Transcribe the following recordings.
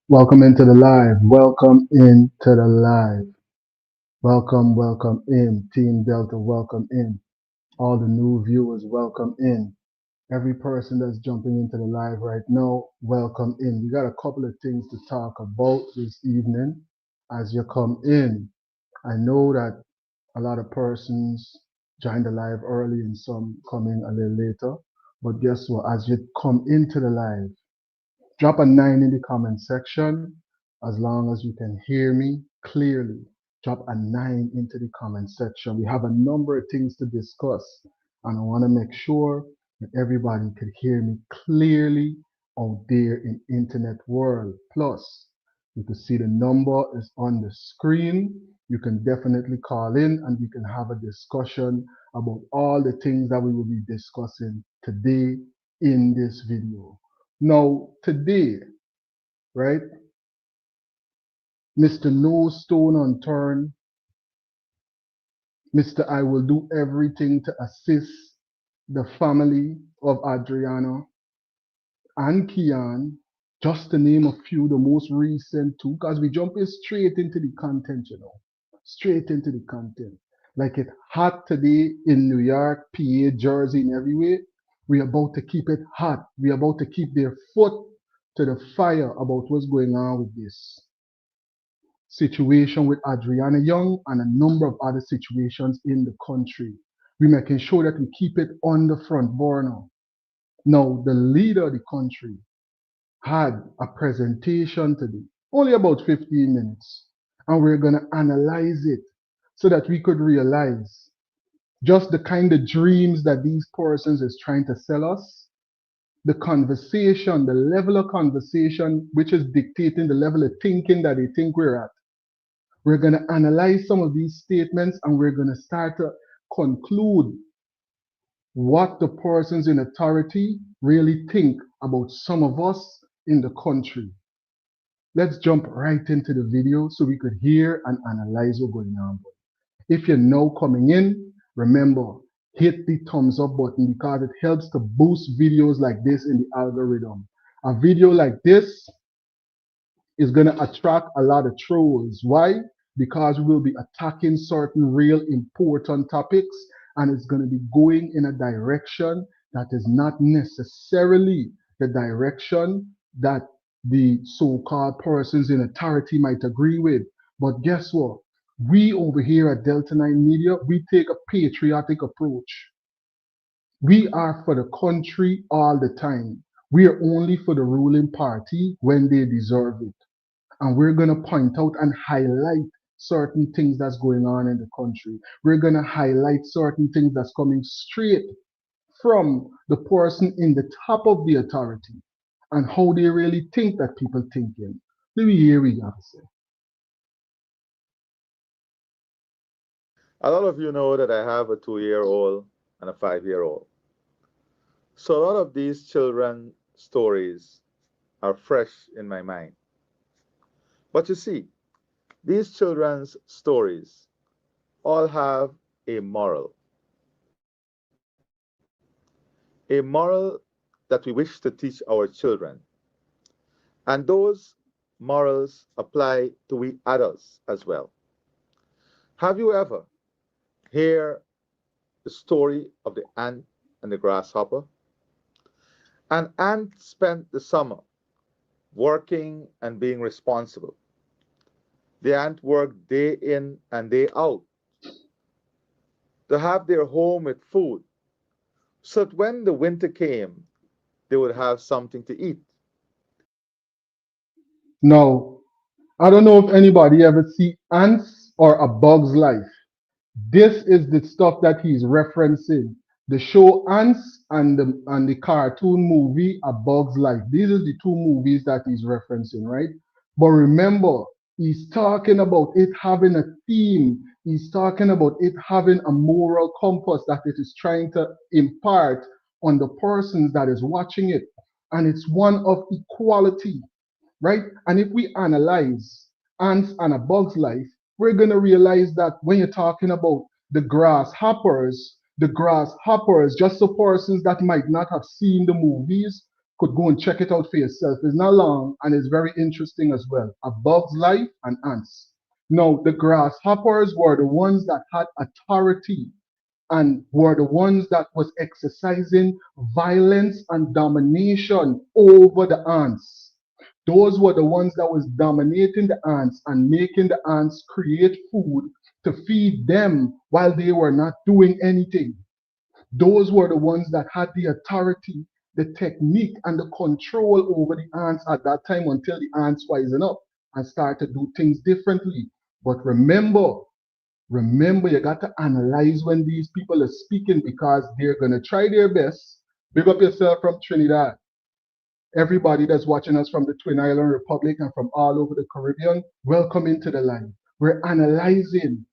Welcome into the live. Welcome into the live. Welcome in. Team Delta, welcome in. All the new viewers, welcome in. Every person that's jumping into the live right now, welcome in. We got a couple of things to talk about this evening as you come in. I know that a lot of persons join the live early and some come in a little later. But guess what? As you come into the live, drop a 9 in the comment section as long as you can hear me clearly. Drop a 9 into the comment section. We have a number of things to discuss, and I want to make sure that everybody could hear me clearly out there in internet world. Plus, you can see the number is on the screen. You can definitely call in and we can have a discussion about all the things that we will be discussing today in this video. Now, today, right, Mr. No Stone Unturned, Mr. I will do everything to assist the family of Adrianna and Kian, just to name a few, the most recent two, because we jump in straight into the content, straight into the content. Like it hot today in New York, PA, Jersey, and everywhere. We're about to keep it hot. We're about to keep their foot to the fire about what's going on with this situation with Adrianna Young and a number of other situations in the country. We're making sure that we keep it on the front burner. Now, the leader of the country had a presentation today, only about 15 minutes, and we're going to analyze it so that we could realize just the kind of dreams that these persons is trying to sell us, the conversation, the level of conversation, which is dictating the level of thinking that they think we're at. We're going to analyze some of these statements and we're going to start to conclude what the persons in authority really think about some of us in the country. Let's jump right into the video so we could hear and analyze what's going on. If you're now coming in, remember, hit the thumbs up button because it helps to boost videos like this in the algorithm. A video like this is going to attract a lot of trolls. Why? Because we will be attacking certain real important topics and it's going to be going in a direction that is not necessarily the direction that the so-called persons in authority might agree with. But guess what? We over here at Delta 9 Media, we take a patriotic approach. We are for the country all the time. We are only for the ruling party when they deserve it. And we're going to point out and highlight certain things that's going on in the country. We're going to highlight certain things that's coming straight from the person in the top of the authority and how they really think that people thinking. Let me hear what you have to say. A lot of you know that I have a 2-year-old and a 5-year-old. So a lot of these children stories are fresh in my mind. But you see, these children's stories all have a moral that we wish to teach our children. And those morals apply to we adults as well. Have you ever heard the story of the ant and the grasshopper? An ant spent the summer working and being responsible. The ant worked day in and day out to have their home with food, so that when the winter came, they would have something to eat. Now, I don't know if anybody ever see Ants or A Bug's Life. This is the stuff that he's referencing. The show Ants and the cartoon movie A Bug's Life. These are the two movies that he's referencing, right? But remember, he's talking about it having a theme. He's talking about it having a moral compass that it is trying to impart on the persons that is watching it. And it's one of equality, right? And if we analyze ants and a bug's life, we're going to realize that when you're talking about the grasshoppers, just the persons that might not have seen the movies, Could go and check it out for yourself. It's not long and it's very interesting as well. A bug's life and ants. Now, the grasshoppers were the ones that had authority and were the ones that was exercising violence and domination over the ants. Those were the ones that was dominating the ants and making the ants create food to feed them while they were not doing anything. Those were the ones that had the authority, the technique, and the control over the ants at that time until the ants wisen up and start to do things differently. But remember, you got to analyze when these people are speaking because they're going to try their best. Big up yourself from Trinidad. Everybody that's watching us from the Twin Island Republic and from all over the Caribbean, welcome into the line. We're analyzing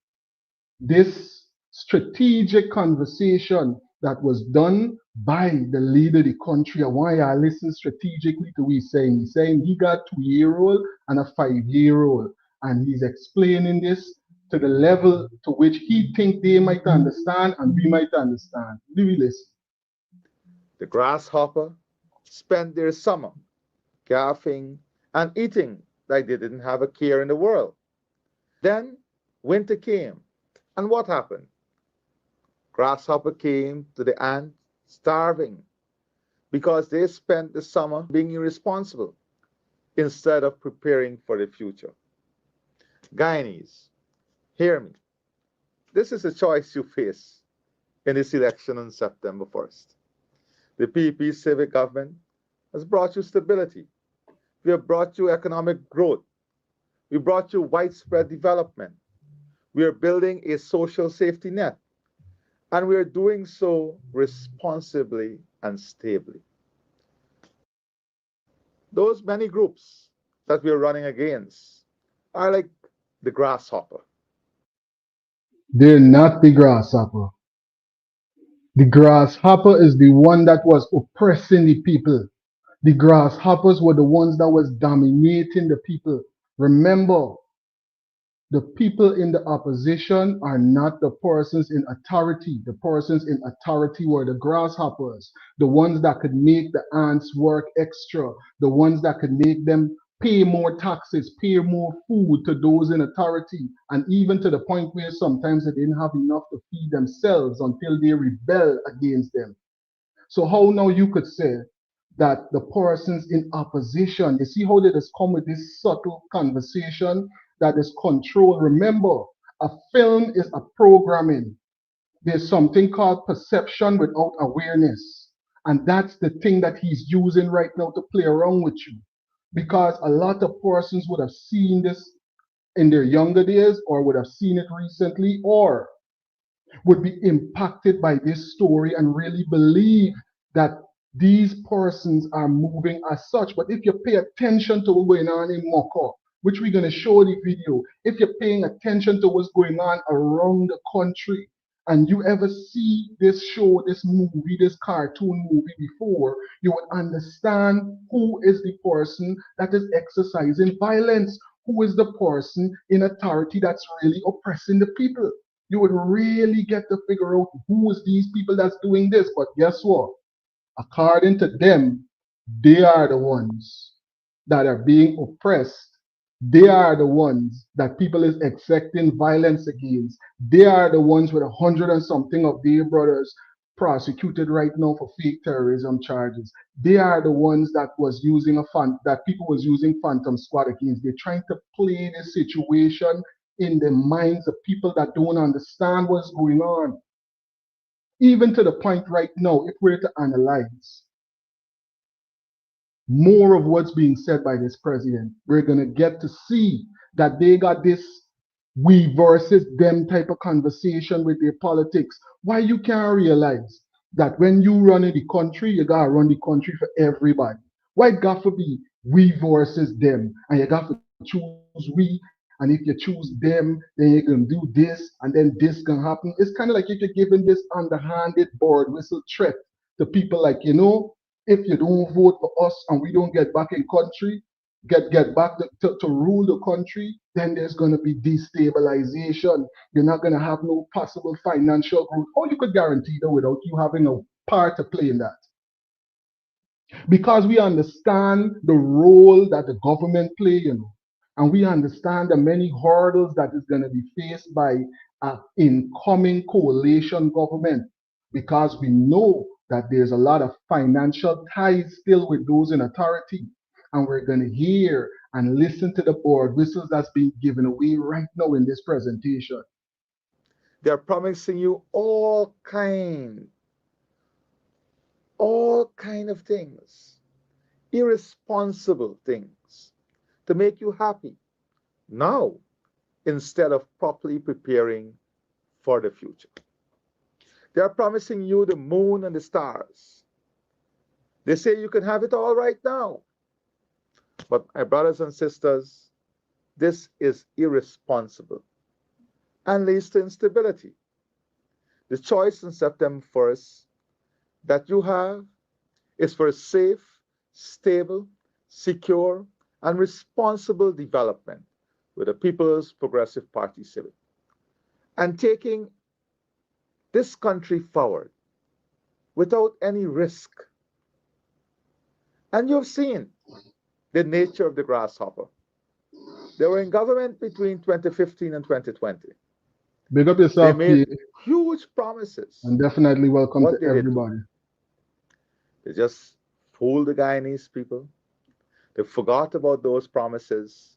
this strategic conversation that was done by the leader of the country and why I listen strategically to what he's saying. He's saying he got 2-year-old and a 5-year-old, and he's explaining this to the level to which he think they might understand and we might understand. Do we listen? The grasshopper spent their summer gaffing and eating like they didn't have a care in the world. Then winter came, and what happened? Grasshopper came to the ant starving because they spent the summer being irresponsible instead of preparing for the future. Guyanese, hear me. This is a choice you face in this election on September 1st. The P.P.P civic government has brought you stability. We have brought you economic growth. We brought you widespread development. We are building a social safety net. And we are doing so responsibly and stably. Those many groups that we are running against are like the grasshopper. They're not the grasshopper. The grasshopper is the one that was oppressing the people. The grasshoppers were the ones that was dominating the people. Remember, the people in the opposition are not the persons in authority. The persons in authority were the grasshoppers, the ones that could make the ants work extra, the ones that could make them pay more taxes, pay more food to those in authority, and even to the point where sometimes they didn't have enough to feed themselves until they rebel against them. So how now you could say that the persons in opposition, you see how they just come with this subtle conversation that is control. Remember, a film is a programming. There's something called perception without awareness. And that's the thing that he's using right now to play around with you. Because a lot of persons would have seen this in their younger days or would have seen it recently or would be impacted by this story and really believe that these persons are moving as such. But if you pay attention to what's going on in Moko, which we're going to show in the video, if you're paying attention to what's going on around the country, and you ever see this show, this movie, this cartoon movie before, you would understand who is the person that is exercising violence, who is the person in authority that's really oppressing the people. You would really get to figure out who is these people that's doing this. But guess what? According to them, they are the ones that are being oppressed. They are the ones that people is exacting violence against. They are the ones with 100 and something of their brothers prosecuted right now for fake terrorism charges. They are the ones that was using that people was using phantom squad against. They're trying to play the situation in the minds of people that don't understand what's going on. Even to the point right now, if we're to analyze more of what's being said by this president, we're going to get to see that they got this we versus them type of conversation with their politics. Why you can't realize that when you run in the country, you gotta run the country for everybody. Why it got to be we versus them, and you got to choose we, and if you choose them, then you can do this, and then this can happen. It's kind of like if you're giving this underhanded board whistle threat to people, like, if you don't vote for us and we don't get back in country, get back to rule the country, then there's going to be destabilization. You're not going to have no possible financial growth. How you could guarantee that without you having a part to play in that? because we understand the role that the government play, and we understand the many hurdles that is going to be faced by an incoming coalition government, because we know that there's a lot of financial ties still with those in authority, and we're going to hear and listen to the board whistles that's being given away right now in this presentation. They're promising you all kind of things, irresponsible things to make you happy now instead of properly preparing for the future. They are promising you the moon and the stars. They say you can have it all right now. But my brothers and sisters, this is irresponsible and leads to instability. The choice on September 1st that you have is for a safe, stable, secure, and responsible development with the People's Progressive Party Civic, and taking this country forward without any risk. And you've seen the nature of the grasshopper. They were in government between 2015 and 2020. Big up They yourself, made P, huge promises. and definitely welcome to What did they do? everybody. They just fooled the Guyanese people. They forgot about those promises.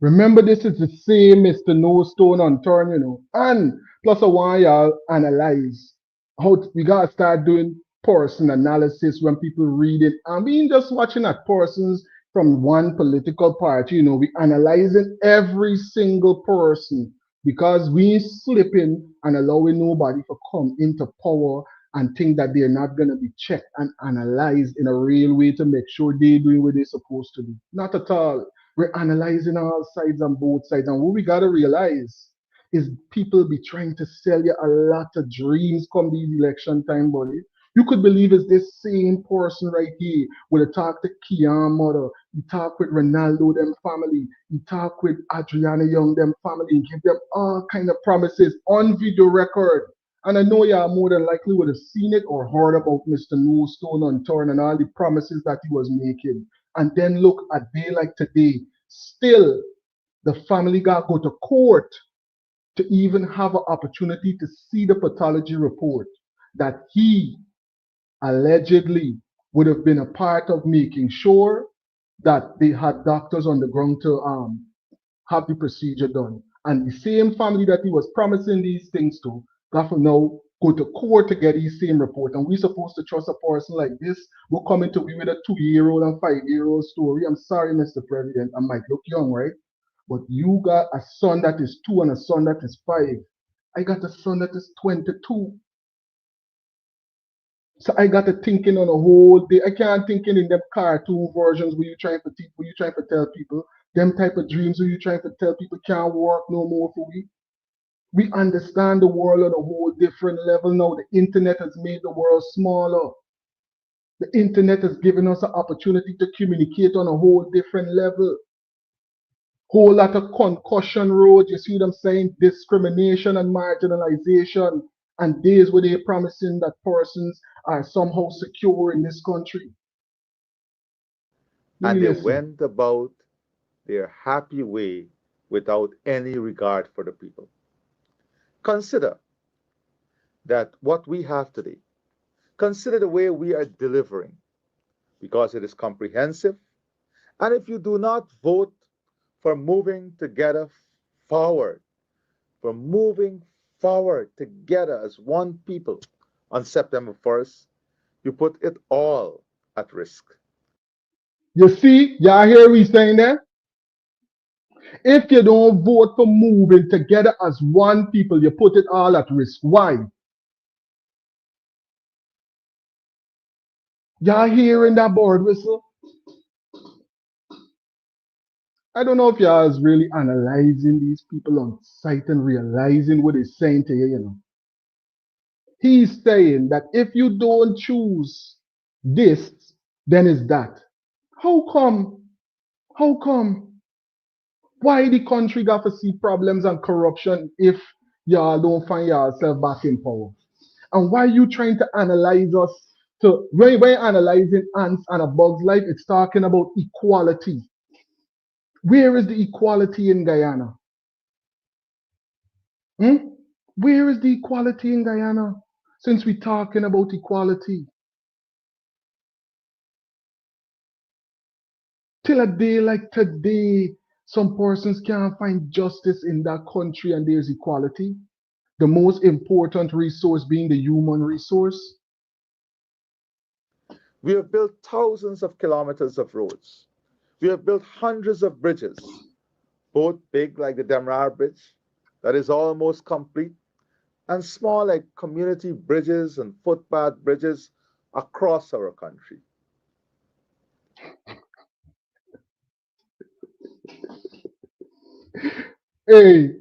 Remember, this is the same Mr. No Stone Unturned, And plus, I want y'all analyze how we gotta start doing person analysis when people read it. And we ain't just watching at persons from one political party, we analyzing every single person, because we ain't slipping and allowing nobody to come into power and think that they're not gonna be checked and analyzed in a real way to make sure they're doing what they're supposed to do. Not at all. We're analyzing all sides on both sides. And what we got to realize is people be trying to sell you a lot of dreams come the election time, buddy. You could believe it's this same person right here would have talked to Kian mother, he talk with Ronaldo them family, he talk with Adrianna Young them family, and give them all kind of promises on video record. And I know y'all more than likely would have seen it or heard about Mr. No Stone Unturned and all the promises that he was making. And then look at day like today, still the family got to go to court to even have an opportunity to see the pathology report that he allegedly would have been a part of making sure that they had doctors on the ground to have the procedure done. And the same family that he was promising these things to got to now go to court to get his same report. And we're supposed to trust a person like this. We're coming to we with a 2-year-old and 5-year-old story. I'm sorry, Mr. President. I might look young, right? But you got a son that is 2 and a son that is 5. I got a son that is 22. So I got to thinking on a whole day. I can't thinking in them cartoon versions where you trying to teach, where you trying to tell people them type of dreams where you trying to tell people can't work no more for we. We understand the world on a whole different level now. The internet has made the world smaller. The internet has given us an opportunity to communicate on a whole different level. Whole lot of concussion roads, you see what I'm saying? Discrimination and marginalization, and days where they're promising that persons are somehow secure in this country. Let And me they listen. went about their happy way without any regard for the people. Consider that what we have today, consider the way we are delivering, because it is comprehensive. And if you do not vote for moving together forward, for moving forward together as one people on September 1st, you put it all at risk. You see, y'all hear we saying that? If you don't vote for moving together as one people, you put it all at risk. Why? Y'all hearing that board whistle? I don't know if y'all is really analyzing these people on site and realizing what he's saying to you. He's saying that if you don't choose this, then it's that. How come? How come? Why the country got to see problems and corruption if y'all don't find yourself back in power? And why you trying to analyze us So when you're analyzing ants and a bug's life, it's talking about equality. Where is the equality in Guyana? Hmm? Where is the equality in Guyana? Since we're talking about equality. Till a day like today, some persons can't find justice in that country and there's equality. The most important resource being the human resource. We have built thousands of kilometers of roads. We have built hundreds of bridges, both big like the Damrar Bridge, that is almost complete, and small like community bridges and footpath bridges across our country. Hey,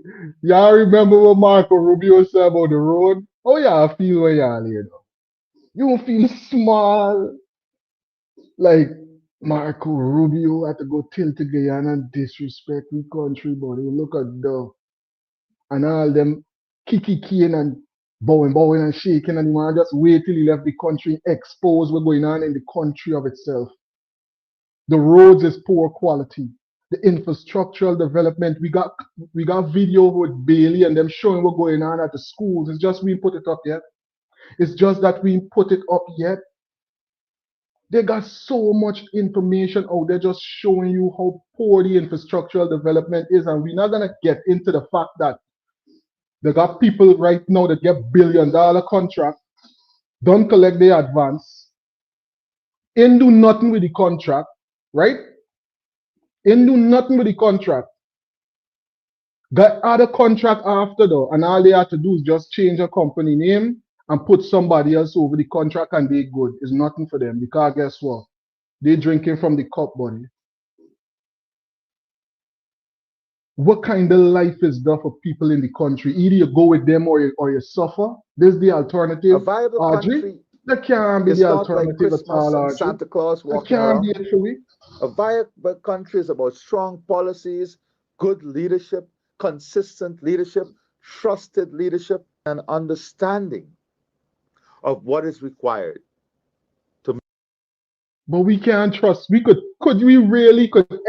y'all remember what Marco Rubio said about the road? Oh yeah, I feel where y'all here though. You don't feel small like Marco Rubio had to go tilt to Guyana and disrespect the country, buddy. Look at the and all them kicking and bowing and shaking and he want just wait till he left the country, expose what's going on in the country of itself. The roads is poor quality. The infrastructural development, we got video with Bailey and them showing what's going on at the schools. It's just we put it up yet. It's just that we put it up yet. They got so much information out there just showing you how poor the infrastructural development is, and we're not gonna get into the fact that they got people right now that get $1 billion contract, don't collect the advance, ain't do nothing with the contract, right? Ain't do nothing with the contract. Got other contract after though, and all they have to do is just change a company name and put somebody else over the contract and they good. It's nothing for them because guess what? They drinking from the cup, buddy. What kind of life is there for people in the country? Either you go with them or you suffer. This is the A alternative, viable Audrey. country That can't be is the not like alternative at Christmas all, and Audrey. Santa Claus That walking can't be around. it for we. A viable country is about strong policies, good leadership, consistent leadership, trusted leadership, and understanding of what is required to. But we can't trust. Could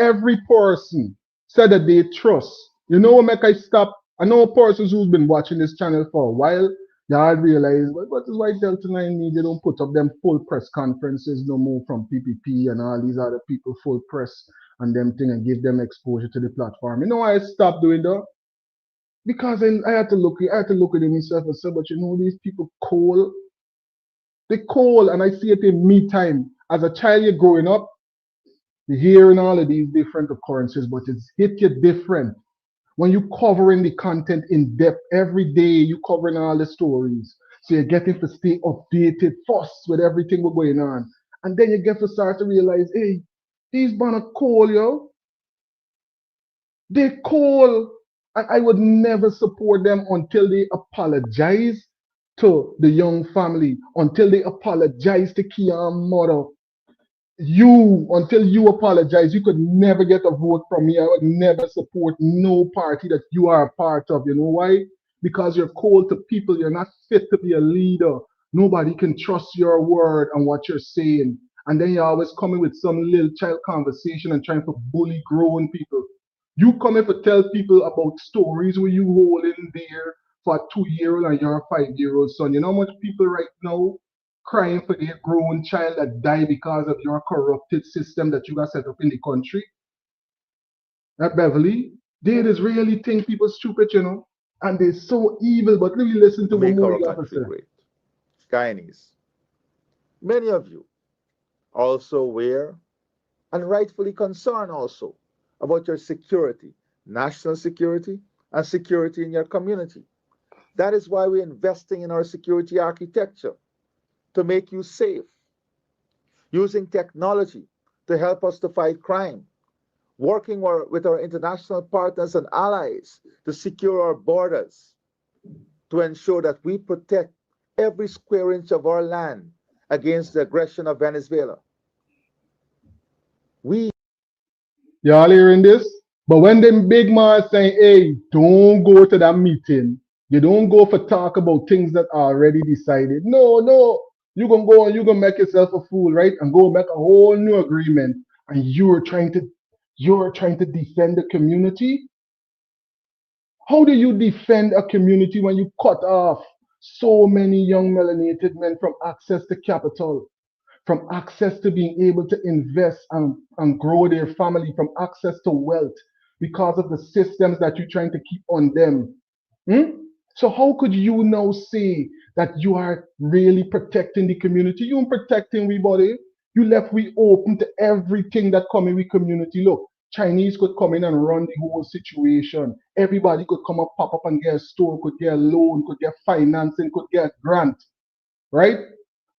every person say that they trust? You know what make I stop? I know persons who's been watching this channel for a while, y'all realize, but what is why Delta 9 Media don't put up them full press conferences no more from P.P.P and all these other people full press and them thing and give them exposure to the platform. You know why I stopped doing that? Because I had to look at it myself and say, but you know these people cold. They cold and I see it in me time. As a child you're growing up, you're hearing all of these different occurrences, but it's hit you different. When you covering the content in depth every day, you covering all the stories. So you're getting to stay updated first with everything that's going on. And then you get to start to realize, hey, these banner cold, yo. They cold. And I would never support them until they apologize to the young family, until they apologize to Kian's mother, until you apologize, you could never get a vote from me. I would never support no party that you are a part of. You know why? Because you're cold to people. You're not fit to be a leader. Nobody can trust your word and what you're saying. And then you're always coming with some little child conversation and trying to bully grown people. You coming to tell people about stories where you hold in there for a 2-year-old and you're a 5-year-old son. You know how much people right now crying for their grown child that died because of your corrupted system that you got set up in the country. That Beverly, they just really think people stupid, you know, and they're so evil. But let me listen to what Make more our you got to country say. great. Guyanese, many of you are also aware and rightfully concerned also about your security, national security, and security in your community. That is why we're investing in our security architecture to make you safe, using technology to help us to fight crime, working with our international partners and allies to secure our borders, to ensure that we protect every square inch of our land against the aggression of Venezuela. We Y'all hearing this? But when them big man saying, hey, don't go to that meeting, you don't go for talk about things that are already decided. No, no. You gonna go and you gonna make yourself a fool, right? And go make a whole new agreement, and you're trying to defend the community. How do you defend a community when you cut off so many young melanated men from access to capital, from access to being able to invest and grow their family, from access to wealth because of the systems that you're trying to keep on them? Hmm? So how could you now say that you are really protecting the community? You ain't protecting everybody. You left we open to everything that come in with community. Look, Chinese could come in and run the whole situation. Everybody could come up, pop up and get a store, could get a loan, could get financing, could get a grant, right?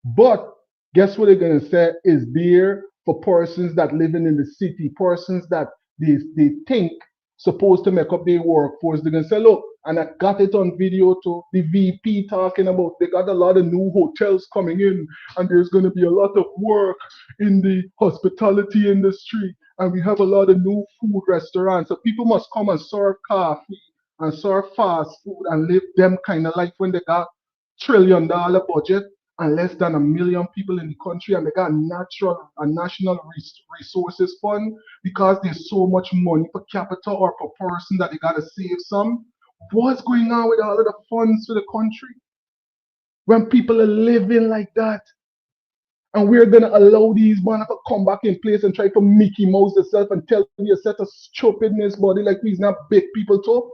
But guess what they're gonna say is there for persons that living in the city, persons that they think supposed to make up their workforce. They're gonna say, look, and I got it on video to the VP talking about they got a lot of new hotels coming in, and there's gonna be a lot of work in the hospitality industry, and we have a lot of new food restaurants. So people must come and serve coffee and serve fast food and live them kind of life when they got $1 trillion budget and less than 1 million people in the country, and they got national resources fund because there's so much money per capita or per person that they gotta save some. What's going on with all of the funds for the country when people are living like that? And we're gonna allow these man to come back in place and try to Mickey Mouse themselves and tell you a set of stupidness body like we's not big people too.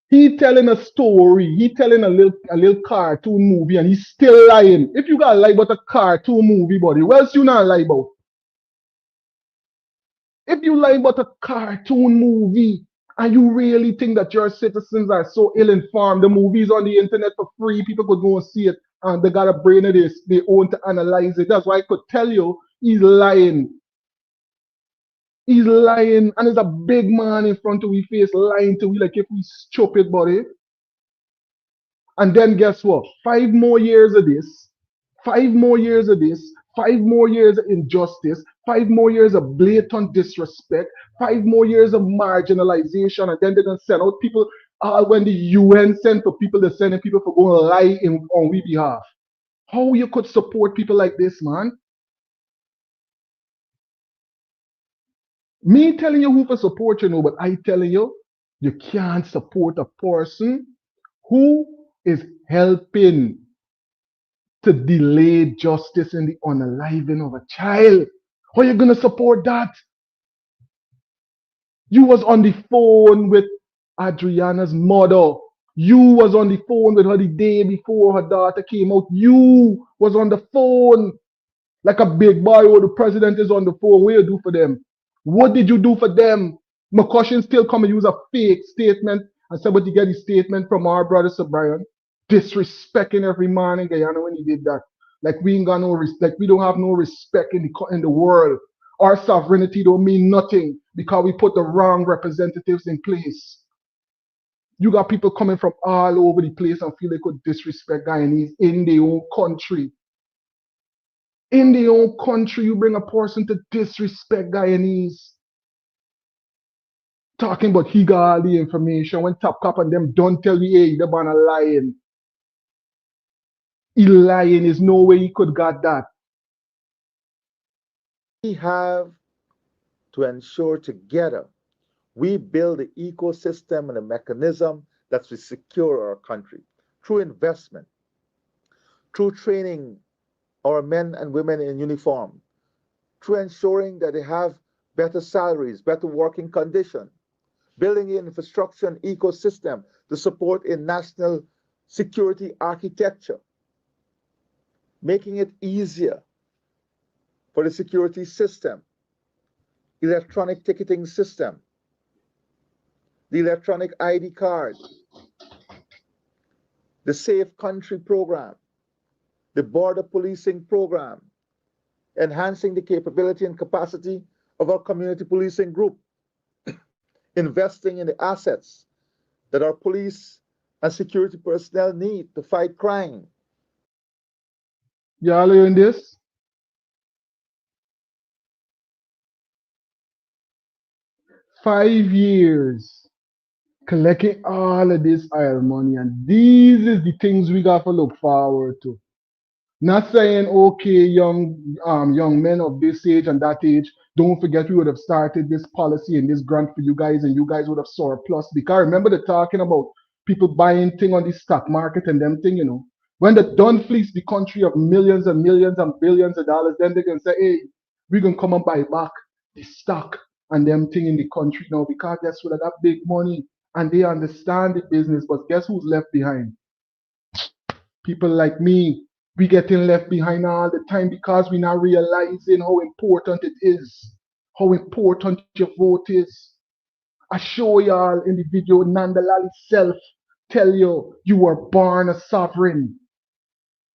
He telling a story. He telling a little cartoon movie, and he's still lying. If you gotta lie about a cartoon movie, buddy, what else you not lie about? If you lie about a cartoon movie, and you really think that your citizens are so ill-informed, the movie's on the internet for free, people could go and see it, and they got a brain of this, they own to analyze it. That's why I could tell you he's lying. He's lying, and there's a big man in front of we face lying to we like if we stupid, buddy. And then guess what? 5 more years of this, 5 more years of this, 5 more years of injustice, 5 more years of blatant disrespect, 5 more years of marginalization, and then they're gonna send out people. When the UN sent for people, they're sending people for going to lie on we behalf. How you could support people like this, man? Me telling you who for support you know, but I telling you, you can't support a person who is helping to delay justice in the unaliving of a child. How are you gonna support that? You was on the phone with Adrianna's mother. You was on the phone with her the day before her daughter came out. You was on the phone like a big boy or the president is on the phone. What you do for them? What did you do for them? McCushion still come and use a fake statement and somebody get his statement from our brother Sir Brian, disrespecting every man in Guyana when he did that. Like we ain't got no respect. We don't have no respect in the world. Our sovereignty don't mean nothing because we put the wrong representatives in place. You got people coming from all over the place and feel they could disrespect Guyanese in their own country. In their own country, you bring a person to disrespect Guyanese. Talking about he got all the information when Top Cop and them don't tell you, hey, the man a lying. He lying. There's no way he could got that. We have to ensure together we build the ecosystem and the mechanism that will secure our country through investment, through training our men and women in uniform, through ensuring that they have better salaries, better working conditions, building the infrastructure and ecosystem to support a national security architecture, making it easier for the security system, electronic ticketing system, the electronic ID card, the Safe Country program, the border policing program, enhancing the capability and capacity of our community policing group, investing in the assets that our police and security personnel need to fight crime. Y'all hearing this? 5 years. collecting all of this oil money, and these is the things we got to look forward to. Not saying, okay, young men of this age and that age, don't forget we would have started this policy and this grant for you guys, and you guys would have surplus. Because remember the talking about people buying thing on the stock market and them thing, when the done fleece the country of millions and millions and billions of dollars, then they can say, hey, we can come and buy back the stock and them thing in the country now because guess what? That big money and they understand the business, but guess who's left behind? People like me, we getting left behind all the time because we not realizing how important it is, how important your vote is. I show y'all in the video, NEWSROOM itself tell you were born a sovereign.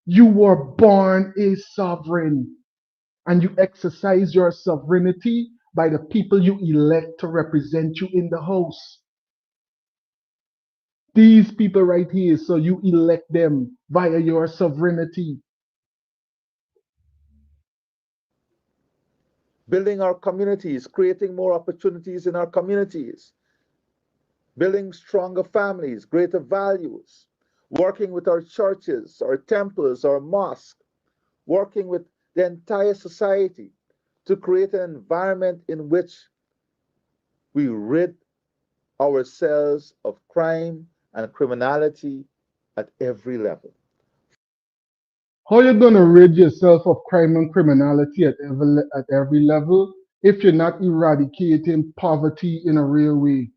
You were born a sovereign. And you exercise your sovereignty by the people you elect to represent you in the house. These people right here, so you elect them via your sovereignty. Building our communities, creating more opportunities in our communities, building stronger families, greater values, working with our churches, our temples, our mosques, working with the entire society to create an environment in which we rid ourselves of crime and criminality at every level. How you gonna rid yourself of crime and criminality at every level if you're not eradicating poverty in a real way?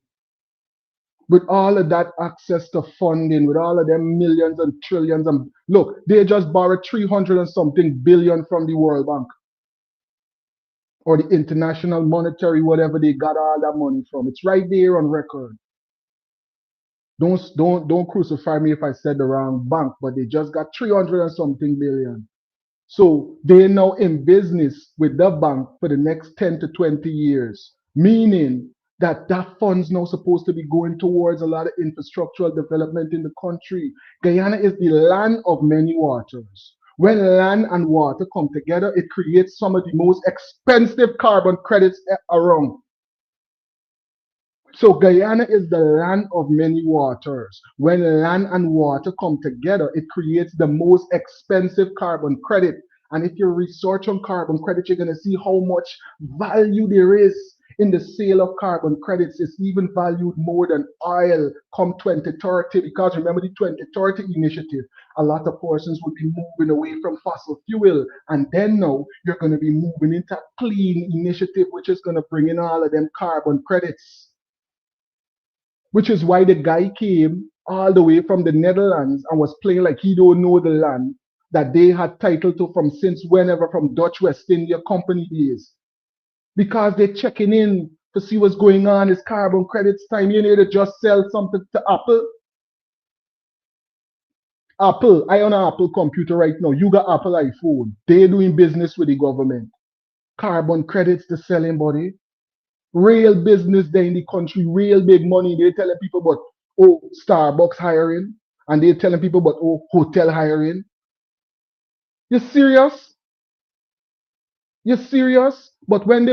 With all of that access to funding, with all of them millions and trillions, and look, they just borrowed 300 and something billion from the World Bank or the International Monetary, whatever they got all that money from. It's right there on record. Don't crucify me if I said the wrong bank, but they just got 300 and something billion. So they're now in business with the bank for the next 10 to 20 years, meaning that fund's now supposed to be going towards a lot of infrastructural development in the country. Guyana is the land of many waters. When land and water come together, it creates some of the most expensive carbon credits around. So Guyana is the land of many waters. When land and water come together, it creates the most expensive carbon credit. And if you research on carbon credit, you're going to see how much value there is in the sale of carbon credits. It's even valued more than oil come 2030. Because remember the 2030 initiative, a lot of persons would be moving away from fossil fuel. And then now you're going to be moving into a clean initiative, which is going to bring in all of them carbon credits. Which is why the guy came all the way from the Netherlands and was playing like he don't know the land that they had title to from since whenever, from Dutch West India Company days. Because they're checking in to see what's going on. It's carbon credits time. You need to just sell something to Apple. Apple, I own an Apple computer right now. You got Apple iPhone. They're doing business with the government. Carbon credits to selling, buddy. Real business there in the country, real big money. They're telling people about, oh, Starbucks hiring, and they're telling people about, oh, hotel hiring. You serious? You serious? But when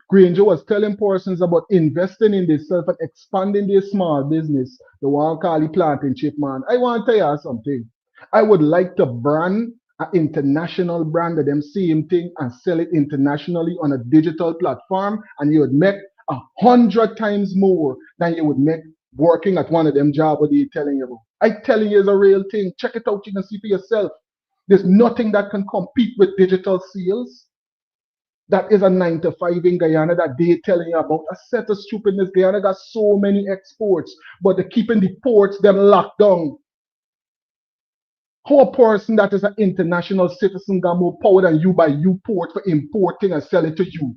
Granger was telling persons about investing in themselves and expanding their small business, the one called the planting chip man, I want to tell you something. I would like to brand an international brand of them same thing and sell it internationally on a digital platform, and you would make 100 times more than you would make working at one of them jobs what they're telling you about. I telling you it's a real thing. Check it out, you can see for yourself. There's nothing that can compete with digital sales. That is a 9 to 5 in Guyana that they telling you about. A set of stupidness. Guyana got so many exports, but they're keeping the ports them locked down. How a person that is an international citizen got more power than you by you port for importing and sell it to you?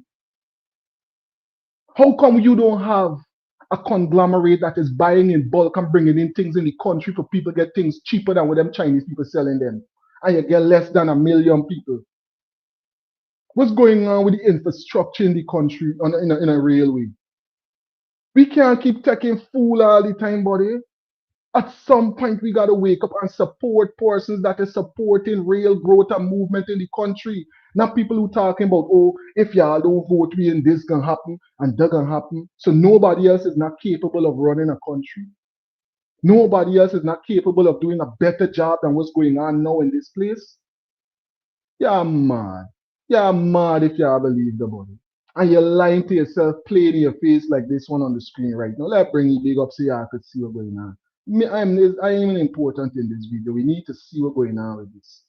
How come you don't have a conglomerate that is buying in bulk and bringing in things in the country for people to get things cheaper than what them Chinese people selling them? And you get less than 1 million people. What's going on with the infrastructure in the country in a real way? We can't keep taking fool all the time, buddy. At some point, we got to wake up and support persons that is supporting real growth and movement in the country. Not people who talking about, oh, if y'all don't vote, we and this gonna happen and that gonna happen. So nobody else is not capable of running a country. Nobody else is not capable of doing a better job than what's going on now in this place. You're mad. You're mad if you believe the body. And you're lying to yourself, playing in your face like this one on the screen right now. Let's bring you big up so y'all could see what's going on. I am important in this video. We need to see what's going on with this.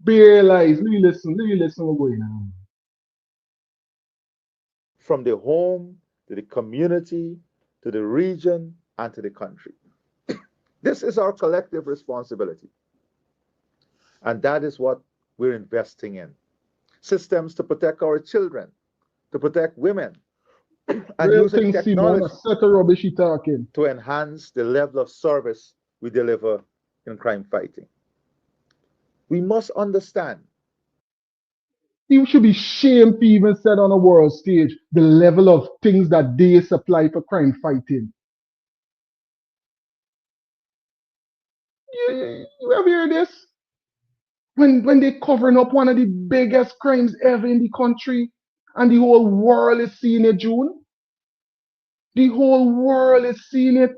Bare lies. Let me listen what's going on. From the home to the community to the region and to the country. This is our collective responsibility. And that is what we're investing in. Systems to protect our children, to protect women, and using technology to enhance the level of service we deliver in crime fighting. We must understand. You should be shamed to even said on a world stage the level of things that they supply for crime fighting. You ever hear this? When they covering up one of the biggest crimes ever in the country and the whole world is seeing it, June. The whole world is seeing it.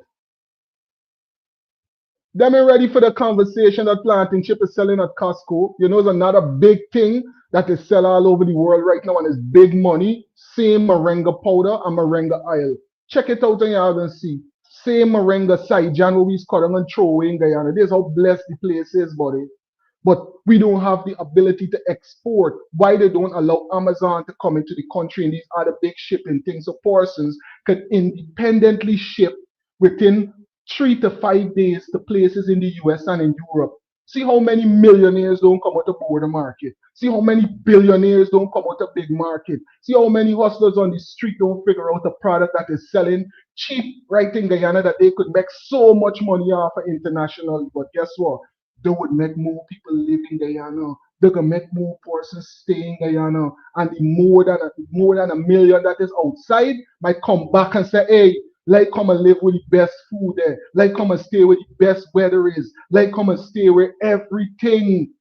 Them ain't ready for the conversation that planting chip is selling at Costco. You know, it's another big thing that is sell all over the world right now and it's big money. Same moringa powder and moringa oil. Check it out and you're gonna see. Same moringa side, John, what we cut and throw away in Guyana. This is how blessed the place is, buddy. But we don't have the ability to export. Why they don't allow Amazon to come into the country and these other big shipping things? So persons can independently ship within 3 to 5 days to places in the US and in Europe. See how many millionaires don't come out of border market. See how many billionaires don't come out of big market. See how many hustlers on the street don't figure out a product that is selling cheap right in Guyana that they could make so much money off of internationally. But guess what? They would make more people live in Guyana. They can make more persons stay in Guyana. And the more than a million that is outside might come back and say, hey, like come and live with the best food there. Like come and stay where the best weather is. Like come and stay where everything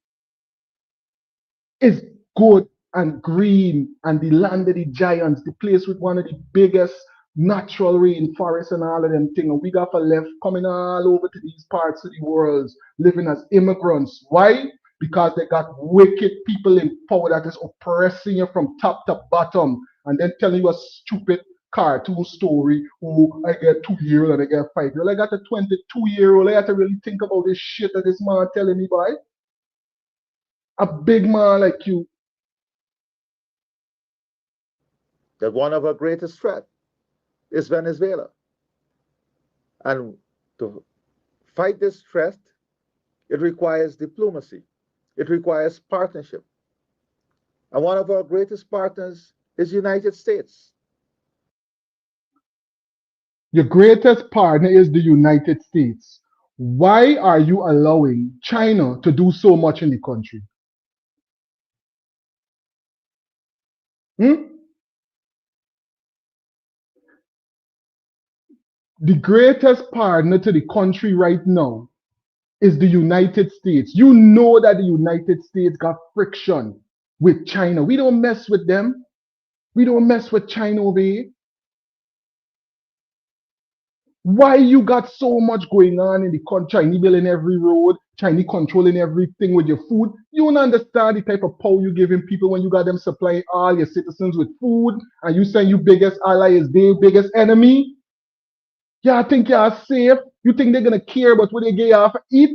is good and green and the land of the giants, the place with one of the biggest natural rainforests and all of them things. And we got for left coming all over to these parts of the world, living as immigrants. Why? Because they got wicked people in power that is oppressing you from top to bottom and then telling you a stupid cartoon story. Oh, I get 2-year-old and I get 5-year-old. I got a 22-year-old. I have to really think about this shit that this man telling me, boy. A big man like you. That one of our greatest threats is Venezuela. And to fight this threat, it requires diplomacy. It requires partnership. And one of our greatest partners is the United States. Your greatest partner is the United States. Why are you allowing China to do so much in the country? The greatest partner to the country right now is the United States. You know that the United States got friction with China. We don't mess with them. We don't mess with China over here. Why you got so much going on in the country? Chinese building every road, Chinese controlling everything with your food. You don't understand the type of power you giving people when you got them supplying all your citizens with food and you saying your biggest ally is their biggest enemy? Y'all think y'all safe? You think they're gonna care about what they get off eat?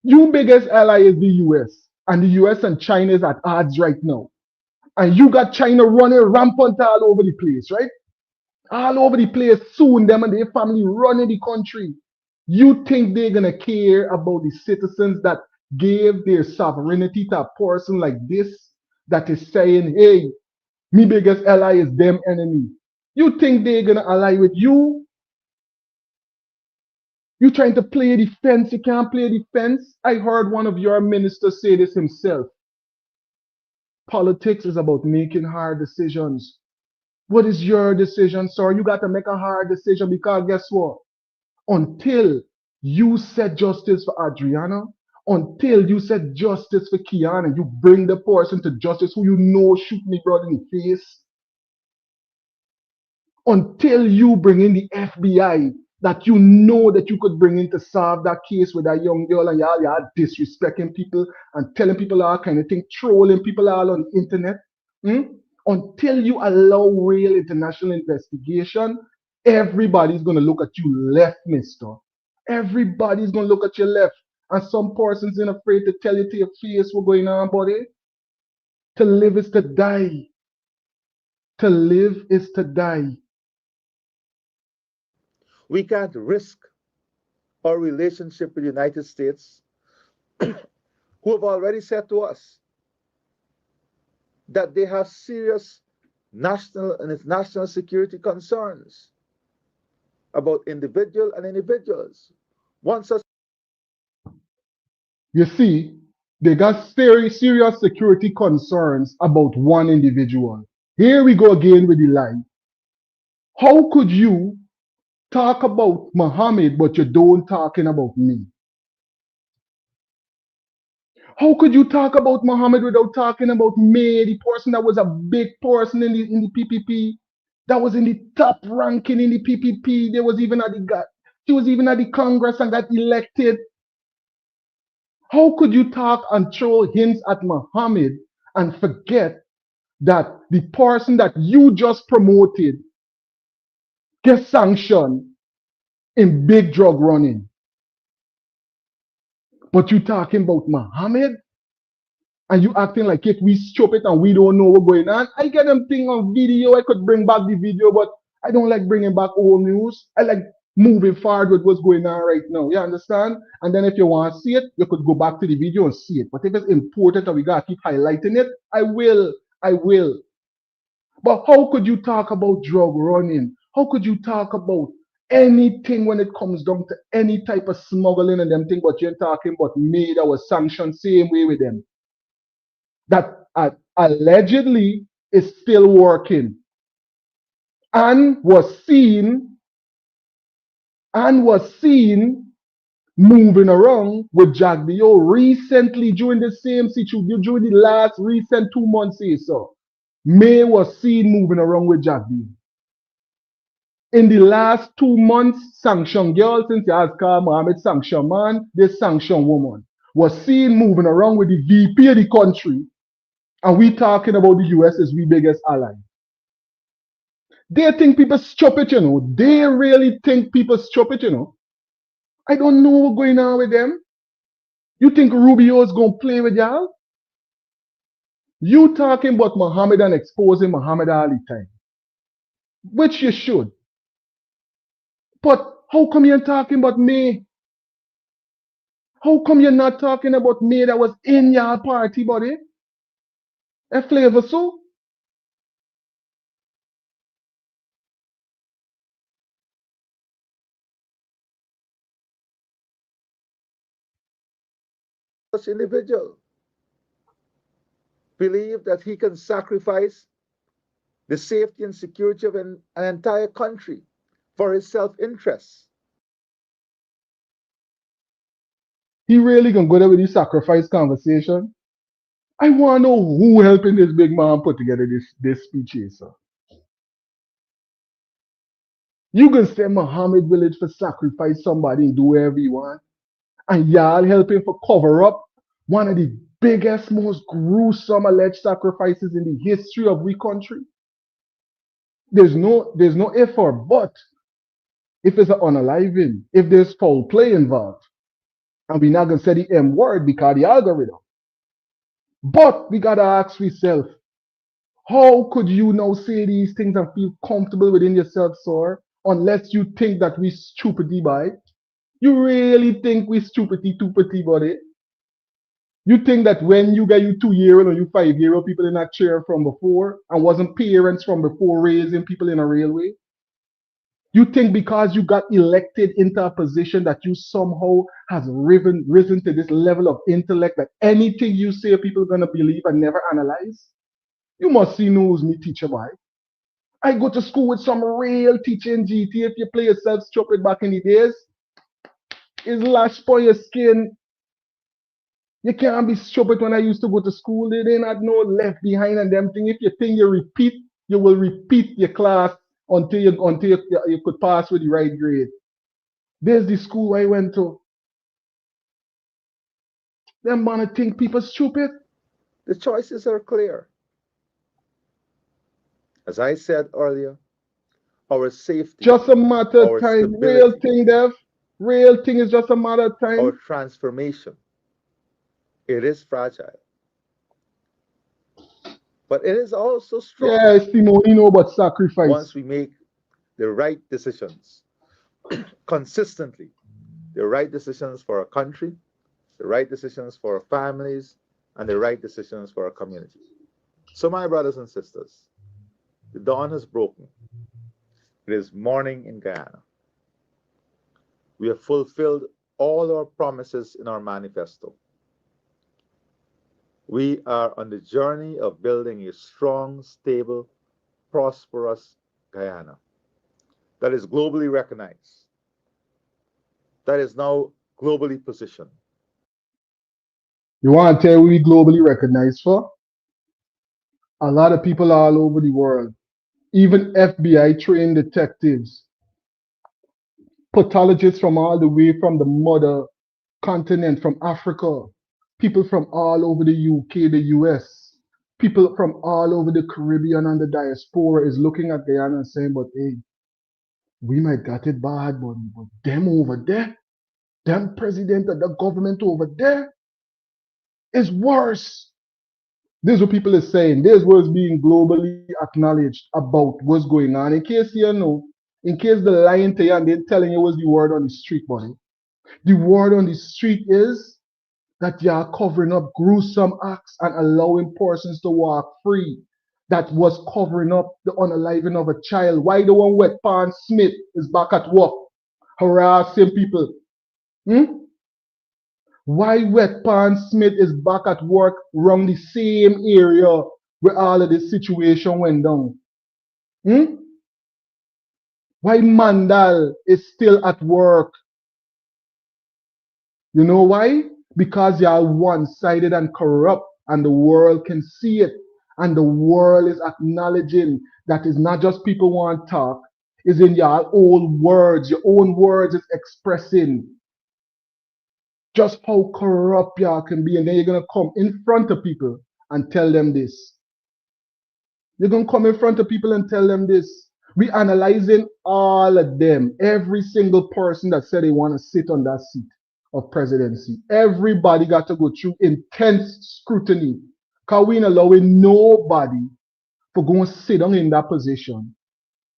Your biggest ally is the US, and the US and China is at odds right now. And you got China running rampant all over the place, right? All over the place, soon them and their family running the country. You think they're gonna care about the citizens that gave their sovereignty to a person like this that is saying, hey, me biggest ally is them enemy? You think they're gonna ally with you? You trying to play defense, you can't play defense. I heard one of your ministers say this himself. Politics is about making hard decisions. What is your decision, sir? You got to make a hard decision because guess what? Until you set justice for Adrianna, until you said justice for Guyana, you bring the person to justice who you know shoot me brother in the face. Until you bring in the FBI that you know that you could bring in to solve that case with that young girl, and y'all disrespecting people and telling people all kind of thing, trolling people all on the internet. Until you allow real international investigation, everybody's gonna look at you left, mister. Everybody's gonna look at you left. And some persons ain't afraid to tell you to your face what's going on, buddy. To live is to die. To live is to die. We can't risk our relationship with the United States, who have already said to us that they have serious national and international security concerns about individuals. One such You see, they got very serious security concerns about one individual. Here we go again with the lie. How could you talk about Muhammad but you don't talking about me? How could you talk about Muhammad without talking about me, the person that was a big person in the P.P.P, that was in the top ranking in the P.P.P. There was even she was even at the Congress and got elected. How could you talk and throw hints at Muhammad and forget that the person that you just promoted gets sanctioned in big drug running? But you talking about Muhammad and you acting like if we stupid and we don't know what's going on. I get them thing on video. I could bring back the video, but I don't like bringing back old news. I like moving forward with what's going on right now. You understand? And then if you want to see it, you could go back to the video and see it. But if it's important and we gotta keep highlighting it, I will. I will. But how could you talk about drug running? How could you talk about anything when it comes down to any type of smuggling and them thing, but you're talking about me that was sanctioned same way with them? That allegedly is still working and was seen moving around with JAGDEO recently during the same situation, during the last recent 2 months or so. May was seen moving around with JAGDEO. In the last 2 months, sanction girl, since you ask Carl Mohammed sanction man, this sanction woman was seen moving around with the VP of the country, and we talking about the US as we biggest ally. They think people stupid, you know. They really think people stupid, you know. I don't know what's going on with them. You think Rubio is going to play with y'all? You talking about Muhammad and exposing Muhammad all the time, which you should. But how come you're talking about me? How come you're not talking about me that was in your party, buddy? A flavor so? individual believe that he can sacrifice the safety and security of an entire country for his self-interest. He really gonna go there with this sacrifice conversation? I want to know who helping this big man put together this speech here, sir. You can say Muhammad village for sacrifice somebody and do whatever you want, and y'all helping for cover up one of the biggest, most gruesome alleged sacrifices in the history of we country. There's no if or but. If it's an unaliving, if there's foul play involved, and we're not gonna say the M word because the algorithm. But we gotta ask ourselves, how could you now say these things and feel comfortable within yourself, sir? Unless you think that we stupidity by. You really think we stupidity, tupidity, buddy? You think that when you get you 2 year old or you 5 year old people in that chair from before and wasn't parents from before raising people in a railway? You think because you got elected into a position that you somehow has risen to this level of intellect that anything you say people are gonna believe and never analyze? You must see knows me teacher boy. I go to school with some real teacher in GT. If you play yourself stupid back in the days, is lash for your skin. You can't be stupid. When I used to go to school, they didn't have no left behind and them thing. If you think you repeat, you will repeat your class until you could pass with the right grade. There's the school I went to. Them man think people stupid. The choices are clear. As I said earlier, our safety, Just a matter of our time. Real stability, thing, Dev. Real thing is just a matter of our time. transformation, it is fragile. But it is also strong Yeah, Simone, you know about once sacrifice. we make the right decisions consistently, the right decisions for our country, the right decisions for our families, and the right decisions for our community. So, my brothers and sisters, the dawn has broken. It is morning in Guyana. We have fulfilled all our promises in our manifesto. We are on the journey of building a strong, stable, prosperous Guyana that is globally recognized, that is now globally positioned. You want to tell we globally recognized for? A lot of people all over the world, even FBI trained detectives, pathologists from all the way from the mother continent, from Africa, people from all over the UK, the US, people from all over the Caribbean and the diaspora is looking at Guyana and saying, but hey, we might got it bad, but them over there, them president of the government over there is worse. This is what people are saying. This is what's being globally acknowledged about what's going on. In case you know, in case they're lying to you and they're telling you what's the word on the street, buddy. The word on the street is that you are covering up gruesome acts and allowing persons to walk free. That was covering up the unaliving of a child. Why the one wet Pan Smith is back at work harassing people? Hmm? Why Wet Pan Smith is back at work around the same area where all of this situation went down? Hmm? Why Mandal is still at work? You know why? Because you are one-sided and corrupt, and the world can see it. And the world is acknowledging that it's not just people want to talk, it's in your own words is expressing just how corrupt y'all can be. And then you're gonna come in front of people and tell them this. You're gonna come in front of people and tell them this. We analyzing all of them, every single person that said they want to sit on that seat of presidency. Everybody got to go through intense scrutiny. Cause we ain't allowing nobody for going to sit down in that position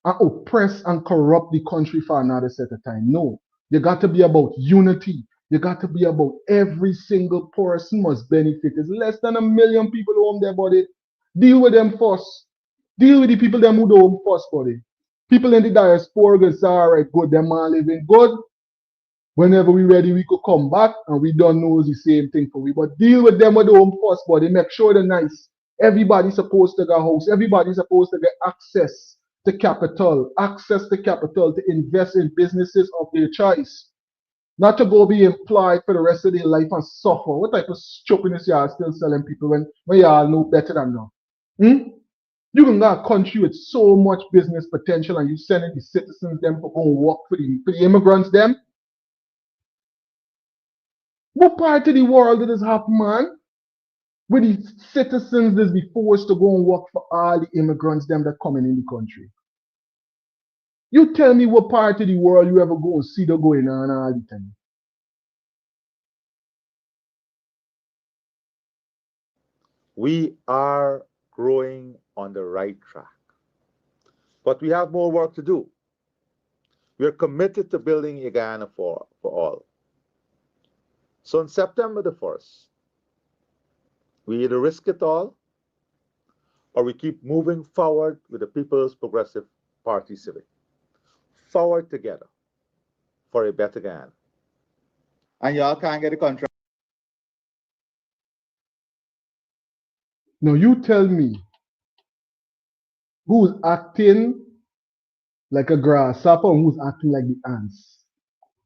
and oppress and corrupt the country for another set of time. No, you got to be about unity. You got to be about every single person must benefit. It's less than 1 million people home there, buddy. Deal with them first. Deal with the people that moved home first, buddy. People in the diaspora go say, all right, good, them man living good. Whenever we ready, we could come back and we don't know the same thing for we. But deal with them with the home first, buddy. Make sure they're nice. Everybody's supposed to get a house. Everybody's supposed to get access to capital to invest in businesses of their choice. Not to go be employed for the rest of their life and suffer. What type of stupidness you are still selling people when you all know better than them? Hmm? You can got a country with so much business potential and you sending the citizens them for go and work for the immigrants them. What part of the world did this happen, man? Where the citizens is be forced to go and work for all the immigrants them that coming in the country. You tell me what part of the world you ever go and see that going on all the time. We are growing on the right track, but we have more work to do. We are committed to building a Guyana for all. So on September the 1st, we either risk it all or we keep moving forward with the People's Progressive Party Civic. Forward together for a better Guyana. And y'all can't get a contract. Now you tell me who's acting like a grasshopper and who's acting like the ants.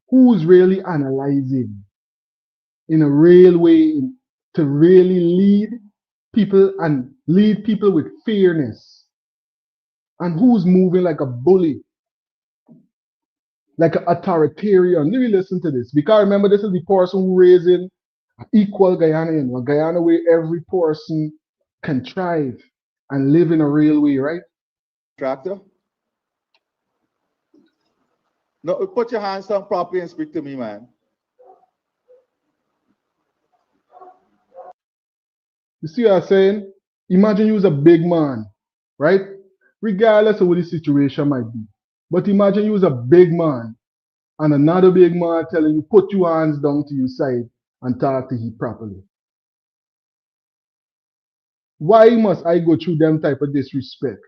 Who's really analyzing in a real way to really lead people and lead people with fairness. And who's moving like a bully, like an authoritarian? Let me listen to this. Because remember, this is the person who raising equal Guyana, a Guyana where every person can thrive and live in a real way, right? Tractor? No, put your hands down properly and speak to me, man. You see what I'm saying? Imagine you was a big man, right? Regardless of what the situation might be. But imagine you was a big man and another big man telling you, put your hands down to your side and talk to him properly. Why must I go through them type of disrespect?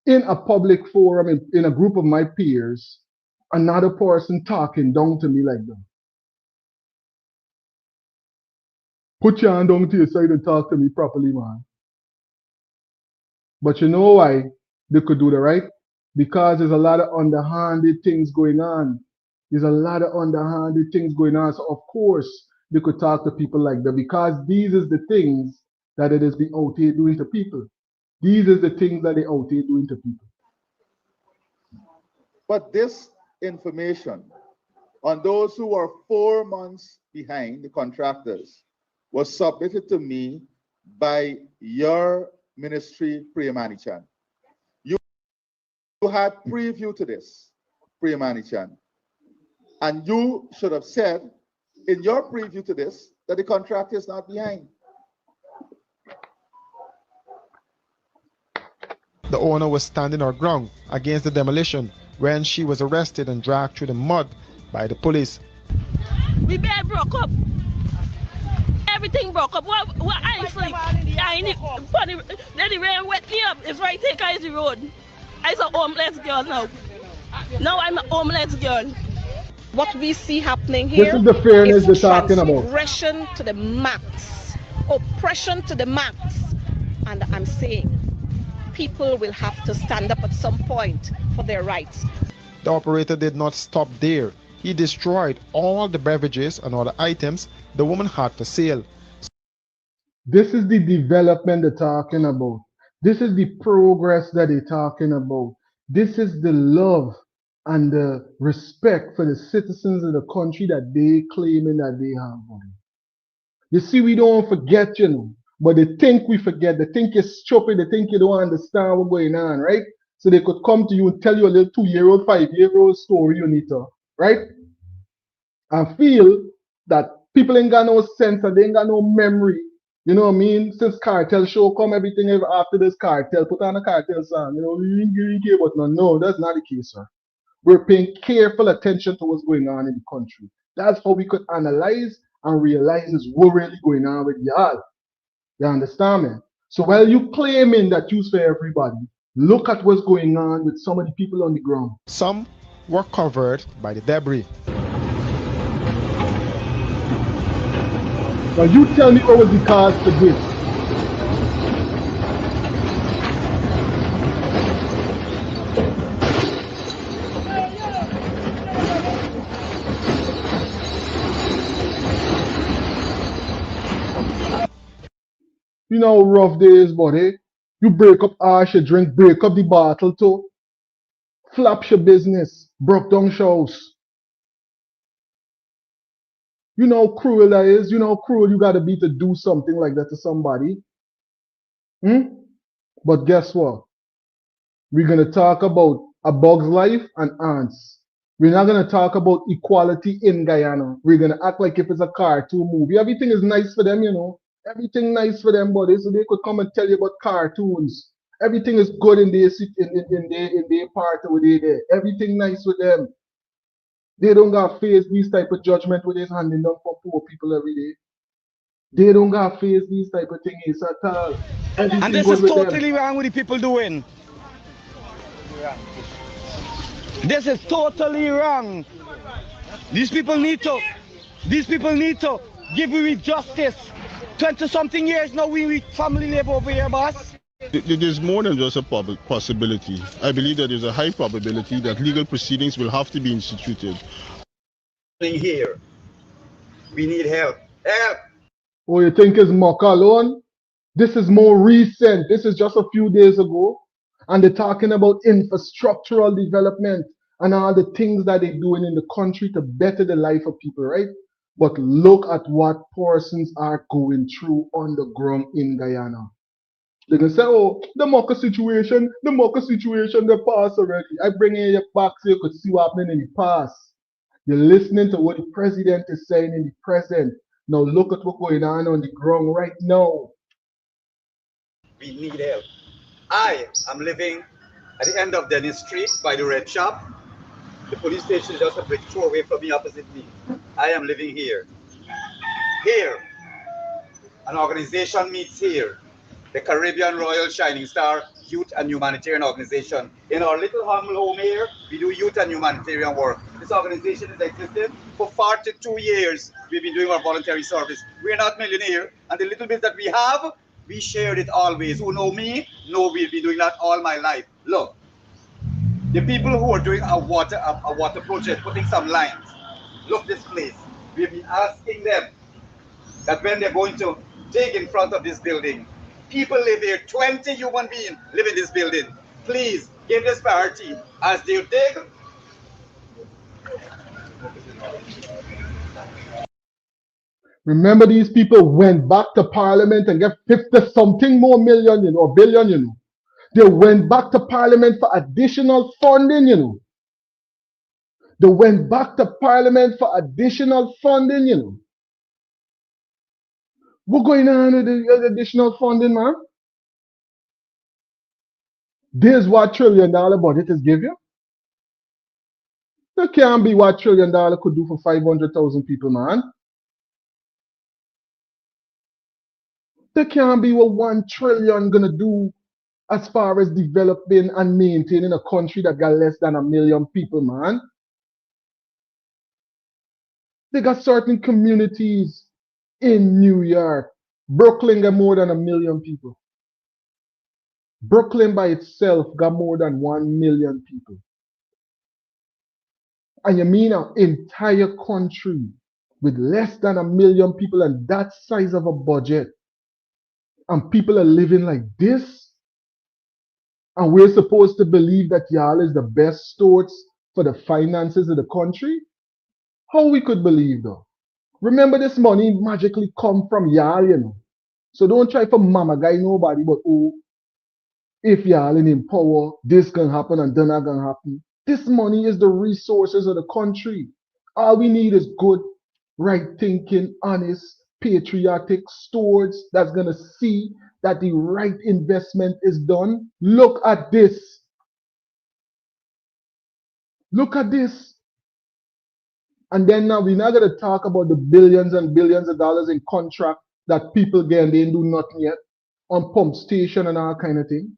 In a public forum, in a group of my peers, another person talking down to me like that. Put your hand down to your side and talk to me properly, man. But you know why they could do that, right? Because there's a lot of underhanded things going on. There's a lot of underhanded things going on. So of course they could talk to people like that because these is the things that it has been out here doing to people. These is the things that they out here doing to people. But this information on those who are 4 months behind, the contractors, was submitted to me by your ministry, Priyamanichan. You had preview to this, Priyamanichan. And you should have said in your preview to this that the contractor is not behind. The owner was standing her ground against the demolition when she was arrested and dragged through the mud by the police. We bed broke up. Everything broke up. What I sleep. I need funny. Then the rain wet me up. It's right here is the road. I'm a homeless girl now. Now I'm a homeless girl. What we see happening here this is the fairness is they're talking about. transgression to the max, oppression to the max. And I'm saying people will have to stand up at some point for their rights. The operator did not stop there. He destroyed all the beverages and other items the woman had for sale. This is the development they're talking about. This is the progress that they're talking about. This is the love and the respect for the citizens of the country that they claiming that they have. You see, we don't forget, you know, but they think we forget. They think you're stupid. They think you don't understand what's going on, right? So they could come to you and tell you a little 2-year-old, 5-year-old story you need to, right? And feel that people ain't got no sense and they ain't got no memory. You know what I mean? Since cartel show come, everything after this cartel, put on a cartel song, you know, we didn't care about no, that's not the case, sir. We're paying careful attention to what's going on in the country. That's how we could analyze and realize is what really going on with y'all. You understand me? So while you claiming that you's for everybody, look at what's going on with some of the people on the ground. Some were covered by the debris. Now you tell me what was the cause for this? You know, rough days, buddy. You break up ash, you drink, break up the bottle too. Flaps your business, broke down shows. You know how cruel that is. You know how cruel you gotta be to do something like that to somebody. But guess what? We're gonna talk about A Bug's Life and ants. We're not gonna talk about equality in Guyana. We're gonna act like if it's a cartoon movie. Everything is nice for them, you know. Everything nice for them, buddy. So they could come and tell you about cartoons. Everything is good in their part over there. Everything nice with them. They don't got face these type of judgment with his handing down for poor people every day. They don't got face these type of things at all. Everything And this good is with totally them. wrong with the people doing. This is totally wrong. These people need to give we justice. 20-something years now we family live over here, boss. There's more than just a possibility. I believe that there's a high probability that legal proceedings will have to be instituted. Here, we need help. Help! Or you think it's Mocha alone? This is more recent. This is just a few days ago. And they're talking about infrastructural development and all the things that they're doing in the country to better the life of people, right? But look at what persons are going through on the ground in Guyana. They can say, oh, the Mocha situation, the past already. I bring in your back so you could see what happening in the past. You're listening to what the president is saying in the present. Now look at what's going on the ground right now. We need help. I am living at the end of Dennis Street by the red shop. The police station is just a brick throw away from me opposite me. I am living here. Here, an organization meets here. The Caribbean Royal Shining Star Youth and Humanitarian Organization. In our little humble home here, we do youth and humanitarian work. This organization has existed for 42 years. We've been doing our voluntary service. We're not millionaire, and the little bit that we have, we shared it always. Who know me, know we've been doing that all my life. Look, the people who are doing a water project, putting some lines, look this place. We've been asking them that when they're going to dig in front of this building, people live here, 20 human beings live in this building. Please give this priority as they dig. Remember, these people went back to parliament and get 50 something more million, or billion. They went back to parliament for additional funding. They went back to parliament for additional funding. What's going on with the additional funding, man? This is what $1 trillion budget is give you. That can't be what $1 trillion could do for 500,000 people, man. That can't be what 1 trillion gonna do as far as developing and maintaining a country that got less than 1 million people, man. They got certain communities in New York. Brooklyn got more than 1 million people. Brooklyn by itself got more than 1 million people. And you mean an entire country with less than 1 million people and that size of a budget, and people are living like this? And we're supposed to believe that y'all is the best stewards for the finances of the country? How we could believe though? Remember, this money magically come from y'all. So don't try for mama guy nobody, but oh, if y'all in power, this can happen and then that can happen. This money is the resources of the country. All we need is good, right thinking, honest, patriotic stewards that's gonna see that the right investment is done. Look at this. Look at this. And then now we're not going to talk about the billions and billions of dollars in contract that people get and they ain't do nothing yet on pump station and all kind of thing.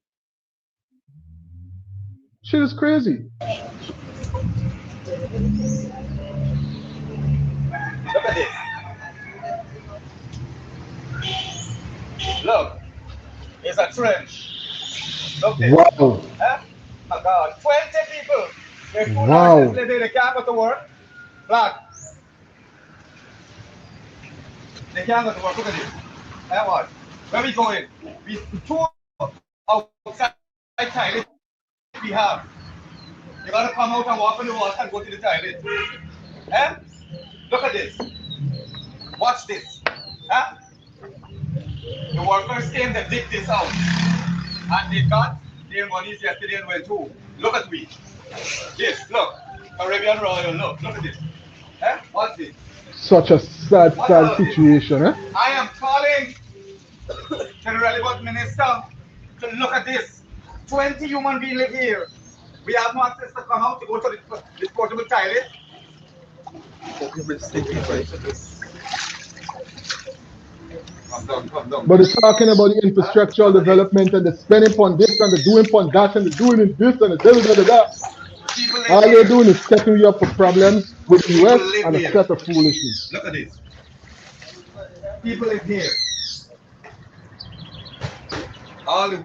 Shit is crazy. Look at this. Look, it's a trench. Look this. Wow. Huh? Oh God, 20 people. They're 2 Wow. hours living, they can't go to work. Black. They can't go to work. Look at this. That what? Where we going? We 2 outside toilet we have. You gotta come out and walk on the wall and go to the toilet. Eh? Look at this. Watch this. Huh? The workers came to dig this out. And they got their monies yesterday and went home. Look at me. This, look. Caribbean Royal, look at this. Eh? What's this? Such a sad situation, eh? I am calling the relevant minister to look at this. 20 human beings live here. We have no access to come out to go to the portable toilet. Come down. But it's talking about the infrastructural development and the spending on this and the doing on that and the doing in this and the da. All they're doing is setting you up for problems with the US and a set of foolishness. Look at this. People live here. All the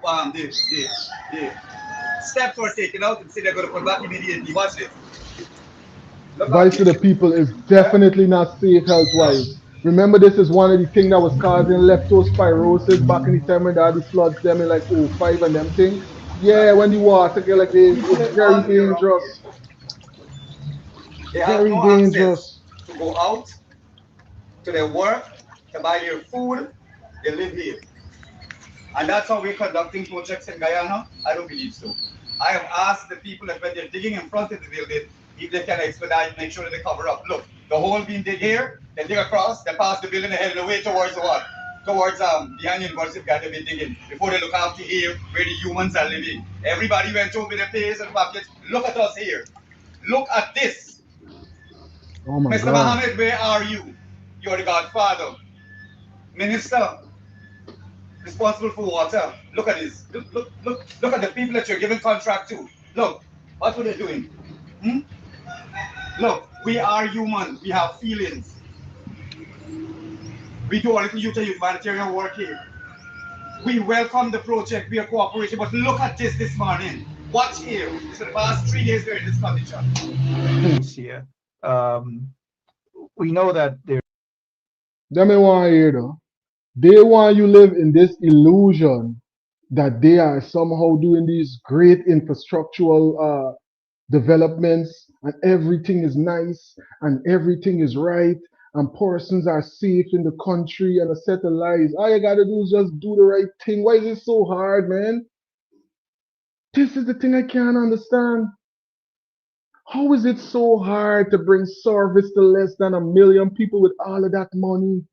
steps were taken out and say they're going to put back immediately. Watch this. Advice to the people is definitely not safe health-wise. Remember, this is one of the things that was causing leptospirosis back in the time when they had the floods them in like '05 and them thing. Yeah, when the water get like this, People it's in very all way around dangerous. here, they have Very no access dangerous. to go out to their work, to buy their food. They live here. And that's how we're conducting projects in Guyana? I don't believe so. I have asked the people that when they're digging in front of the building, if they can expedite, make sure that they cover up. Look, the hole being dig here, they dig across, they pass the building ahead of the way towards the what? Towards behind the University of Ghana, they digging before they look after here where the humans are living. Everybody went over their pays and pockets. Look at us here. Look at this. Oh my Mr. God. Mohammed, where are you? You're the godfather. Minister, responsible for water. Look at this. Look at the people that you're giving contract to. Look, what were they doing? Hmm? Look, we are human. We have feelings. We do a little humanitarian work here. We welcome the project. We are cooperation. But look at this morning. Watch here. This is the past 3 days we're in this condition. Here, we know that there. Them me want hear though. They want you live in this illusion that they are somehow doing these great infrastructural developments and everything is nice and everything is right and persons are safe in the country and a set of lies. All you gotta do is just do the right thing. Why is it so hard, man? This is the thing I can't understand. How is it so hard to bring service to less than 1 million people with all of that money?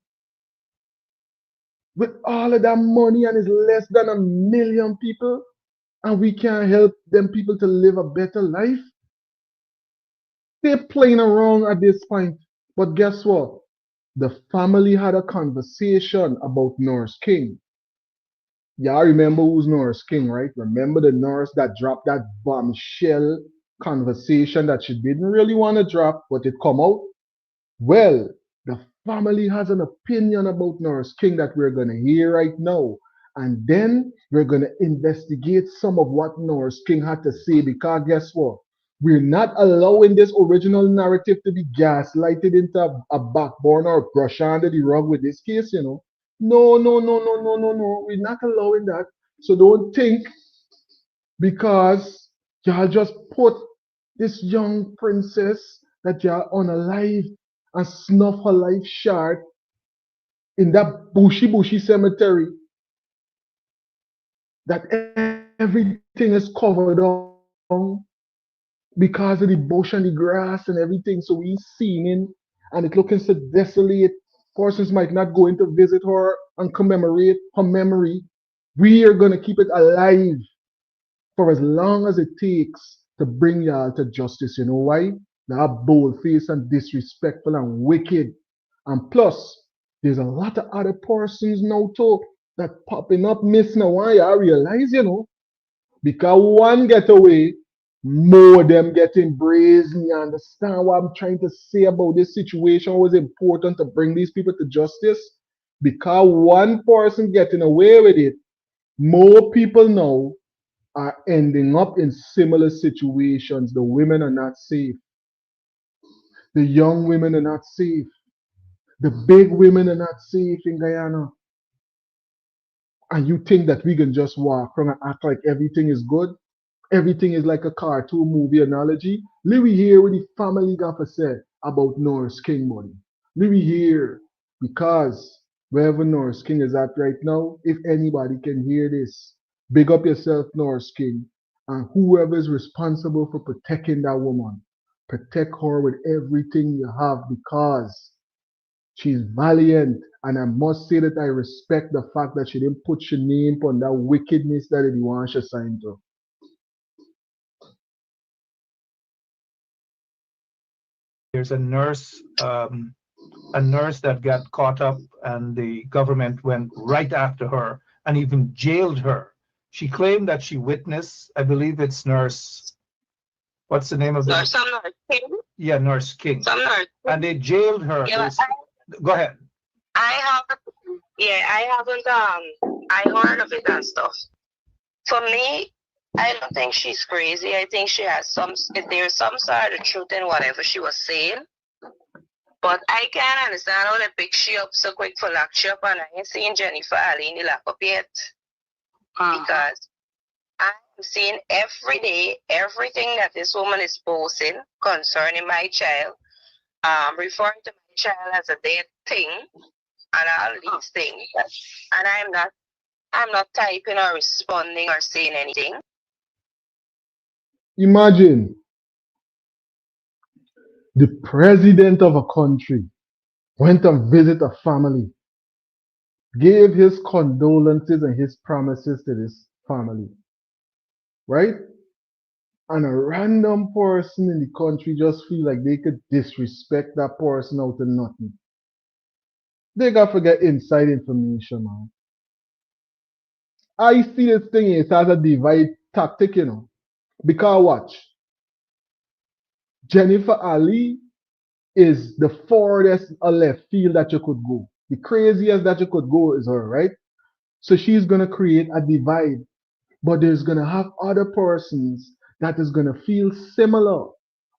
With all of that money and it's less than 1 million people and we can't help them people to live a better life? They're playing around at this point. But guess what? The family had a conversation about Nurse King. Y'all remember who's Nurse King, right? Remember the nurse that dropped that bombshell conversation that she didn't really want to drop, but it come out? Well, the family has an opinion about Nurse King that we're going to hear right now. And then we're going to investigate some of what Nurse King had to say because guess what? We're not allowing this original narrative to be gaslighted into a backbone or brush under the rug with this case, you know. No, no, no, no, no, no, no. We're not allowing that. So don't think because y'all just put this young princess that y'all unalive and snuff her life short in that bushy cemetery that everything is covered on because of the bush and the grass and everything. So we seen in and it looking so desolate. Persons might not go in to visit her and commemorate her memory. We are gonna keep it alive for as long as it takes to bring y'all to justice. You know why? They are bold faced and disrespectful and wicked. And plus, there's a lot of other persons now too that popping up missing. Why I realize, you know, because one get away, more them getting brazen. You understand what I'm trying to say about this situation? Was important to bring these people to justice because one person getting away with it, more people now are ending up in similar situations. The women are not safe. The young women are not safe. The big women are not safe in Guyana. And you think that we can just walk around and act like everything is good? Everything is like a cartoon movie analogy. Let me hear what the family got to say about Norris King money. Let me hear. Because wherever Norris King is at right now, if anybody can hear this, big up yourself, Norris King, and whoever is responsible for protecting that woman. Protect her with everything you have because she's valiant. And I must say that I respect the fact that she didn't put your name on that wickedness that it wants to sign to. There's a nurse that got caught up, and the government went right after her and even jailed her. She claimed that she witnessed, I believe it's Nurse, what's the name of the Nurse King? Yeah, Nurse King. Some nurse. And they jailed her. Yeah, Go ahead. I haven't I heard of it and stuff. For me, I don't think she's crazy. I think she has there's some sort of truth in whatever she was saying. But I can't understand how they pick she up so quick for lock she up, and I ain't seen Jennifer Ali in the lock up yet. Because I'm seeing every day everything that this woman is posting concerning my child, referring to my child as a dead thing and all these things. And I'm not typing or responding or saying anything. Imagine the president of a country went and visit a family, gave his condolences and his promises to this family, right? And a random person in the country just feel like they could disrespect that person out of nothing. They got to get inside information, man. I see this thing is as a divide tactic, you know. Because watch, Jennifer Ali is the farthest left field that you could go. The craziest that you could go is her, right? So she's gonna create a divide, but there's gonna have other persons that is gonna feel similar,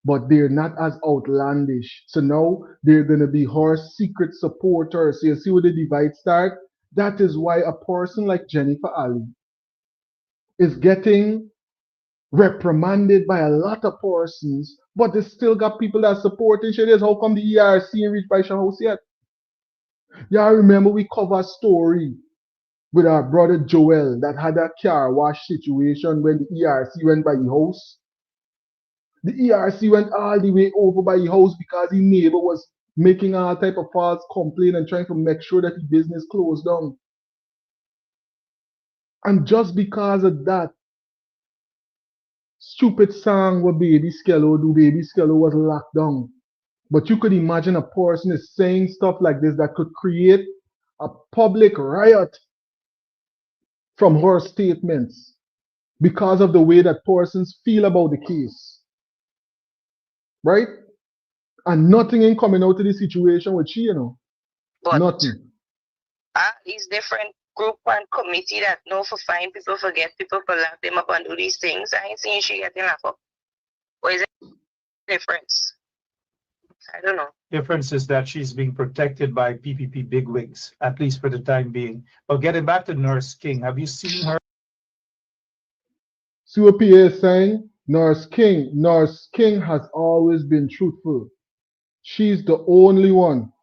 but they're not as outlandish. So now they're gonna be her secret supporters. So you see where the divide start? That is why a person like Jennifer Ali is getting reprimanded by a lot of persons, but they still got people that supporting shit. How come the ERC ain't reached by your house yet? Y'all remember we cover a story with our brother Joel that had a car wash situation when the ERC went by the house. The ERC went all the way over by the house because his neighbor was making all type of false complaint and trying to make sure that the business closed down. And just because of that stupid song what Baby Skello do, Baby Skello was locked down. But you could imagine a person is saying stuff like this that could create a public riot from her statements because of the way that persons feel about the case, right? And nothing ain't coming out of the situation with she, you know. But Nothing. these different group and committee that know for find people, forget people, for lock them up and do these things, I ain't seeing she getting locked up. What is the difference? I don't know. Difference is that she's being protected by P.P.P. bigwigs, at least for the time being. But getting back to Nurse King, have you seen her? See what PA is saying? Nurse King has always been truthful. She's the only one.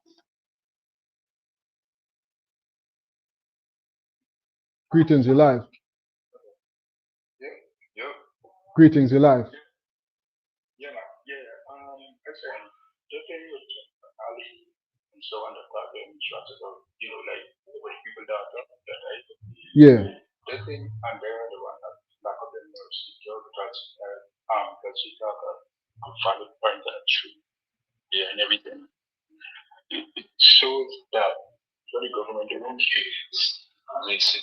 Greetings, you live. Greetings, you live. Yeah. The thing and they're the one that lack of the nurse because she got a valid point and true. Yeah, and everything. It shows that when the government they won't makes it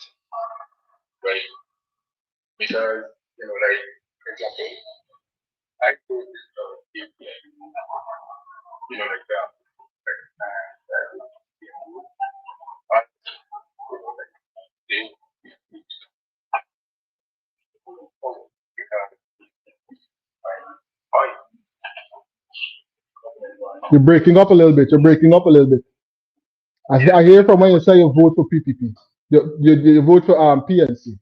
right. Because like for example, I go with A.P.N.U, like that. They You're breaking up a little bit. You're breaking up a little bit. I hear from when you say you vote for P.P.P. You vote for PNC.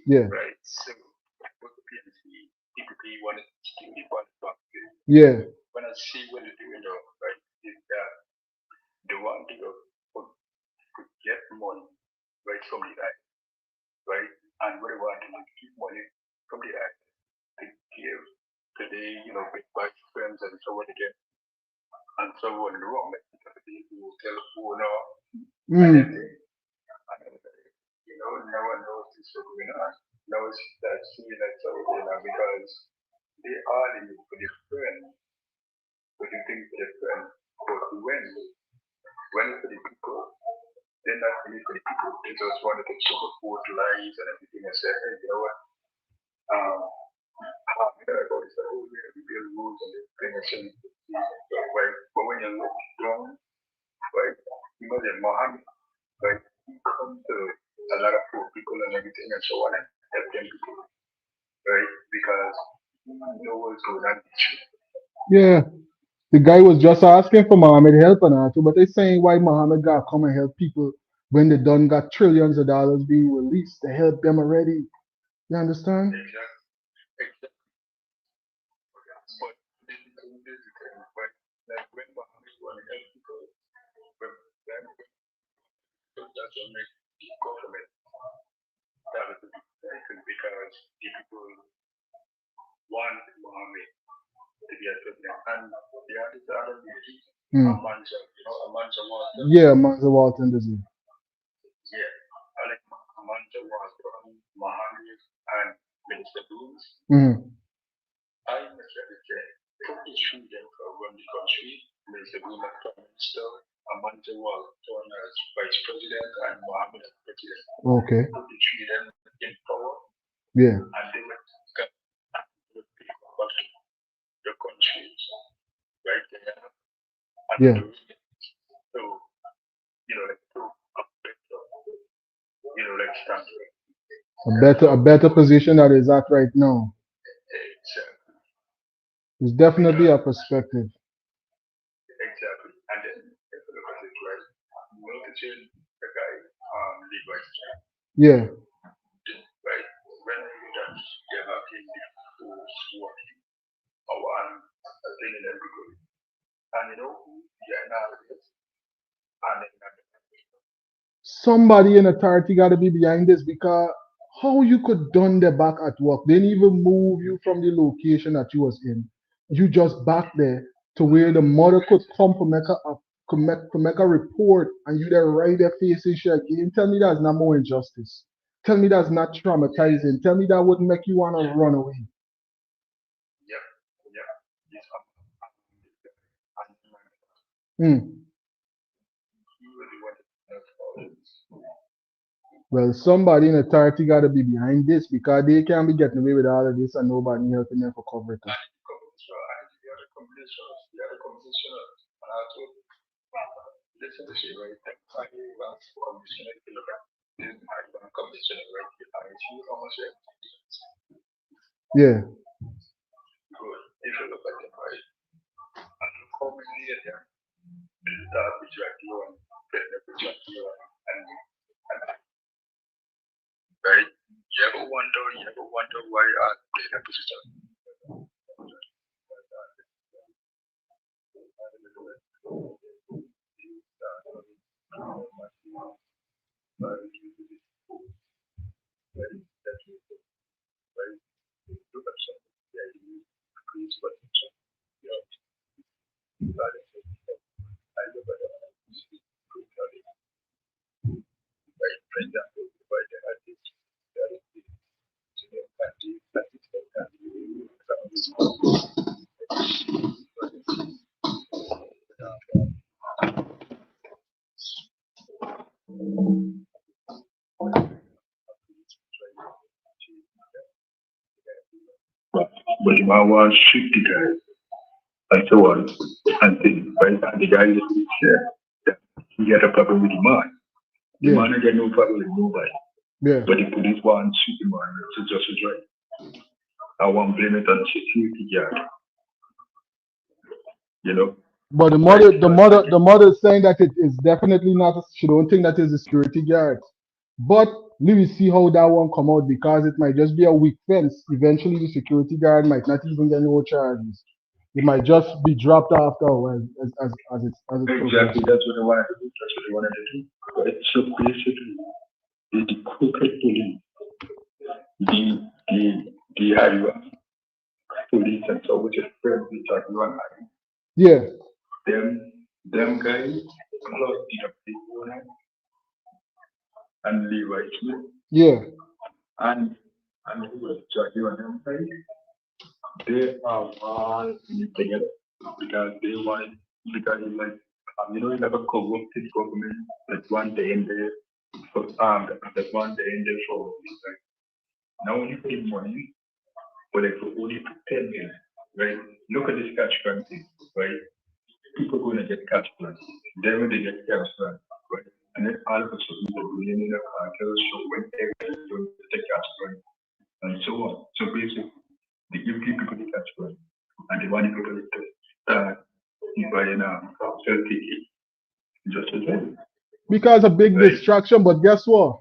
Yeah. Right. So what the PNC, P.P.P wanted to keep one back. Yeah. When I see what they're doing, right, is that they want to get money right from the act, right? And what they want to do is keep money from the act to give today, big bad firms and so on again. And so on wrong, like people will tell who know, and then no one knows this is going on. Knows that seeing that so because they are in it for their friends, but you think for their friends, but when for the people, they're not really for the people. They just want to support lives and everything and say, hey, you know what? We gotta go this way, we build rules and everything and say, right? But when you look wrong, right, Imagine Mohammed, right, he comes to a lot of poor people and everything and so on and help them people, right? Because he knows what's going on with you. Yeah. The guy was just asking for Muhammad help and all too, but they're saying why Muhammad got come and help people when they done got trillions of dollars being released to help them already. You understand? Exactly. But this is the thing, right? Like when Muhammad want to help people, when then that's what makes the government that is because the people want Muhammad to get president. And the other lady, Mm. Amanja, you know, Amanja Walker. Yeah, Mansa Walton disease. Yeah, I like Amanja Walker, Muhammad, and Minister Booms. Mm. I necessarily say, probably should them for run the country, Minister Boom as Prime Minister, Amanja Walton as Vice President, and Muhammad as President. Okay. Probably treat them in power, Yeah. and they would get the country right there. And Yeah. so, you know, like, to a better, you know, like, standard. A better position that is at right now. Exactly. It's definitely a perspective. Exactly. And then, if you look at it, right, noticing the guy, Levi, Yeah. right, when that they're having the force working, or one thing in every good. And you know, yeah, now it is. And then, Somebody in authority got to be behind this because how you could done the back at work? They didn't even move you from the location that you was in. You just back there to where the mother could come to make to make a report and you there right there facing shit again. Tell me that's not more injustice. Tell me that's not traumatizing. Tell me that wouldn't make you want to run away. yeah, yes, Mm. Well, somebody in authority got to be behind this because they can't be getting away with all of this and nobody helping them for cover it up. Yeah. Right? You ever wonder why I play that position? But the man was shoot the guy and so on. And the guy just said that he had a problem with the man. The man had no problem with nobody. Yeah. But the police want to shoot the man to just right. I won't blame it on the security guard. You know? But the mother is saying that it is definitely not. She don't think that is the security guard. But let me see how that one come out because it might just be a weak fence. Eventually, the security guard might not even get no charges. It might just be dropped after a while as it Exactly, that's what they wanted to do. That's what they wanted to do. Right? So basically, the corporate police, the Iowa police, and so which is friendly to Iowa. Yeah. Them guys, close the people and Levi Smith. Yeah. And who was Jackie and them guys? They are all together because they want, because it's like, you know, you have a corrupted government that one day in there for that one day in there for like not only for the money, but like for only 10 million, right? Look at this catch plan thing, right? People are gonna get catch plan. Then when they get catch plan, right? And then all of a sudden the billionaire cartels show when everybody's doing the catch plan and so on. So basically they give people the catch plan and they want to go to it. buying a hotel ticket just to drive. Because a big distraction, but guess what?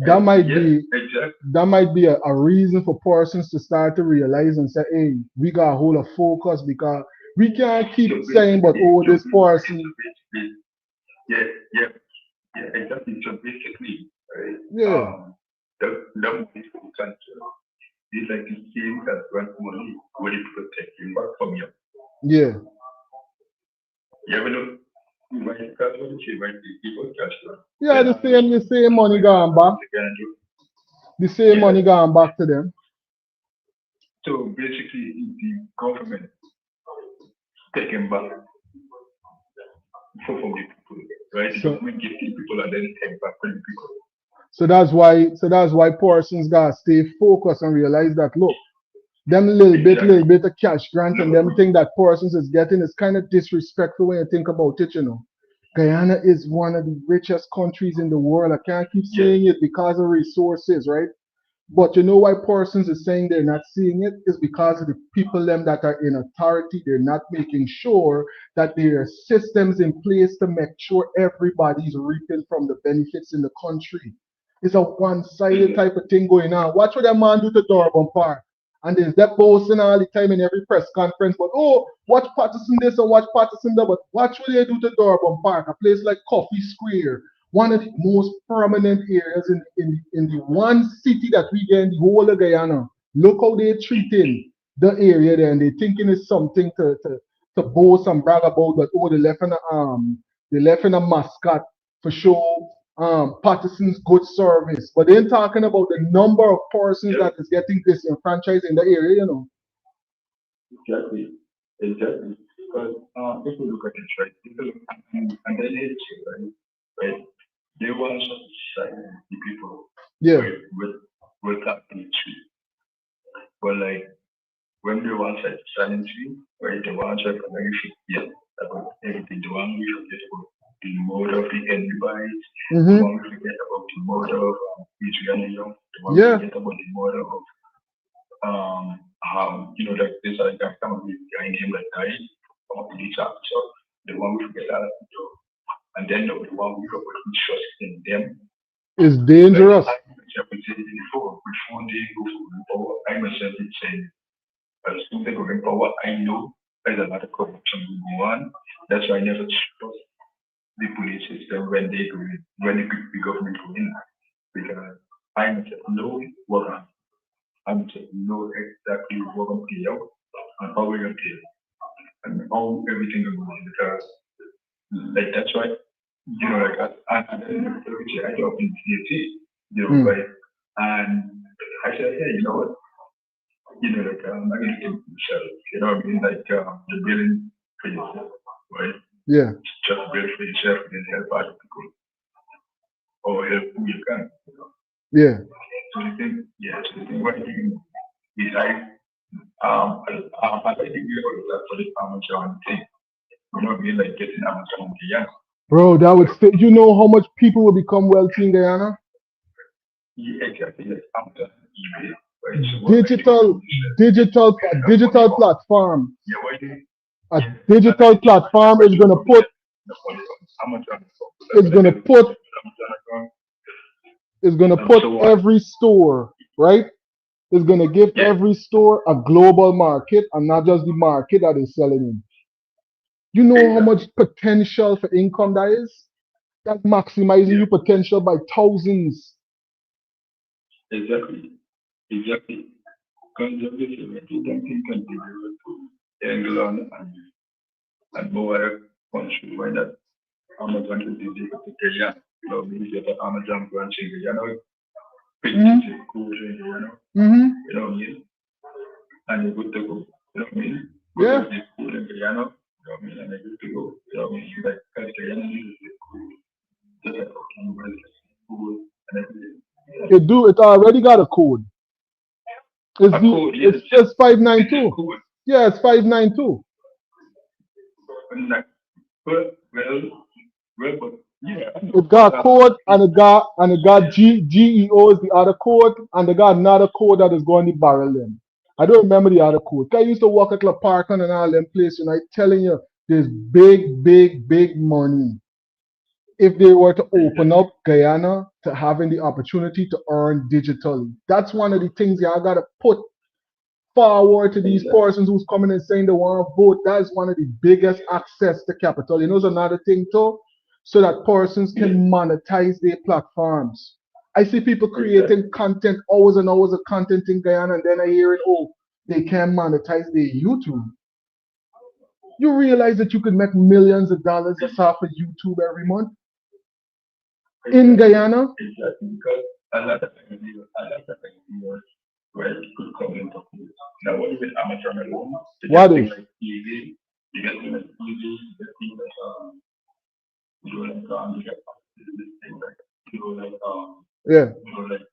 That might be exactly. that might be a reason for persons to start to realize and say, hey, we gotta hold a focus because we can't keep saying, but oh, this person. Yeah, exactly. So basically, right? Yeah. The money for the country is like the same as grant money when it protecting back from you. Yeah. Yeah, we know. Yeah, the same money going back. The same money going back to them. So basically, the government taking back from the people, right? The government gives the people and then take back from the people. So that's why persons gotta stay focused and realize that look, them little bit of cash grant and them thing that persons is getting is kind of disrespectful when you think about it, you know. Guyana is one of the richest countries in the world. I can't keep saying it because of resources, right? But you know why persons is saying they're not seeing it is because of the people them that are in authority. They're not making sure that there are systems in place to make sure everybody's reaping from the benefits in the country. It's a one-sided type of thing going on. Watch what that man do to Durban Park. And there's that boasting all the time in every press conference, but oh, watch Patterson this or watch Patterson that, but watch what they do to Durban Park, a place like Coffee Square, one of the most prominent areas in the one city that we get in the whole of Guyana. Look how they're treating the area there, and they're thinking it's something to boast and brag about, but oh, they left in a mascot for sure. Patterson's good service, but they're talking about the number of persons that is getting disenfranchised in the area, you know. Exactly. Because if you look at it, right, and then it's right, they want to silence the people. Yeah. With that tree. But like when they want to silence you, right, they want to forget about everything. They want to forget about the mode of the anybody's. They want to forget about the mode of Adrianna. They want to forget about the mode of like this like some of the guy named like died from the police officer. They want to forget that, and then the one we trust in them is dangerous. Like I said before they go for power, I myself is saying, as soon as they go in power, I know there's a lot of corruption going on. That's why I never trust the police system when the government go in, because I myself know what I myself know exactly what I'm paying out and how we're gonna pay and how everything is going, because like that's why like I grew up in CAT, right? And I said, hey, you know what? I'm gonna give myself, what I mean? Like the building for yourself, right? Yeah. Just build for yourself and then help other people. Or help who you can, Yeah. So the thing what you is I think you that for the Amazon thing. You know what I mean? Like getting Amazon Guyana. Bro, that would say, you know how much people will become wealthy in Guyana? Yeah, exactly. Like Amazon, eBay, right? Digital platform. A digital platform is gonna put every store, right? It's gonna give every store a global market and not just the market that is selling in. You know how much potential for income that is? That's maximizing your potential by thousands. Exactly. Because everything can be delivered to England and more other countries. Why not? Amazon is delivered to Kenya. We get an Amazon branch in Guyana. You know what I mean? And you're good to go. You know what I mean? Yeah. The school in Guyana. You know what I mean? And you're good to go. You know what I mean? Like, because Guyana uses the school. Just like school and everything. It already got a code. It's 592. Yeah, it's 592. Well, yeah. It got code and it got GEO is the other code, and they got another code that is going to barrel them. I don't remember the other code. I used to walk at La Park and all them places, and I'm telling you, there's big money if they were to open up Guyana to having the opportunity to earn digitally. That's one of the things y'all gotta put forward to these persons who's coming and saying they want to vote. That's one of the biggest access to capital. You know, it's another thing too, so that persons can monetize their platforms. I see people creating content, hours and hours of content in Guyana, and then I hear it, oh, they can monetize their YouTube. You realize that you could make millions of dollars just off of YouTube every month in Guyana? Exactly, because a lot of ideas where it could come into play. Now, what is it, amateur alone? What is? Like easy, you get things like easy, you get things like, you know, like, you get this thing like, you know, like, yeah. you know, like,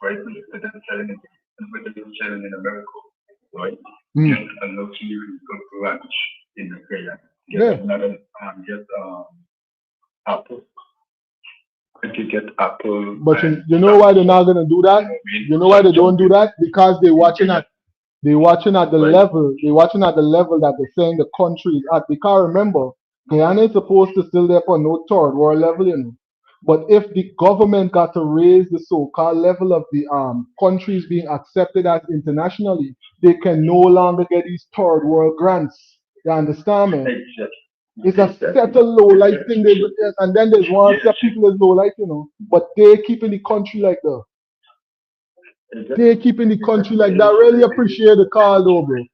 right? But then selling it, and when they're selling in America, right? Mm. Get a luxury ranch in the area. Yeah. Another, get Apple. If you get Apple. But you know why they're not gonna do that? You know why they don't do that? Because they're watching at the level. They're watching at the level that they're saying the country is at. Because remember, Guyana is supposed to still there for no third world level, you know. But if the government got to raise the so-called level of the countries being accepted as internationally, they can no longer get these third world grants. You understand me? It's a settled low life thing, and then there's one set people as low life, you know. But they're keeping the country like that. They're keeping the country like that. Really appreciate the call, though, bro.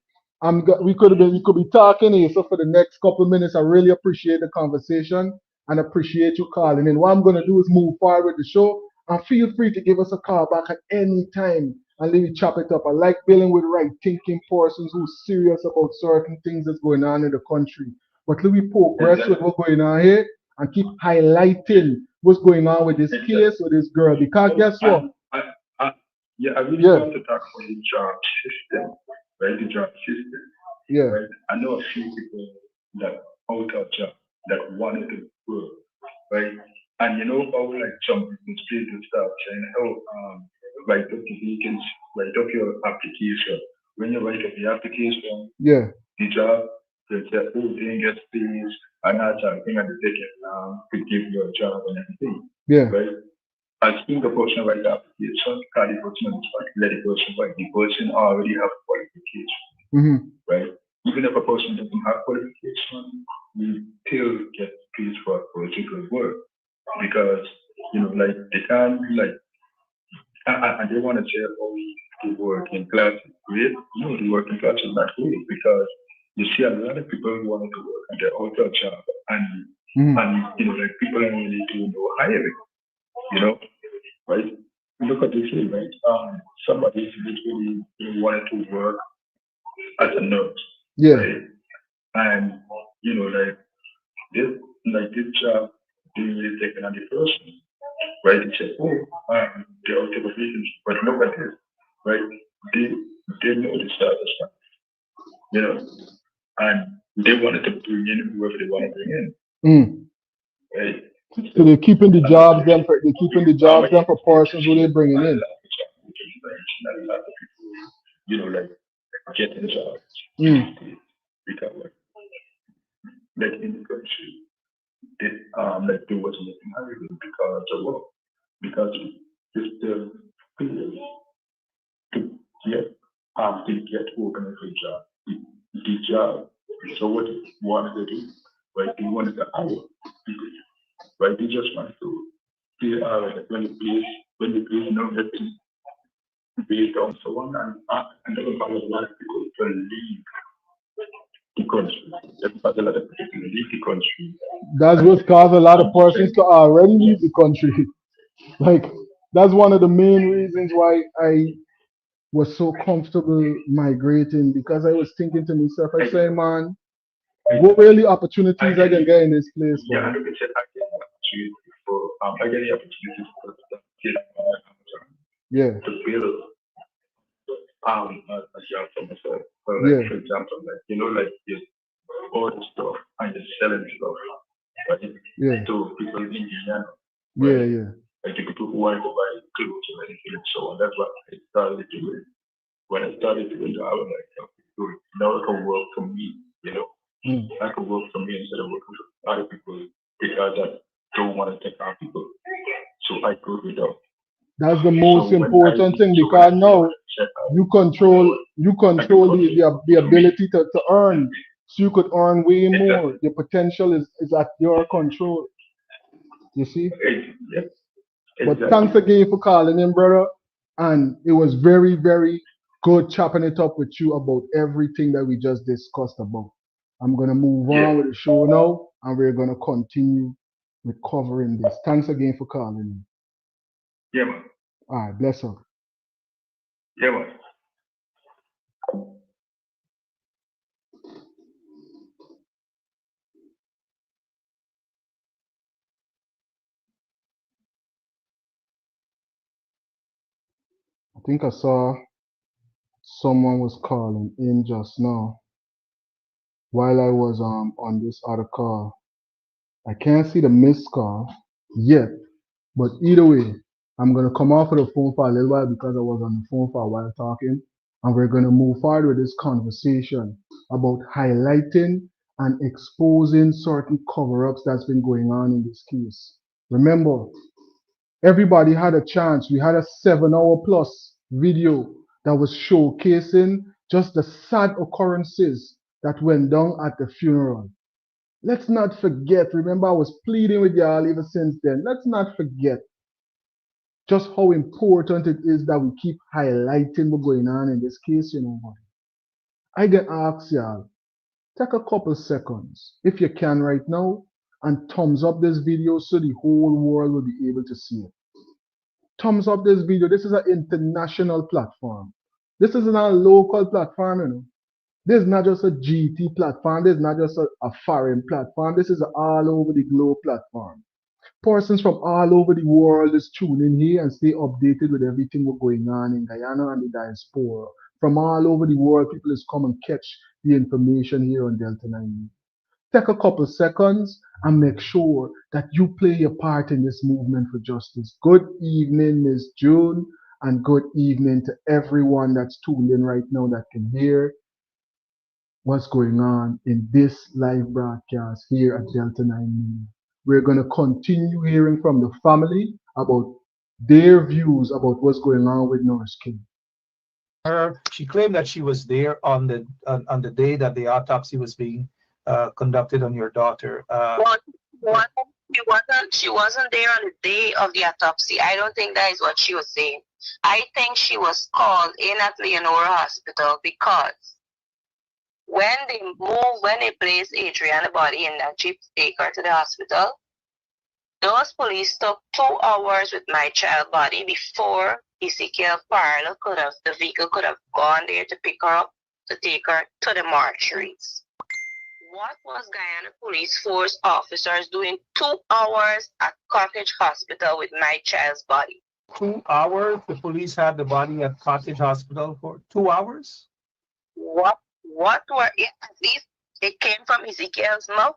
We could be talking here. So for the next couple of minutes, I really appreciate the conversation and appreciate you calling. And what I'm gonna do is move forward with the show. And feel free to give us a call back at any time and let me chop it up. I like dealing with right thinking persons who's serious about certain things that's going on in the country. But let me progress with what's going on here and keep highlighting what's going on with this case with this girl. Because guess what? I really want to talk about the job system, right? The job system. Yeah. Right? I know a few people that out of job that wanted to work, right? And you know how like some people speak to stuff saying how write up the vacancy, write up your application. When you write up the application, yeah, the job, they say, oh, they didn't get fees and that type of thing, and they take it to give you a job and everything. Yeah. Right? I think the person write the application, call the person on the spot, let the person write. The person already have qualification. Mm-hmm. Right? Even if a person doesn't have qualification, we still get paid for political work. Because, you know, like they can't be like, and they want to say, oh, the working class is great. No, the working class is not great because you see a lot of people who wanted to work and they're out of job and you know, like people don't really do no hiring, you know, right? Look at this here, right? Somebody literally wanted to work as a nurse. Yeah. Right? And you know, like this job being really taken on the person. Right? They say, oh, they're out of a vacancy. But look at this, right? They know the status, you know, and they wanted to bring in whoever they want to bring in. Right? So they're keeping the jobs then for persons who they're bringing in. You know, like getting jobs. Because like in the country, like there wasn't anything hiring because of what? Because it's the to get organized a job. The job. So what they wanted to do, right? They wanted to hire people, right? They just wanted to be when the place know everything based on so on and there was a lot of people to leave the country. There's a lot of people to leave the country. That's what caused a lot of persons to already leave the country. Like that's one of the main reasons why I was so comfortable migrating, because I was thinking to myself, I say, man, what really opportunities I can get in this place? Yeah, 100%. I get the opportunities for to build a job for myself. So like, for example, like you know, like you order stuff and you're selling stuff, right? To people in Guyana. Right? Yeah. Like the people who want to buy clothes or anything and so on. That's what I started doing. When I started doing that, I was like, okay, good. Now it can work for me, you know. That can work for me instead of working for other people because I don't want to take on people. So I go without. That's the most important thing because now you control the ability to earn. So you could earn way more. The potential is at your control. You see? But thanks again for calling in, brother. And it was very, very good chopping it up with you about everything that we just discussed about. I'm gonna move on with the show now, and we're gonna continue with covering this. Thanks again for calling in. Yeah, man. All right, bless up. Yeah, man. I think I saw someone was calling in just now while I was on this other call. I can't see the missed call yet, but either way, I'm gonna come off of the phone for a little while because I was on the phone for a while talking, and we're gonna move forward with this conversation about highlighting and exposing certain cover-ups that's been going on in this case. Remember, everybody had a chance. We had a 7 hour plus video that was showcasing just the sad occurrences that went down at the funeral. Let's not forget, remember I was pleading with y'all ever since then. Let's not forget just how important it is that we keep highlighting what's going on in this case, you know. I get asked y'all, take a couple seconds, if you can right now, and thumbs up this video so the whole world will be able to see it. Thumbs up this video. This is an international platform. This isn't a local platform, you know. This is not just a GT platform. This is not just a foreign platform. This is an all over the globe platform. Persons from all over the world is tuning here and stay updated with everything that's going on in Guyana and the diaspora. From all over the world, people is come and catch the information here on Delta 9. Take a couple seconds and make sure that you play your part in this movement for justice. Good evening, Miss June, and good evening to everyone that's tuned in right now that can hear what's going on in this live broadcast here at Delta 9 Media. We're going to continue hearing from the family about their views about what's going on with Norris King. She claimed that she was there on the day that the autopsy was being conducted on your daughter. She wasn't there on the day of the autopsy. I don't think that is what she was saying. I think she was called in at Leonora Hospital because when they placed Adrianna's body in that jeep to take her to the hospital, those police took 2 hours with my child's body before Ezekiel Parler the vehicle could have gone there to pick her up, to take her to the mortuaries. What was Guyana Police Force officers doing 2 hours at Cottage Hospital with my child's body? 2 hours? The police had the body at Cottage Hospital for 2 hours? What were it? At least it came from Ezekiel's mouth.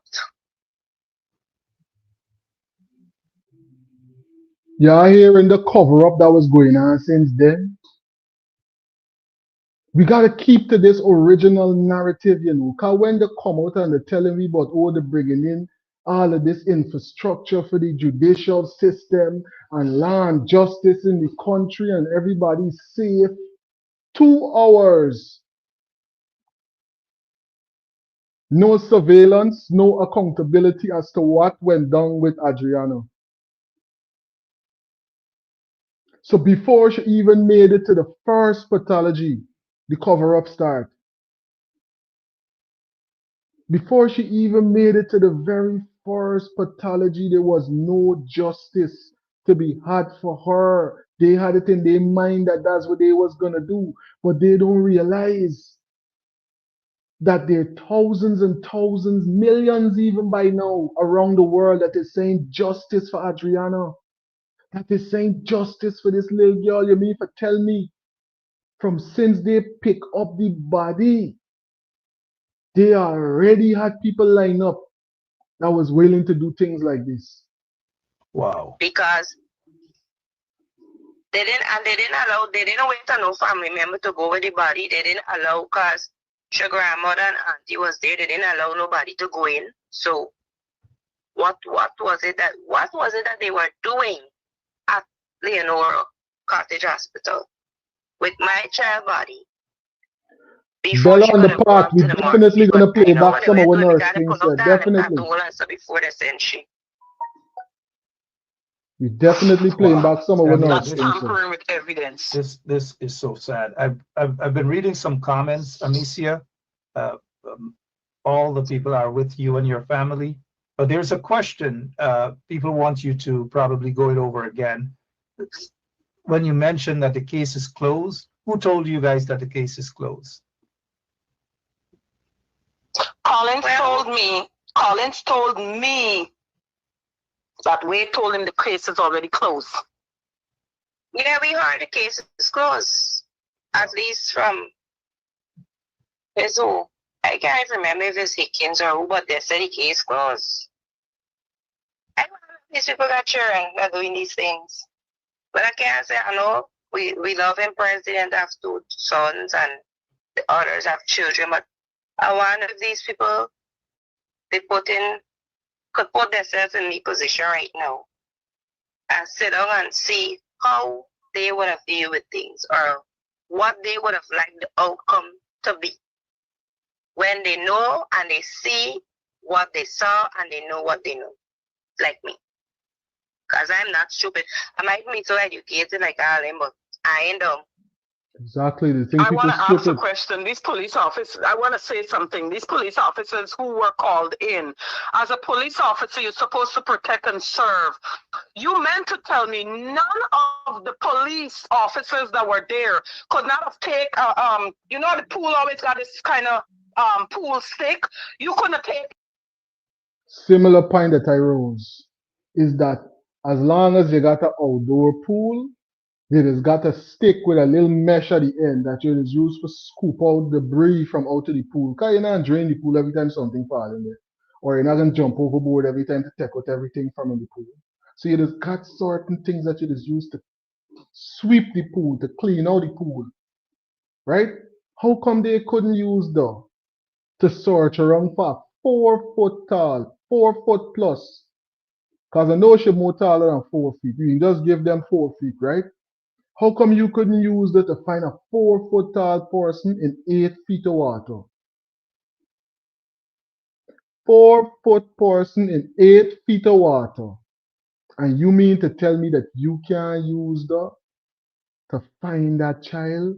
Y'all hearing the cover-up that was going on since then? We gotta keep to this original narrative, you know, because when they come out and they're telling me about all the bringing in all of this infrastructure for the judicial system and law and justice in the country and everybody's safe, 2 hours. No surveillance, no accountability as to what went down with Adrianna. So before she even made it to the first pathology, the cover-up start. Before she even made it to the very first pathology, there was no justice to be had for her. They had it in their mind that that's what they was gonna do, but they don't realize that there are thousands and thousands, millions even by now around the world that is saying justice for Adrianna. That is saying justice for this little girl. You mean to tell me from since they pick up the body, they already had people line up that was willing to do things like this. Wow. Because They didn't wait for no family member to go with the body. They didn't allow, because your grandmother and auntie was there. They didn't allow nobody to go in. So what was it that they were doing at Leonora Cottage Hospital with my child body before Bella she on could the have part, gone we to the definitely morgue? gonna But play I know back what they some of were what doing. We nurse got to things pull up said. down and Definitely. Pathology and so before they send she. We definitely playing back some of what nurse That's things said. Tampering with evidence. This is so sad. I've been reading some comments, Amicia. All the people are with you and your family, but there's a question. People want you to probably go it over again. When you mentioned that the case is closed, who told you guys that the case is closed? Collins told me that Wade told him the case is already closed. Yeah, we heard the case is closed. At least from his who. I can't remember if it's Hickens or who, but they said the case closed. I don't know if these people got children that are doing these things. But I can't say, I know we love him, president have 2 sons and the others have children, but I wonder if these people, they could put themselves in the position right now and sit down and see how they would have dealt with things or what they would have liked the outcome to be when they know and they see what they saw and they know what they know, like me. Because I'm not stupid. I might be so educated like all them, but I ain't dumb. Exactly. The thing I people want to ask a stupid. question. These police officers, I want to say something. These police officers who were called in, as a police officer, you're supposed to protect and serve. You meant to tell me none of the police officers that were there could not have taken, you know, the pool always got this kind of pool stick. You couldn't have taken. Similar point that I rose is that as long as you got an outdoor pool, you just got a stick with a little mesh at the end that you just use for scoop out debris from out of the pool. Because you're not drain the pool every time something falls in there. Or you're not going to jump overboard every time to take out everything from in the pool. So you just got certain things that you just use to sweep the pool, to clean out the pool. Right? How come they couldn't use the to search around for 4 foot tall, 4 foot plus? Because I know she's more taller than 4 feet. You can just give them 4 feet, right? How come you couldn't use that to find a 4 foot tall person in 8 feet of water? 4 foot person in 8 feet of water. And you mean to tell me that you can't use that to find that child?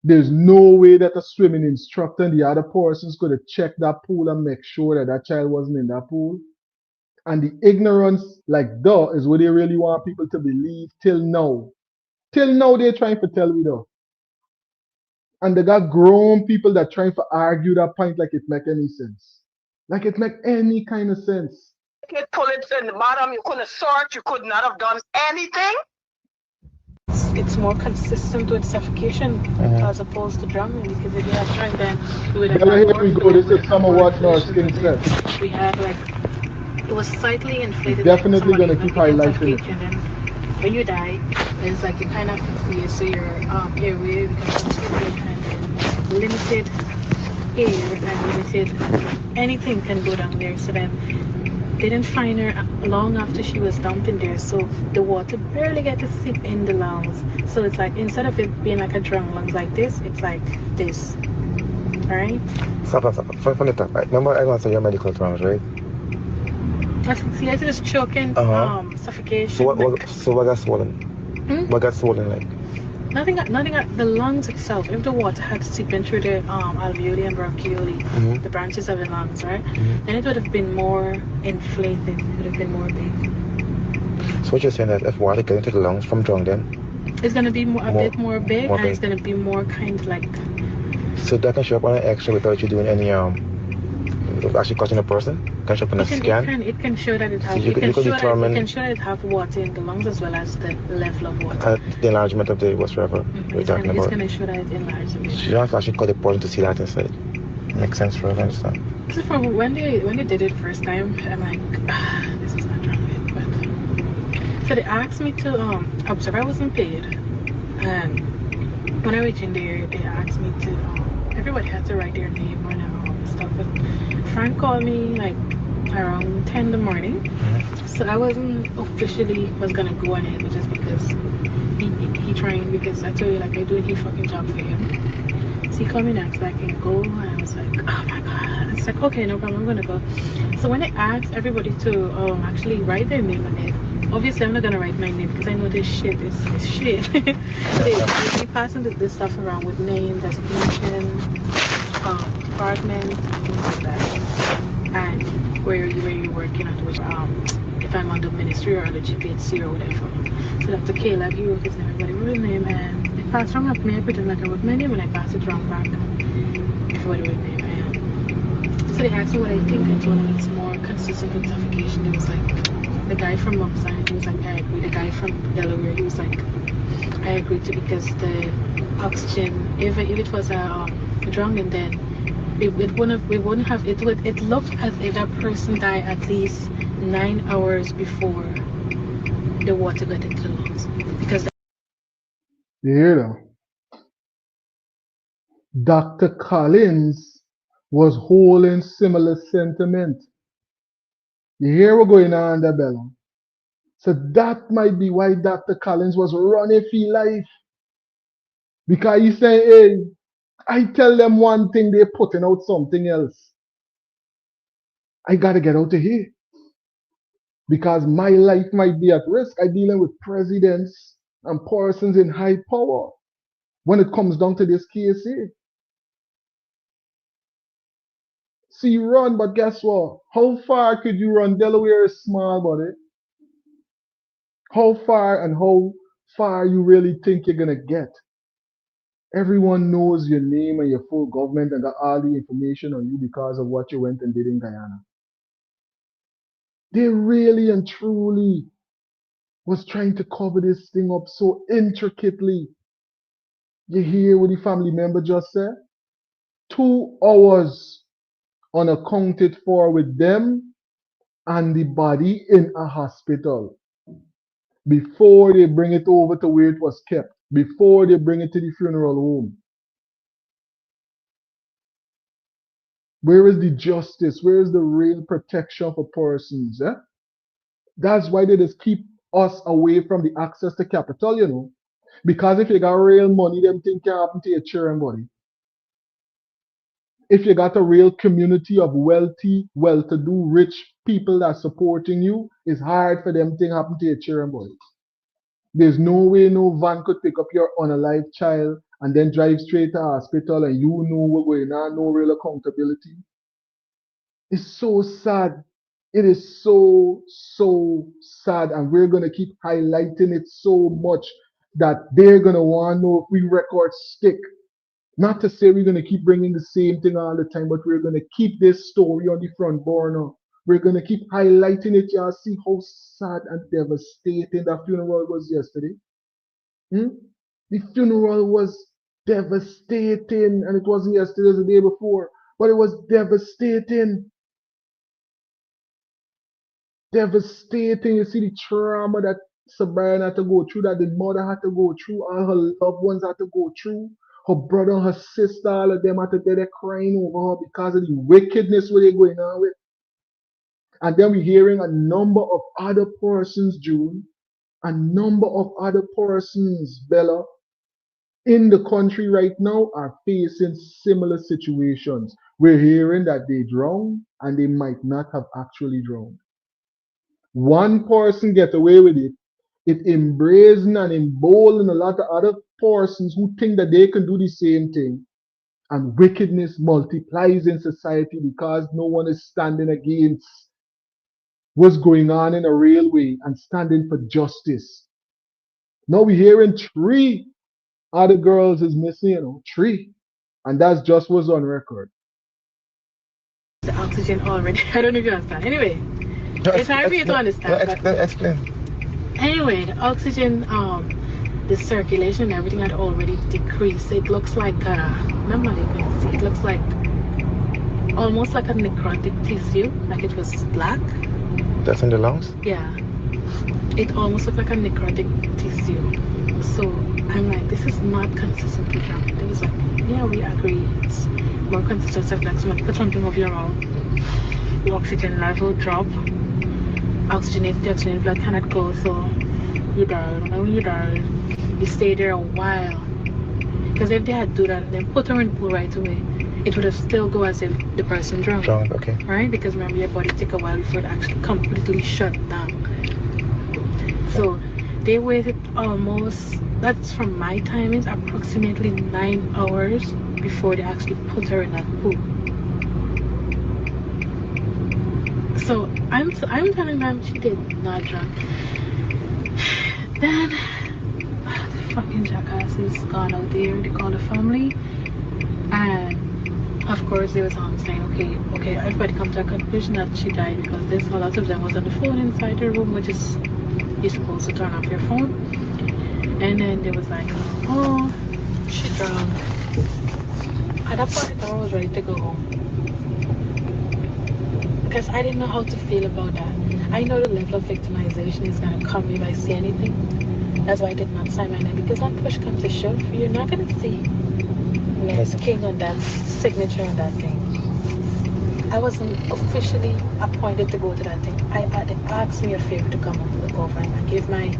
There's no way that a swimming instructor and the other persons could have checked that pool and make sure that that child wasn't in that pool. And the ignorance like that is what they really want people to believe till now. Till now they're trying to tell me that. And they got grown people that trying to argue that point like it make any sense. Like it make any kind of sense. Pull it in the bottom, you couldn't search, you could not have done anything. It's more consistent with suffocation as opposed to drowning, because if you had drowned, then we would have had Here more we go. fluid, This is some of what nurse thing said. we had like, it was slightly inflated. Definitely like gonna keep highlighting it. and then when you die, it's like you kind of feel so your airway becomes kind of limited air and limited anything can go down there. So then they didn't find her long after she was dumped in there, so the water barely get to seep in the lungs. So it's like instead of it being like a drowned lungs like this, it's like this. Alright? Stop. From the top, right? Remember I want to say your medical terms, right? Asphyxiation is choking, suffocation. So what got swollen? What got swollen like? Nothing at the lungs itself. If the water had seeped in through the alveoli and bronchioli, the branches of the lungs, right? Then it would have been more inflated. It would have been more big. So what you're saying that if water gets into the lungs from drunk, then it's gonna be a bit more big, and it's gonna be more kind of like. So that can show up on an X-ray without you doing any actually causing a person? Can show up on a scan? It can show that it has. So you can show that it have water in the lungs as well as the level of water. The enlargement of the whatsoever we're talking about. It's gonna show that it enlarged. So you have to actually cut the point to see that inside. Makes sense for us, I understand. So from when they did it first time, I'm like, this is not wrong. But So they asked me to observe. I wasn't paid, and when I reached in there, they asked me to. Everybody had to write their name and stuff. But Frank called me like around 10 in the morning. So I wasn't officially was gonna go on it, just because he trying, because I told you like I do a fucking job for him. So he called me next, like, can go? And I was like, oh my god. It's like, okay, no problem, I'm gonna go. So when they asked everybody to actually write their name on it, obviously I'm not gonna write my name because I know this shit is shit. they passing this stuff around with name, designation, department, things like that, and where you're working at, which if I'm on the ministry or the GPHC or whatever. So Dr. Caleb, he wrote his name, everybody wrote his name, and they passed wrong up me. I pretend like I wrote my name and I passed it wrong back. Everybody wrote his name. So they asked me what I think. I told them it's more consistent with suffocation. It was like the guy from Mopside, he was like, I agree. The guy from Delaware, he was like, I agree too, because the oxygen, if it was a drunk, and then it wouldn't have, it looked as if that person died at least 9 hours before the water got into the lungs. Because You hear that? Dr. Collins was holding similar sentiment. You hear what's going on there, Bella? So that might be why Dr. Collins was running for life. Because he's saying, hey, I tell them one thing, they're putting out something else. I gotta get out of here. Because my life might be at risk. I'm dealing with presidents and persons in high power when it comes down to this case here. See, run, but guess what? How far could you run? Delaware is small, buddy. How far and how far you really think you're gonna get? Everyone knows your name and your full government and got all the information on you because of what you went and did in Guyana. They really and truly was trying to cover this thing up so intricately. You hear what the family member just said? 2 hours unaccounted for with them and the body in a hospital before they bring it over to where it was kept, before they bring it to the funeral home. Where is the justice? Where is the real protection for persons? Eh? That's why they just keep us away from the access to capital, you know. Because if you got real money, them things can happen to your children, buddy. If you got a real community of wealthy, well-to-do, rich people that's supporting you, it's hard for them things happen to your children, buddy. There's no way no van could pick up your unalive child and then drive straight to hospital and you know what's going on, no real accountability. It's so sad. It is so, so sad. And we're going to keep highlighting it so much that they're going to want to know if we records stick. Not to say we're going to keep bringing the same thing all the time, but we're going to keep this story on the front burner. We're going to keep highlighting it. Y'all see how sad and devastating that funeral was yesterday. The funeral was devastating, and it wasn't yesterday, it was the day before, but it was devastating. Devastating. You see the trauma that Sabrina had to go through, that the mother had to go through, all her loved ones had to go through. Her brother and her sister, all of them had to be there crying over her because of the wickedness where they're going on with. And then we're hearing a number of other persons, June, a number of other persons, Bella, in the country right now are facing similar situations. We're hearing that they drowned and they might not have actually drowned. One person get away with it. It embraces and emboldens a lot of other persons who think that they can do the same thing. And wickedness multiplies in society because no one is standing against what's going on in a real way and standing for justice. Now we're hearing 3 other girls is missing, 3. And that's just what's on record. the oxygen already. I don't know if you understand. Anyway, it's hard for you to understand. Explain. Anyway, the oxygen, the circulation and everything had already decreased. It looks like, normally you can see, it looks like almost like a necrotic tissue, like it was black. That's in the lungs? Yeah. it almost looked like a necrotic tissue. So I'm like, this is not consistent with drunk. It was like, yeah, we agree. It's more consistent. Like someone put something over your mouth, the oxygen level drop, oxygenated blood cannot go, so you die. And when you die, you stay there a while. Because if they had do that, then put her in the pool right away, it would have still go as if the person drunk. Drunk, okay. Right? Because remember, your body take a while before it actually completely shut down. So they waited almost, that's from my timings, approximately 9 hours before they actually put her in that pool. So I'm telling them she did not drunk. Then the fucking jackasses gone out there, they called the family, and of course they was saying, okay, everybody come to a conclusion that she died because there's a lot of them was on the phone inside the room, which is you're supposed to turn off your phone. And then they was like, oh, she drowned. At that point I was ready to go home. Because I didn't know how to feel about that. I know the level of victimization is gonna come if I see anything. That's why I did not sign my name, because when push comes to shove, you're not gonna see Les King on that signature on that thing. I wasn't officially appointed to go to that thing. They asked me a favor to come and look over, and I gave my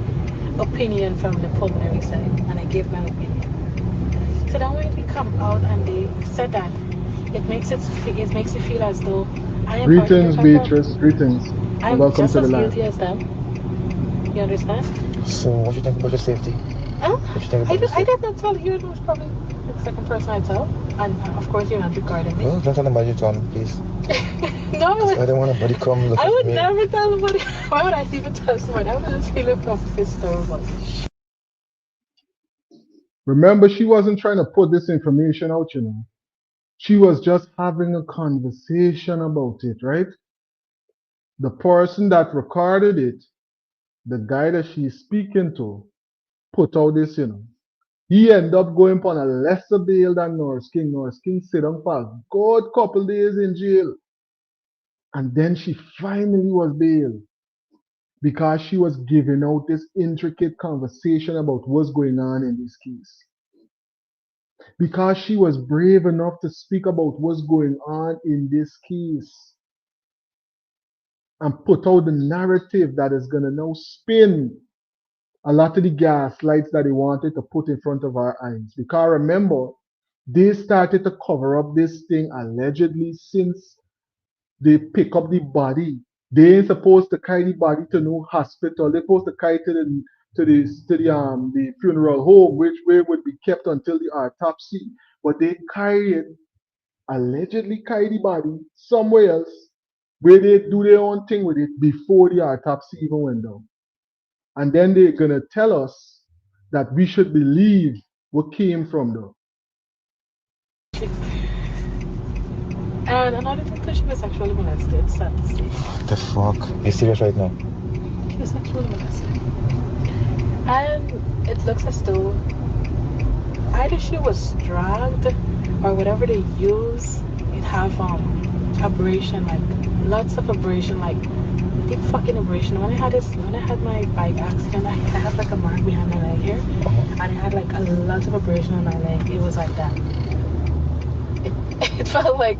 opinion from the pulmonary side, and I gave my opinion. So then when we come out and they said that, it makes you feel as though I am Greetings, part of the Beatrice. Greetings. I'm Welcome just to the as land. guilty as them. You understand? So what do you think about your safety? Huh? What do you think about your I safety? did not tell you. It was probably the second person I tell. And of course you're not recording me. Well, don't tell nobody you told me, please. No, I don't want nobody come look I at would me. never tell nobody. Why would I even tell someone? I would just feel it from this story. Remember, she wasn't trying to put this information out, you know. She was just having a conversation about it, right? The person that recorded it, the guy that she's speaking to, put out this, you know. He ended up going on a lesser bail than Norris King. Norris King sit down for a good couple days in jail. And then she finally was bailed because she was giving out this intricate conversation about what's going on in this case. Because she was brave enough to speak about what's going on in this case and put out the narrative that is going to now spin a lot of the gaslights that they wanted to put in front of our eyes. Because remember, they started to cover up this thing allegedly since they pick up the body. They ain't supposed to carry the body to no hospital. They're supposed to carry it to the funeral home, which way would be kept until the autopsy. But they carry it, allegedly carry the body somewhere else, where they do their own thing with it before the autopsy even went down. And then they're gonna tell us that we should believe what came from them. And another thing, she was sexually molested. Sad to say. What the fuck? You serious right now? She was sexually molested. And it looks as though either she was dragged or whatever they use, it have abrasion, like lots of abrasion, like deep fucking abrasion. When I had my bike accident, I had like a mark behind my leg here, and I had like a lot of abrasion on my leg. It was like that. It felt like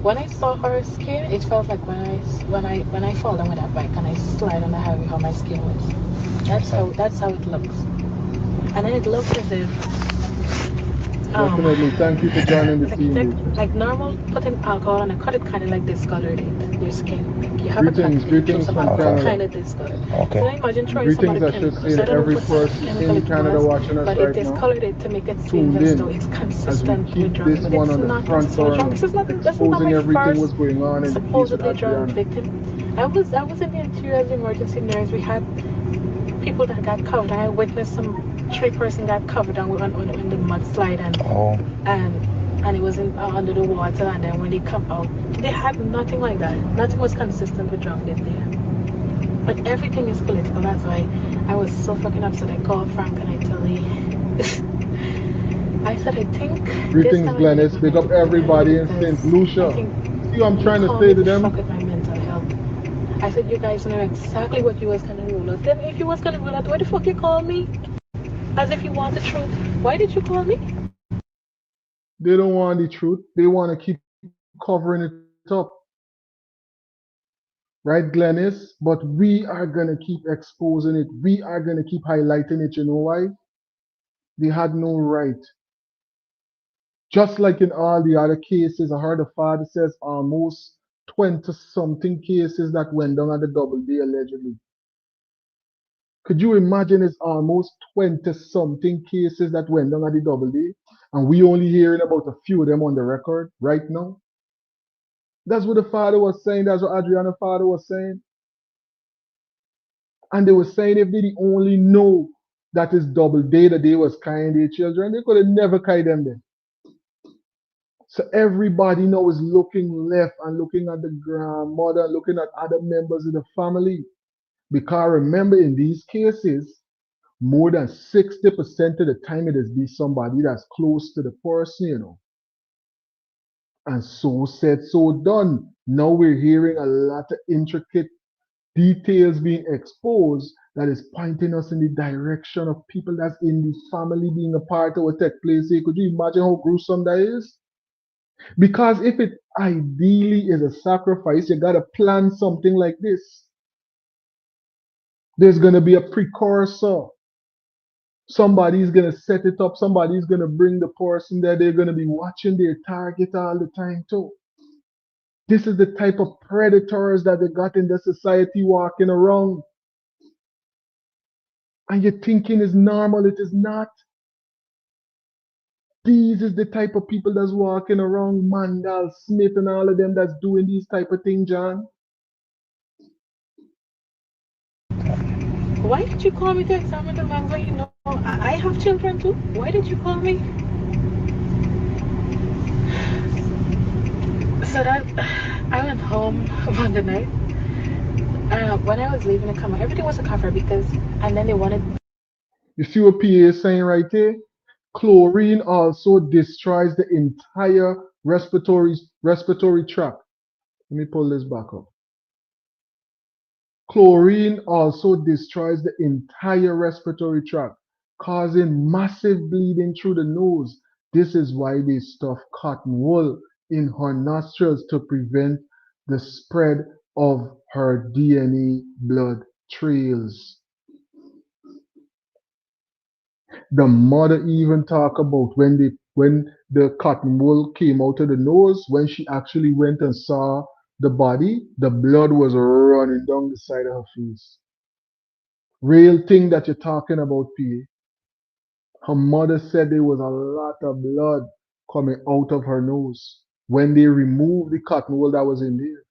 when I saw her skin, it felt like when I fall down with that bike and I slide on the highway, how my skin was. That's how it looks. And then it looks as if Definitely. Thank you for joining the team. like normal putting alcohol on a cut, it kind of like discolored your skin. Like you have a cut, Greetings some from alcohol, Canada. kind of discolored. Okay. So I imagine throwing some Greetings, other I should say, chemicals. I to don't know every what type of person chemical in it Canada was, watching us but right it now. discolored it to make it seem Tuned as though in it's as we consistent with keep drunk. this But one it's on the not front consistent with drunk. burner, This is not exposing my everything first what's going on in the case with supposedly drunk Adrianna. victim. I was in the interior as emergency nurse. We had people that got covered. I witnessed some 3-person got covered on the mudslide and it was under the water, and then when they come out, they had nothing like that. Nothing was consistent with drunk in there. But everything is political. That's why I was so fucking upset. I called Frank and I tell him, I said, I think Greetings, Glennis. Big up everybody in St. Lucia. See what I'm trying to say to them? fuck with my mental health. I said, you guys know exactly what you was gonna roll out. Then if you was gonna roll out, why the fuck you call me? As if you want the truth. Why did you call me? They don't want the truth. They want to keep covering it up. Right, Glennis? But we are going to keep exposing it. We are going to keep highlighting it. You know why? They had no right. Just like in all the other cases, I heard the father says almost 20 something cases that went down at the double D allegedly. Could you imagine it's almost 20 something cases that went down at the double D? And we only hearing about a few of them on the record right now? That's what the father was saying. That's what Adrianna's father was saying. And they were saying if they only know that is double day that they was carrying their children, they could have never carried them there. So everybody now is looking left and looking at the grandmother, looking at other members of the family. Because remember, in these cases, more than 60% of the time it is be somebody that's close to the person, you know. And so said, so done. Now we're hearing a lot of intricate details being exposed that is pointing us in the direction of people that's in the family being a part of what take place here. Could you imagine how gruesome that is? Because if it ideally is a sacrifice, you gotta plan something like this. There's gonna be a precursor. Somebody's gonna set it up, somebody's gonna bring the person there, they're gonna be watching their target all the time too. This is the type of predators that they got in the society walking around. And you're thinking is normal, it is not. These is the type of people that's walking around, Mandal, Smith, and all of them that's doing these type of things, John. Why did you call me to examine the man when you know I have children too? Why did you call me? So that I went home Monday night. When I was leaving the camera, everything was a cover because, and then they wanted. You see what PA is saying right there? Chlorine also destroys the entire respiratory tract. Let me pull this back up. Chlorine also destroys the entire respiratory tract, causing massive bleeding through the nose. This is why they stuff cotton wool in her nostrils to prevent the spread of her DNA blood trails. The mother even talk about when the cotton wool came out of the nose, when she actually went and saw the body, the blood was running down the side of her face. Real thing that you're talking about, P. Her mother said there was a lot of blood coming out of her nose when they removed the cotton wool that was in there.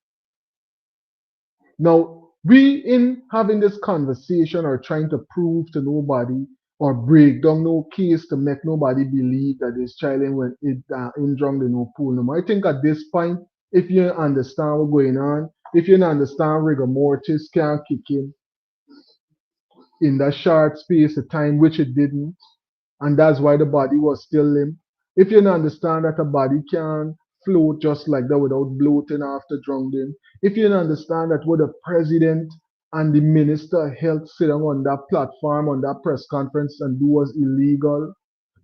Now, we in having this conversation are trying to prove to nobody or break down no case to make nobody believe that this child went in drowned in no pool no more. I think at this point, if you understand what's going on, if you understand rigor mortis can't kick in that short space of time, which it didn't, and that's why the body was still limp. If you understand that a body can float just like that without bloating after drowning, if you understand that what the president and the minister of health sitting on that platform, on that press conference and do was illegal,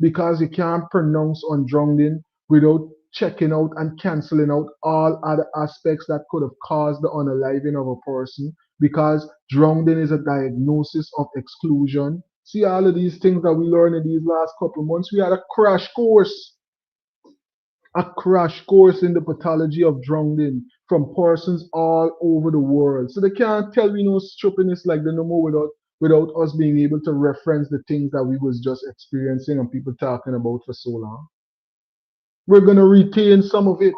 because you can't pronounce on drowning without checking out and canceling out all other aspects that could have caused the unaliving of a person, because drowning is a diagnosis of exclusion. See all of these things that we learned in these last couple of months. We had a crash course in the pathology of drowning from persons all over the world. So they can't tell me no stupidness like that no more without us being able to reference the things that we was just experiencing and people talking about for so long. We're gonna retain some of it.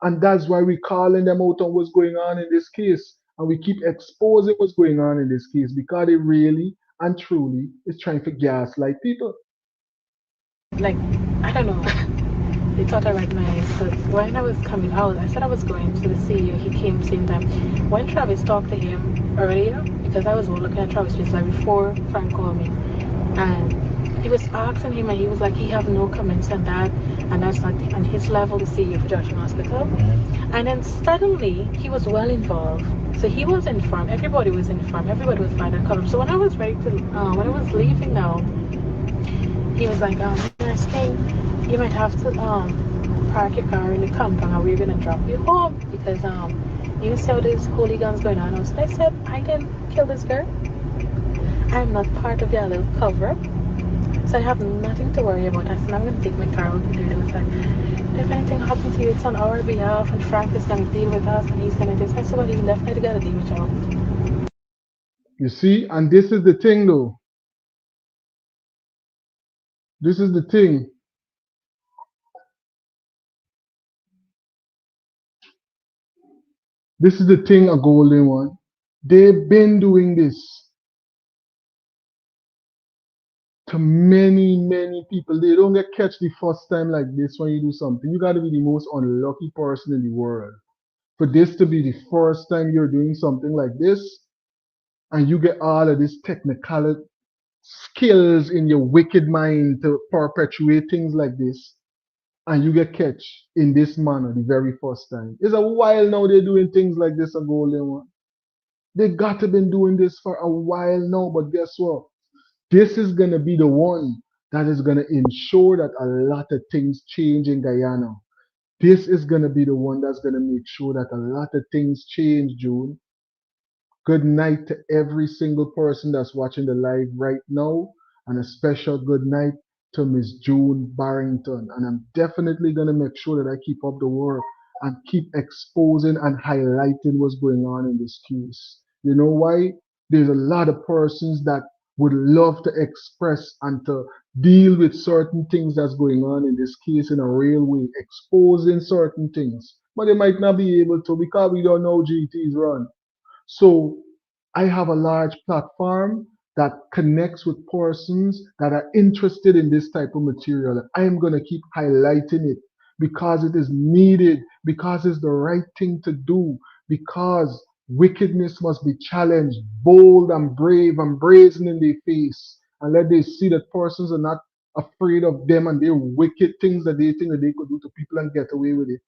And that's why we're calling them out on what's going on in this case. And we keep exposing what's going on in this case because it really and truly is trying to gaslight people. Like, I don't know. They thought I read my eyes. But when I was coming out, I said I was going to the CEO. He came same time. When Travis talked to him earlier, because I was looking at Travis just like before Frank called me, and he was asking him, and he was like, he have no comments on that, and that's not on his level, the CEO for Joshua Hospital. And then suddenly he was well involved. So he was informed, everybody was informed, everybody was fine and covered. So when I was ready to, when I was leaving now, he was like, Nurse King, you might have to park your car in the compound and we're gonna drop you home because you see how there's hooligans going on. So I said, I didn't kill this girl. I'm not part of your little cover. So I have nothing to worry about. I said, I'm gonna take my car out and do it. Like, if anything happens to you, it's on our behalf and Frank is gonna deal with us and he's gonna do this. I said, well, he left, I gotta deal with y'all. You see, and this is the thing though. This is the thing. This is the thing, a golden one. They've been doing this to many, many people. They don't get catch the first time like this when you do something. You gotta be the most unlucky person in the world for this to be the first time you're doing something like this, and you get all of this technical skills in your wicked mind to perpetuate things like this, and you get catch in this manner the very first time. It's a while now they're doing things like this, a golden one. They got to been doing this for a while now, but guess what? This is gonna be the one that is gonna ensure that a lot of things change in Guyana. This is gonna be the one that's gonna make sure that a lot of things change, June. Good night to every single person that's watching the live right now, and a special good night to Miss June Barrington. And I'm definitely gonna make sure that I keep up the work and keep exposing and highlighting what's going on in this case. You know why? There's a lot of persons that would love to express and to deal with certain things that's going on in this case in a real way, exposing certain things. But they might not be able to because we don't know GT's run. So I have a large platform that connects with persons that are interested in this type of material. I am going to keep highlighting it because it is needed, because it's the right thing to do, because wickedness must be challenged, bold and brave and brazen in their face, and let they see that persons are not afraid of them and their wicked things that they think that they could do to people and get away with it.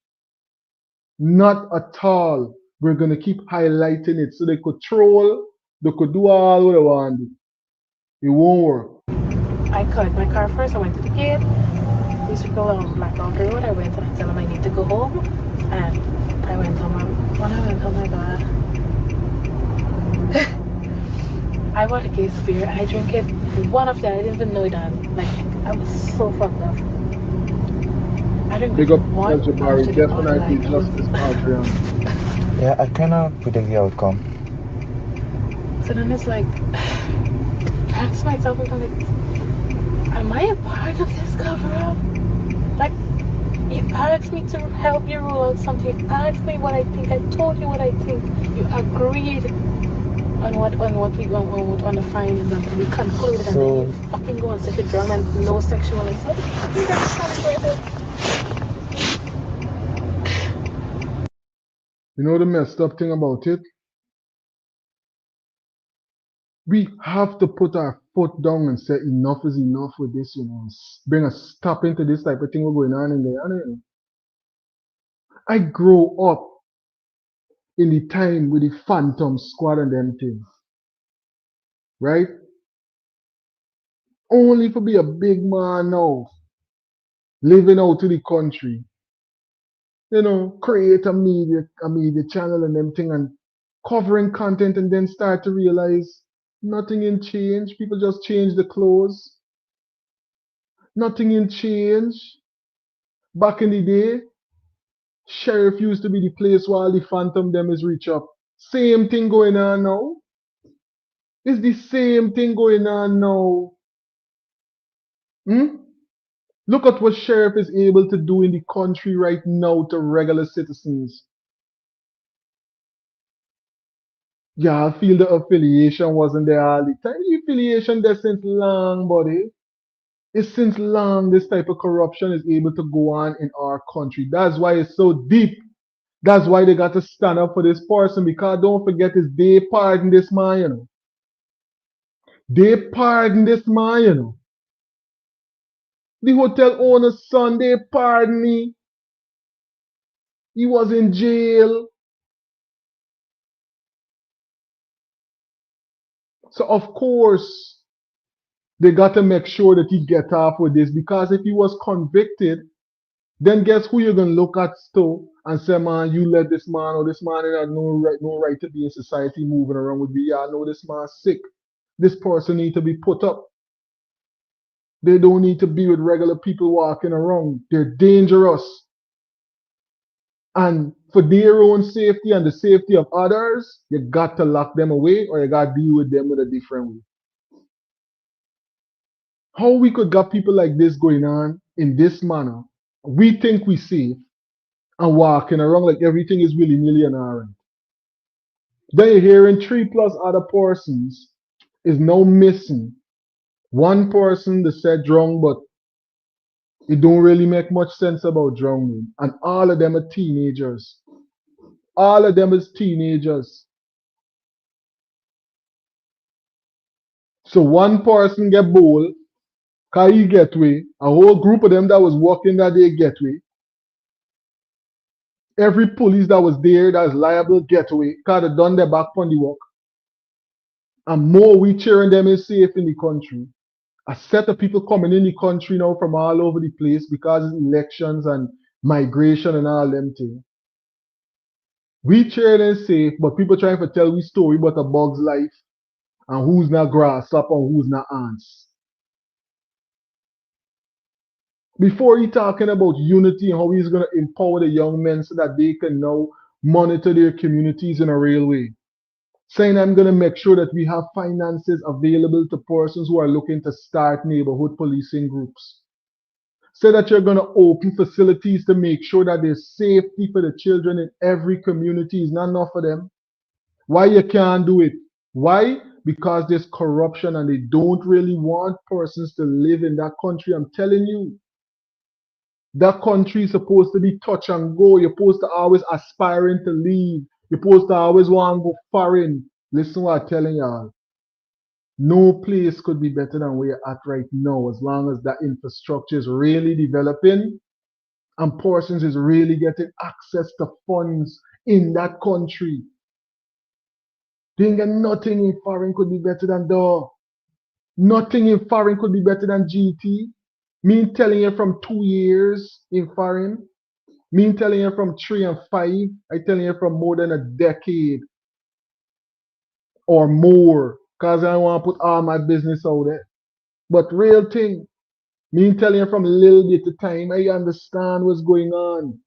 Not at all. We're going to keep highlighting it so they could troll, they could do all what they want to do. It won't work. I called my car first, I went to the gate. These people back on the road. I went and I told them I need to go home. And I went home. When I went home, my God. I bought a case of beer. I drank it. One of them, I didn't even know that. Like, I was so fucked up. I didn't Big up one Jabari, after the other. definitely Like, justice for Adrianna. Yeah, I kind of predict the outcome. So then it's like, I asked myself, I'm like, am I a part of this cover up? Like, you asked me to help you rule out something. You asked me what I think. I told you what I think. You agreed on the findings and we concluded, and then you fucking go and set a drum and no sexual assault. You guys celebrated. You know the messed up thing about it? We have to put our foot down and say enough is enough with this, you know. Bring a stop into this type of thing we're going on in Guyana. You know. I grew up in the time with the Phantom Squad and them things. Right? Only to be a big man now, living out to the country. You know, create a media channel and them thing and covering content and then start to realize nothing in change. People just change the clothes. Nothing in change. Back in the day, sheriff used to be the place where all the phantom them is reach up. Same thing going on now. It's the same thing going on now. Hmm? Look at what sheriff is able to do in the country right now to regular citizens. Yeah, I feel the affiliation wasn't there all the time. The affiliation there since long, buddy. It's since long this type of corruption is able to go on in our country. That's why it's so deep. That's why they got to stand up for this person because don't forget is they pardon this man, you know. They pardon this man, you know. The hotel owner's son, they pardon me. He was in jail. So of course, they got to make sure that he get off with this, because if he was convicted, then guess who you're gonna look at still and say, man, you let this man, or this man had no right to be in society moving around with me. Yeah, I know this man's sick. This person need to be put up. They don't need to be with regular people walking around. They're dangerous. And for their own safety and the safety of others, you got to lock them away, or you got to deal with them with a different way. How we could got people like this going on in this manner? We think we safe and walking around like everything is willy-nilly and alright. Then you're hearing 3+ other persons is now missing. One person that said drunk, but it don't really make much sense about drowning. And all of them are teenagers. All of them is teenagers. So one person get bold, cause he get away. A whole group of them that was walking that day get away. Every police that was there that is liable get away, cause they done their back on the work. And more we cheering them is safe in the country. A set of people coming in the country now from all over the place because it's elections and migration and all them things. We cheer them safe, but people trying to tell we story about a bug's life and who's not grasshopper and who's not ants. Before he talking about unity and how he's going to empower the young men so that they can now monitor their communities in a real way. Saying I'm going to make sure that we have finances available to persons who are looking to start neighborhood policing groups. Say that you're going to open facilities to make sure that there's safety for the children in every community. It's not enough for them. Why you can't do it? Why? Because there's corruption and they don't really want persons to live in that country. I'm telling you. That country is supposed to be touch and go. You're supposed to always aspiring to leave. You're supposed to always want to go foreign. Listen what I'm telling y'all. No place could be better than where you're at right now, as long as that infrastructure is really developing and persons is really getting access to funds in that country. They get nothing in foreign could be better than that. Nothing in foreign could be better than GT. Me telling you from 2 years in foreign. Me telling you from 3 and 5. I telling you from more than a decade or more. Cause I want to put all my business out there. But real thing. Me telling you from a little bit of time. I understand what's going on.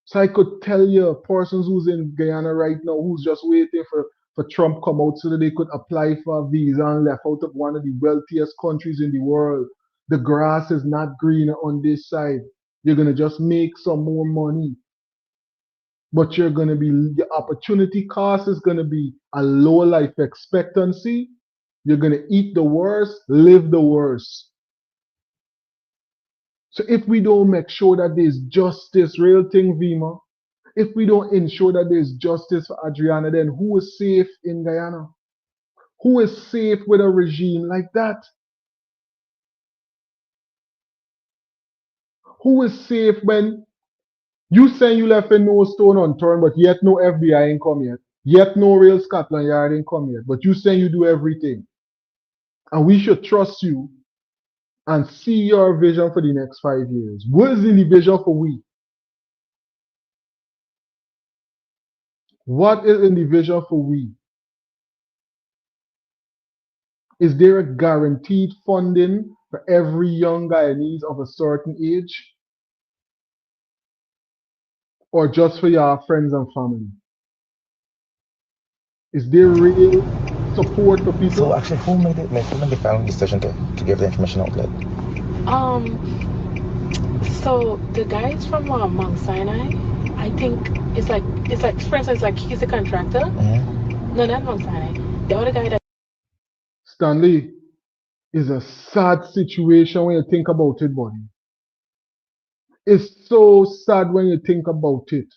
So I could tell you persons who's in Guyana right now who's just waiting for Trump come out so that they could apply for a visa and left out of one of the wealthiest countries in the world. The grass is not greener on this side. You're gonna just make some more money. But you're gonna be, the opportunity cost is gonna be a low life expectancy. You're gonna eat the worst, live the worst. So if we don't make sure that there's justice, real thing, Vima, if we don't ensure that there's justice for Adrianna, then who is safe in Guyana? Who is safe with a regime like that? Who is safe when you say you left in no stone unturned, but yet no FBI ain't come yet? Yet no real Scotland Yard ain't come yet. But you say you do everything. And we should trust you and see your vision for the next 5 years. What is in the vision for we? What is in the vision for we? Is there a guaranteed funding for every young Guyanese of a certain age? Or just for your friends and family? Is there real support for people? So actually, who made the final decision to give the information outlet? So the guys from Mount Sinai, I think it's like for instance, like he's a contractor. Mm-hmm. No, not Mount Sinai. The other guy that Stanley, is a sad situation when you think about it, buddy. It's so sad when you think about it,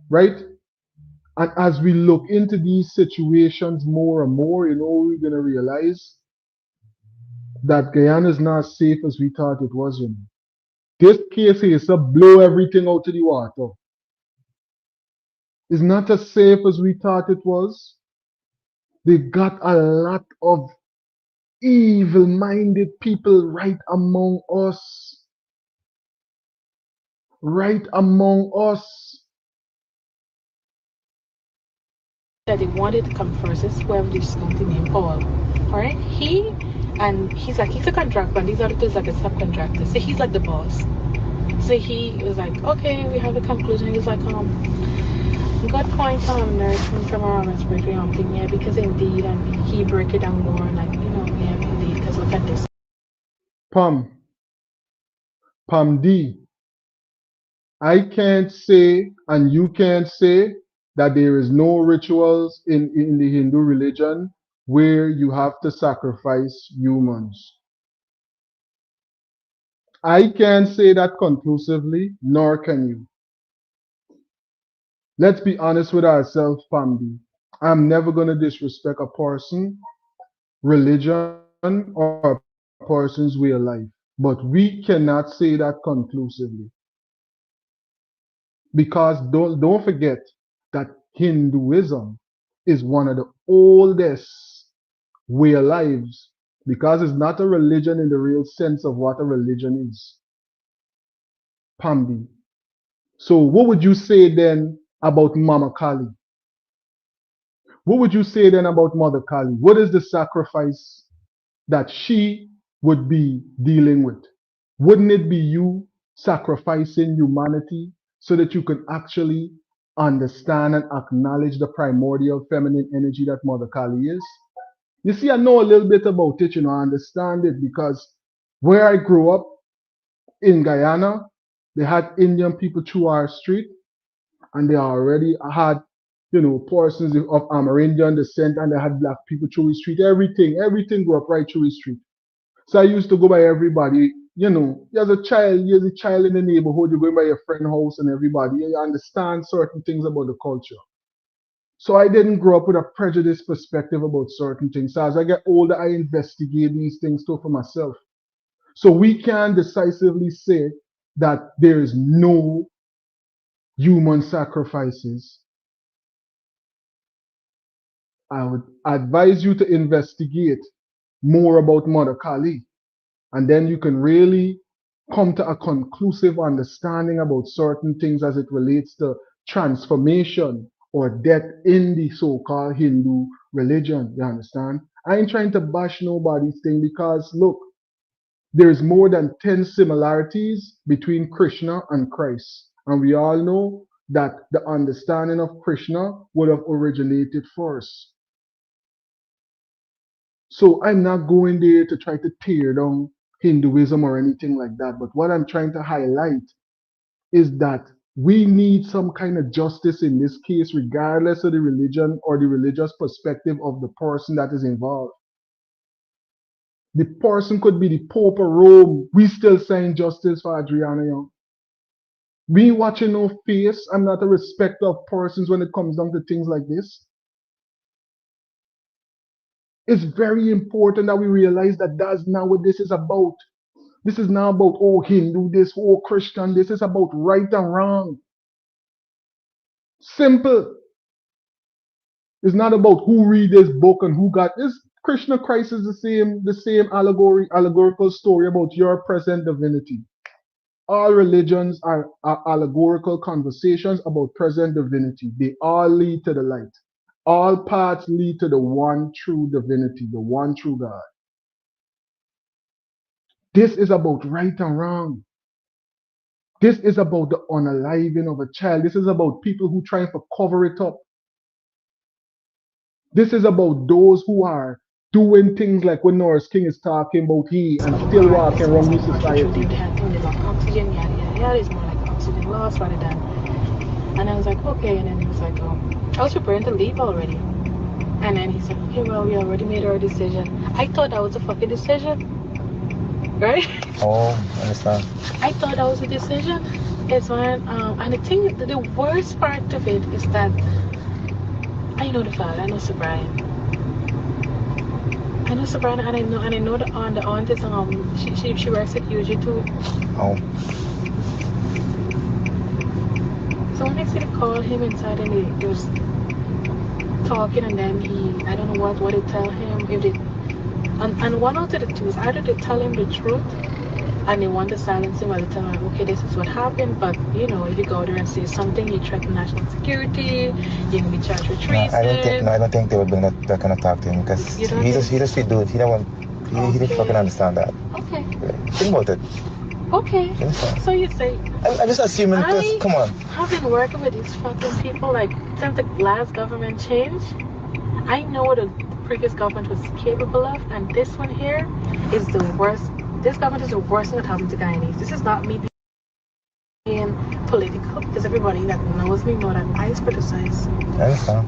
right? And as we look into these situations more and more, we're going to realize that Guyana is not as safe as we thought it was. This case is to blow everything out of the water. It's not as safe as we thought it was. They got a lot of evil-minded people right among us. Right among us. That they wanted to come first is whoever this company named Paul. Alright? He's a contractor, and these other two is like a subcontractor. So he's like the boss. So he was like, okay, we have the conclusion. He was like, good point, nurse from our respiratory thing, yeah, because indeed, and he break it down more, like, yeah, indeed, because look at this. Pam D, I can't say, and you can't say, that there is no rituals in the Hindu religion where you have to sacrifice humans. I can't say that conclusively, nor can you. Let's be honest with ourselves, Pamdi. I'm never going to disrespect a person, religion, or a person's way of life. But we cannot say that conclusively. Because don't forget that Hinduism is one of the oldest way of lives, because it's not a religion in the real sense of what a religion is. Pamdi. So what would you say then about Mama Kali? What would you say then about Mother Kali? What is the sacrifice that she would be dealing with? Wouldn't it be you sacrificing humanity so that you can actually understand and acknowledge the primordial feminine energy that Mother Kali is? You see, I know a little bit about it, I understand it, because where I grew up in Guyana, they had Indian people through our street, and they already had, persons of Amerindian descent, and they had black people through the street. Everything grew up right through the street. So I used to go by everybody, you're a child in the neighborhood, you're going by your friend's house and everybody, you understand certain things about the culture. So I didn't grow up with a prejudiced perspective about certain things. So as I get older, I investigate these things too for myself. So we can decisively say that there is no human sacrifices. I would advise you to investigate more about Mother Kali, and then you can really come to a conclusive understanding about certain things as it relates to transformation or death in the so-called Hindu religion. You understand? I ain't trying to bash nobody's thing, because look, there's more than 10 similarities between Krishna and Christ. And we all know that the understanding of Krishna would have originated first. So I'm not going there to try to tear down Hinduism or anything like that. But what I'm trying to highlight is that we need some kind of justice in this case, regardless of the religion or the religious perspective of the person that is involved. The person could be the Pope of Rome. We still saying justice for Adrianna Young. We watching no face. I'm not a respecter of persons when it comes down to things like this. It's very important that we realize that that's not what this is about. This is not about, oh, Hindu this, oh, Christian this. It's about right and wrong. Simple. It's not about who read this book and who got this. Krishna Christ is the same allegorical story about your present divinity. All religions are allegorical conversations about present divinity. They all lead to the light. All paths lead to the one true divinity, the one true God. This is about right and wrong. This is about the unaliving of a child. This is about people who trying to cover it up. This is about those who are doing things like what Norris King is talking about here and still walking around the society. Oxygen, yeah, it's more like oxygen loss rather than. And I was like, okay. And then he was like, I was preparing to leave already. And then he said, okay, well, we already made our decision. I thought that was a fucking decision. Right? Oh, I understand. I thought that was a decision. It's when, and the worst part of it is that I know the father, I know Sir Brian. I know Sir Brian, and I know the aunt is she works at UG too. Oh. So when I see call him inside and he was talking, and then I don't know what they tell him. If they, and one out of the two is either they tell him the truth, and they want to silence him, or they tell him, okay, this is what happened, but you know, if you go there and say something, you threaten national security, you're gonna be charged with treason. I don't think they would bring that kind of talk to him, because he's a sweet dude. He don't want, he didn't fucking understand that. Okay. Think about it. Okay. So you say, I'm just assuming, because come on. I've been working with these fucking people like since the last government changed. I know what the previous government was capable of, and this one here is the worst. This government is the worst thing that happened to Guyanese. This is not me being political, because everybody that knows me know that I criticize. I understand.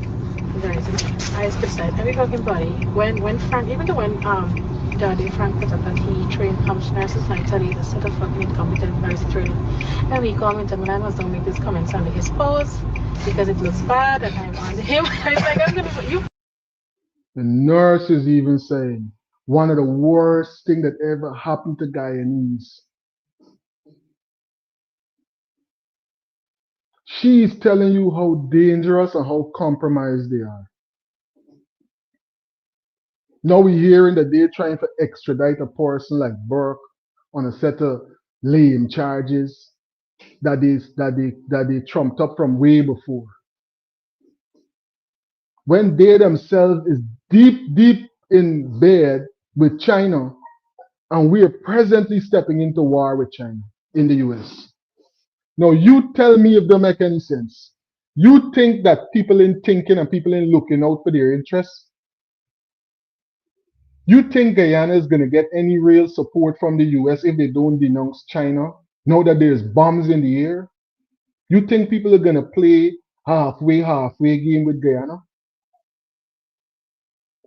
I criticize every fucking body. When Frank, even though when Daddy Frank put up that he trained Hampshire nurses, and I tell you, the sort of fucking incompetent nurse training. And he commented, when I must don't make these comments under his post because it looks bad and I'm on him. I was like, I'm gonna you. The nurse is even saying one of the worst things that ever happened to Guyanese. She's telling you how dangerous and how compromised they are. Now we're hearing that they're trying to extradite a person like Burke on a set of lame charges that they trumped up from way before. When they themselves is deep in bed with China, and we are presently stepping into war with China in the US. Now you tell me if that make any sense. You think that people in thinking and people in looking out for their interests? You think Guyana is going to get any real support from the US if they don't denounce China now that there's bombs in the air? You think people are going to play halfway game with Guyana?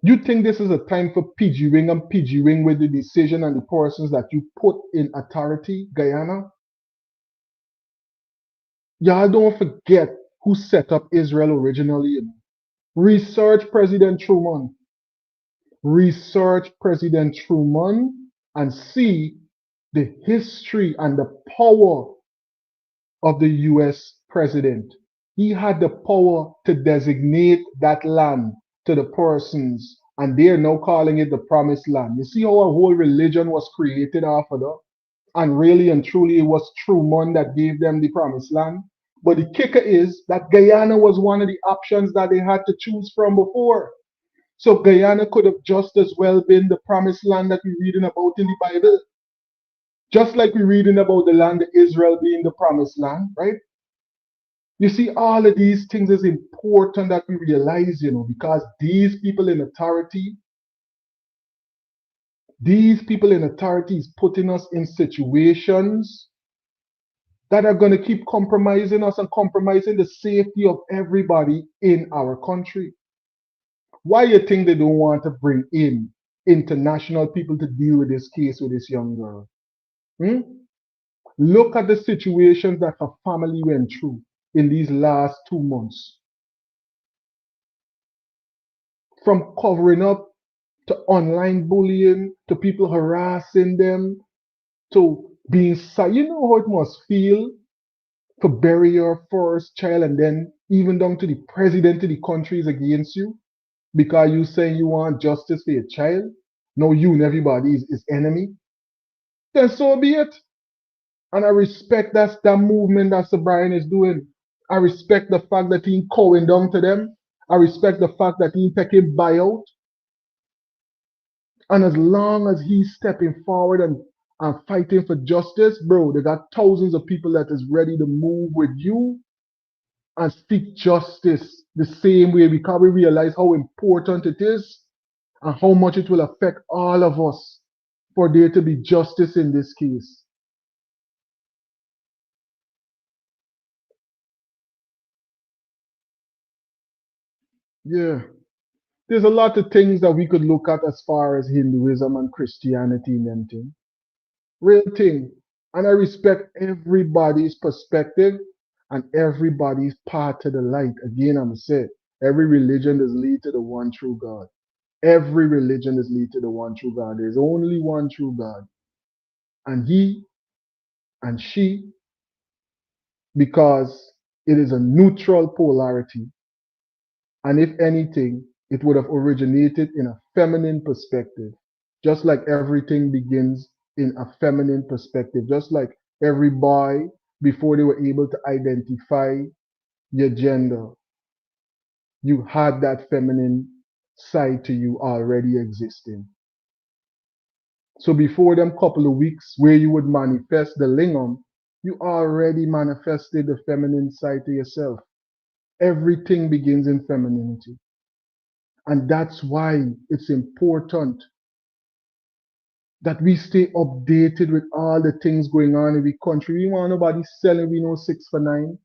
You think this is a time for PG Wing and PG Wing with the decision and the persons that you put in authority, Guyana? Y'all don't forget who set up Israel originally. Research President Truman. Research President Truman and see the history and the power of the US president. He had the power to designate that land to the persons, and they're now calling it the promised land. You see how a whole religion was created after that? And really and truly, it was Truman that gave them the promised land. But the kicker is that Guyana was one of the options that they had to choose from before. So Guyana could have just as well been the promised land that we're reading about in the Bible. Just like we're reading about the land of Israel being the promised land, right? You see, all of these things is important that we realize, because these people in authority is putting us in situations that are going to keep compromising us and compromising the safety of everybody in our country. Why you think they don't want to bring in international people to deal with this case with this young girl? Look at the situations that her family went through in these last 2 months. From covering up to online bullying to people harassing them to being sad. You know how it must feel to bury your first child and then even down to the president of the country is against you because you say you want justice for your child. No, you and everybody is enemy. Then so be it. And I respect that movement that Sir Brian is doing. I respect the fact that he's going down to them. I respect the fact that he's taking buyout. And as long as he's stepping forward and fighting for justice, bro, they got thousands of people that is ready to move with you and seek justice the same way because we realize how important it is and how much it will affect all of us for there to be justice in this case. Yeah. There's a lot of things that we could look at as far as Hinduism and Christianity and them thing. Real thing. And I respect everybody's perspective and everybody's path to the light. Again, I'm saying every religion does lead to the one true God. Every religion does lead to the one true God. There's only one true God. And he and she, because it is a neutral polarity, And if anything, it would have originated in a feminine perspective, just like everything begins in a feminine perspective, just like every boy, before they were able to identify your gender, you had that feminine side to you already existing. So before them couple of weeks where you would manifest the lingam, you already manifested the feminine side to yourself. Everything begins in femininity. And that's why it's important that we stay updated with all the things going on in the country. We want nobody selling we no 6 for 9,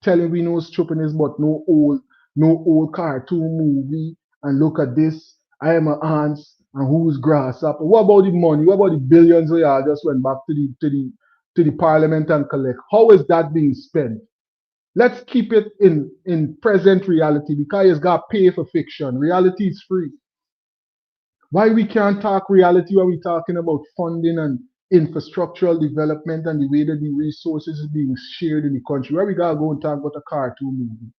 telling we no stripping his but no old cartoon movie. And look at this, I am an ants and who's grasshopper. What about the money? What about the billions we all just went back to the parliament and collect? How is that being spent? Let's keep it in present reality because it's got pay for fiction. Reality is free. Why we can't talk reality when we're talking about funding and infrastructural development and the way that the resources is being shared in the country? Why we gotta go and talk about a cartoon movie?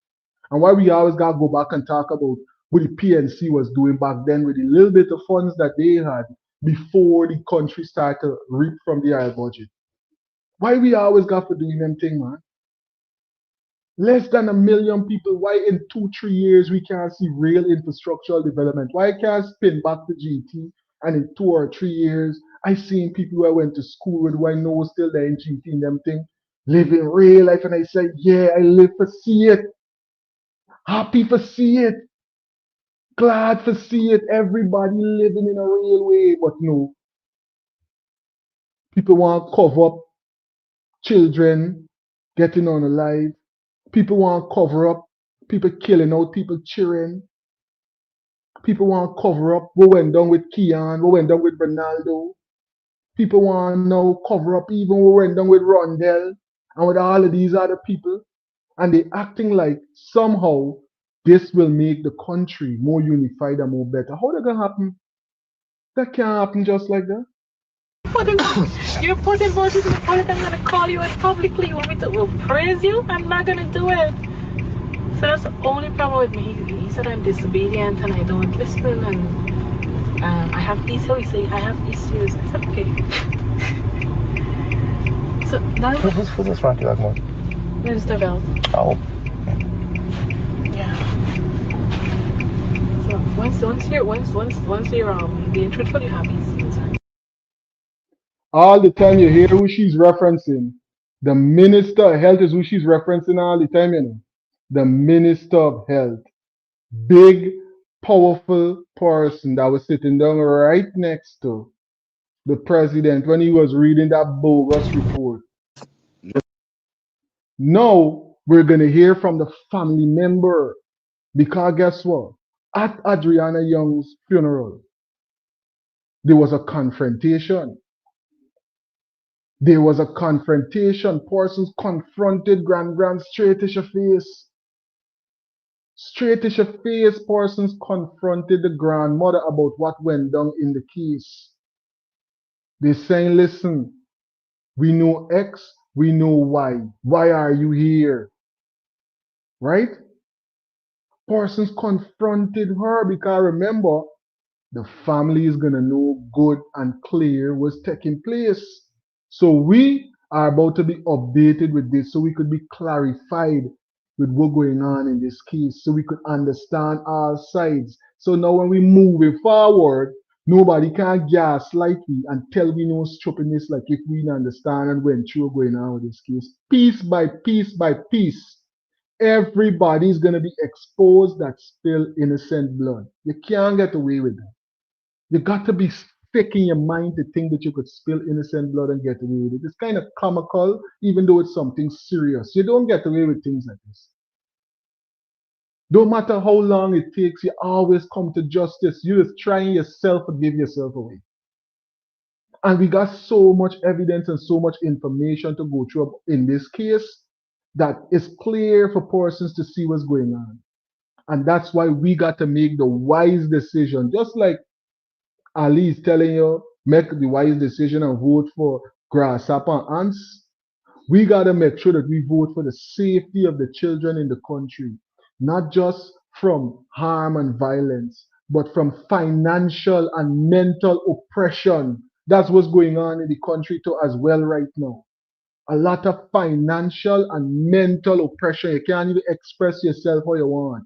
And why we always gotta go back and talk about what the P.N.C was doing back then with the little bit of funds that they had before the country started to reap from the oil budget? Why we always got for doing them thing, man? Less than 1 million people. Why in 2-3 years we can't see real infrastructural development? Why can't spin back to GT and in 2 or 3 years I seen people who I went to school with who I know still there in GT and them thing living real life, and I said, yeah, I live for see it. Happy for see it. Glad for see it. Everybody living in a real way. But no, people want to cover up children getting on alive. People want to cover up people killing out people cheering. People want to cover up what went down with Keon, what went down with Ronaldo. People want to now cover up even what went down with Rondell and with all of these other people. And they acting like somehow this will make the country more unified and more better. How that gonna happen? That can't happen just like that. You're putting voices in the public. I'm gonna call you out publicly. You want me to praise you? I'm not gonna do it. So that's the only problem with me. He said I'm disobedient and I don't listen, and I have issues. He say I have issues. I said okay. So now Who's this Frankie like more? Minister Bell. Oh. Yeah. So once you're being truthful, you have issues. All the time you hear who she's referencing. The Minister of Health is who she's referencing all the time, you know. The Minister of Health. Big, powerful person that was sitting down right next to the president when he was reading that bogus report. Now we're going to hear from the family member because guess what? At Adrianna Young's funeral, there was a confrontation. There was a confrontation. Persons confronted Grand straight to your face. Straight to your face, persons confronted the grandmother about what went down in the case. They saying, listen, we know X, we know Y. Why are you here? Right? Persons confronted her because remember, the family is going to know good and clear what's taking place. So we are about to be updated with this so we could be clarified with what's going on in this case so we could understand our sides. So now when we moving forward, nobody can gaslight me and tell me no stupidness like if we don't understand and went through what's going on with this case. Piece by piece by piece. Everybody's going to be exposed that's still innocent blood. You can't get away with that. You got to be sick in your mind to think that you could spill innocent blood and get away with it. It's kind of comical, even though it's something serious. You don't get away with things like this. No matter how long it takes, you always come to justice. You're just trying yourself to give yourself away. And we got so much evidence and so much information to go through in this case that it's clear for persons to see what's going on. And that's why we got to make the wise decision. Just like Ali is telling you, make the wise decision and vote for grasshopper and ants. We got to make sure that we vote for the safety of the children in the country, not just from harm and violence, but from financial and mental oppression. That's what's going on in the country too as well right now. A lot of financial and mental oppression. You can't even express yourself how you want.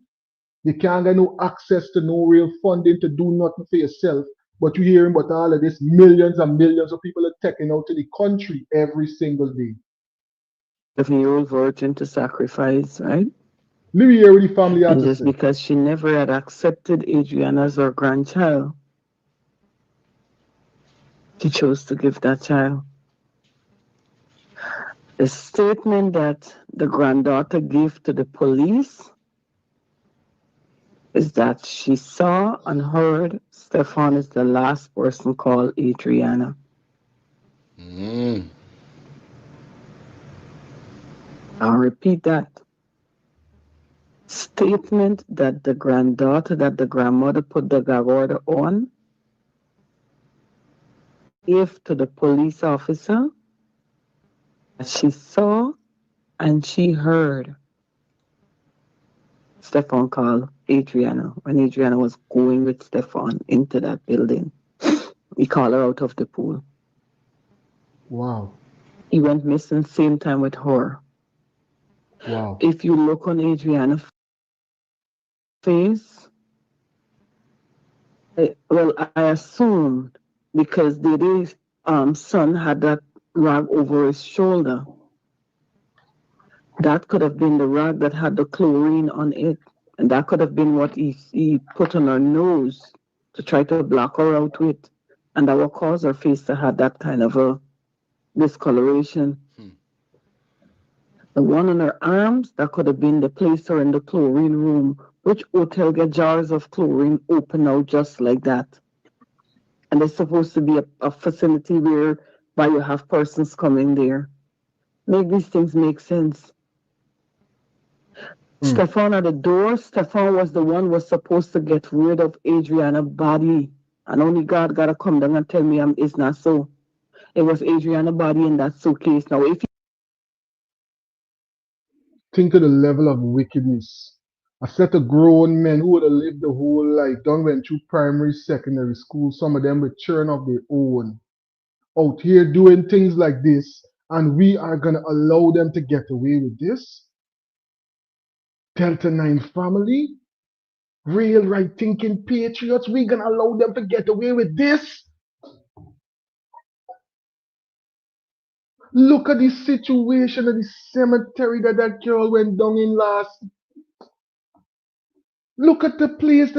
You can't get no access to no real funding to do nothing for yourself. But you're hearing about all of this, millions and millions of people are taken out to the country every single day. 7-year-old virgin to sacrifice, right? Let me hear what the family had And to just say. because she never had accepted Adrianna as her grandchild, she chose to give that child. The statement that the granddaughter gave to the police is that she saw and heard Stefan is the last person called Adrianna. I'll repeat that. Statement that the granddaughter, that the grandmother put the gag order on, gave to the police officer that she saw and she heard Stefan call Adrianna when Adrianna was going with Stefan into that building. He called her out of the pool. Wow. He went missing same time with her. Wow. If you look on Adrianna's face, I assumed because Didi's son had that rag over his shoulder. That could have been the rag that had the chlorine on it. And that could have been what he put on her nose to try to block her out with. And that would cause her face to have that kind of a discoloration. The one on her arms, that could have been the place her in the chlorine room. Which hotel get jars of chlorine open out just like that? And there's supposed to be a facility where you have persons coming there. Make these things make sense. Stefan at the door, Stefan was the one was supposed to get rid of Adrianna's body. And only God gotta come down and tell me it's not so. It was Adrianna's body in that suitcase. Now, if you think of the level of wickedness. A set of grown men who would have lived the whole life, done went through primary, secondary school, some of them with children of their own, out here doing things like this, and we are gonna allow them to get away with this? Delta 9 family, real right thinking patriots, we gonna allow them to get away with this? Look at the situation of the cemetery that girl went down in last. Look at the place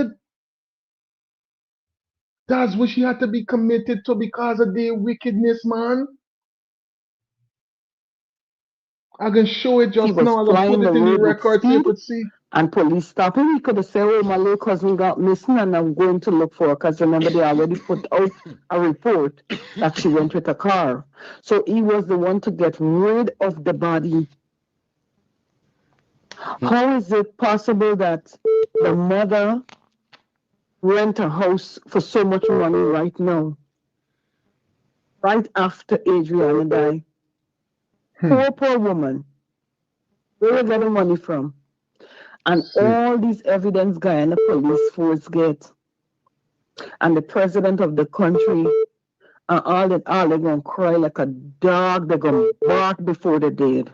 that's what she had to be committed to because of their wickedness, man. I can show it just now. I can put it in the record so you could see. And police stop him, he could have said, oh, my little cousin got missing and I'm going to look for her. Because remember, they already put out a report that she went with a car. So he was the one to get rid of the body. How is it possible that the mother rent a house for so much money right now? Right after Adrianna died. Poor woman. Where you get the money from? And all these evidence Guyana police force get. And the president of the country, and all they're gonna cry like a dog, they're gonna bark before they're dead.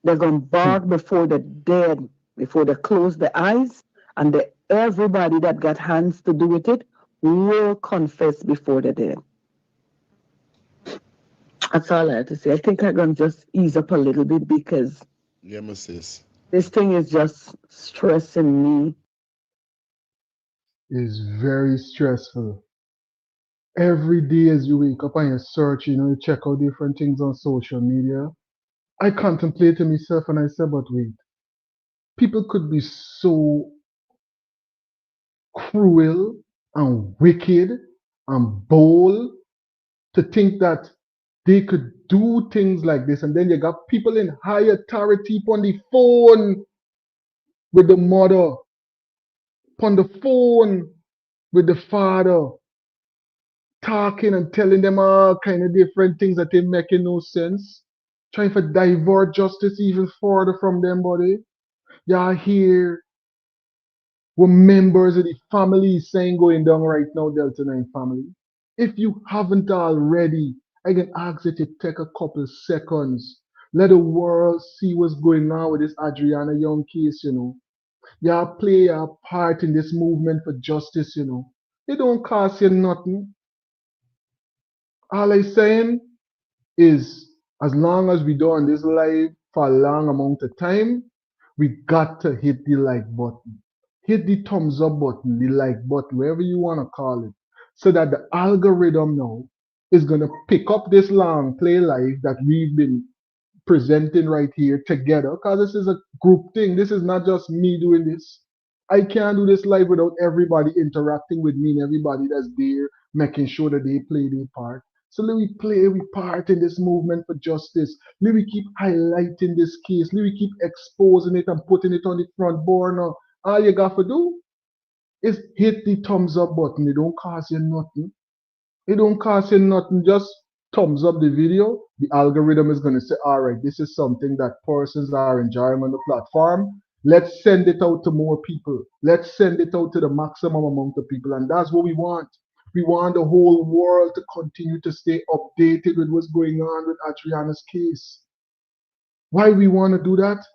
They're gonna bark before they're dead, before they close their eyes, and everybody that got hands to do with it will confess before they're dead. That's all I have to say. I think I'm gonna just ease up a little bit because this thing is just stressing me. It's very stressful. Every day as you wake up and you search, you check out different things on social media. I contemplate to myself and I say, but wait, people could be so cruel and wicked and bold to think that they could do things like this. And then you got people in high authority on the phone with the mother, on the phone with the father, talking and telling them all kind of different things that ain't making no sense. trying to divert justice even further from them, buddy. Y'all hear what members of the family is saying going down right now, Delta 9 family. If you haven't already, I can ask you to take a couple seconds. Let the world see what's going on with this Adrianna Young case, you know. Y'all play a part in this movement for justice, you know. It don't cost you nothing. All I'm saying is, as long as we do on this live for a long amount of time, we got to hit the like button. Hit the thumbs up button, the like button, wherever you want to call it, so that the algorithm now is going to pick up this long play live that we've been presenting right here together, because this is a group thing. This is not just me doing this. I can't do this live without everybody interacting with me and everybody that's there making sure that they play their part. So let me play we part in this movement for justice. Let me keep highlighting this case. Let me keep exposing it and putting it on the front burner. All you got to do is hit the thumbs up button. It don't cost you nothing. It don't cost you nothing. Just thumbs up the video. The algorithm is going to say, all right, this is something that persons are enjoying on the platform. Let's send it out to more people. Let's send it out to the maximum amount of people. And that's what we want. We want the whole world to continue to stay updated with what's going on with Adrianna's case. Why we want to do that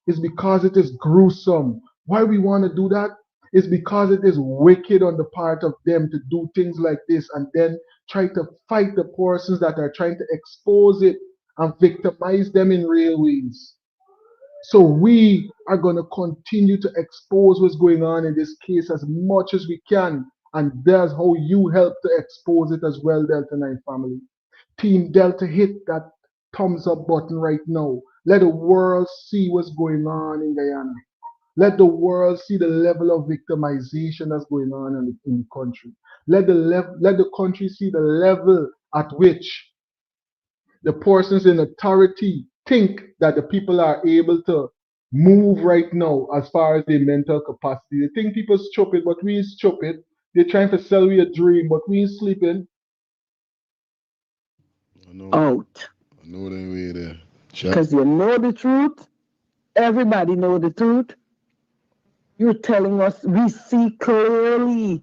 is because it is gruesome. Why we want to do that is because it is wicked on the part of them to do things like this and then try to fight the persons that are trying to expose it and victimize them in real ways. So we are going to continue to expose what's going on in this case as much as we can. And that's how you help to expose it as well, Delta 9 family. Team Delta, hit that thumbs up button right now. Let the world see what's going on in Guyana. Let the world see the level of victimization that's going on in the country. Let the country see the level at which the persons in authority think that the people are able to move right now as far as their mental capacity. They think people stupid, but we ain't stupid. They're trying to sell me a dream, but we ain't sleeping. Out. I know that way there. Because you know the truth. Everybody know the truth. You're telling us we see clearly.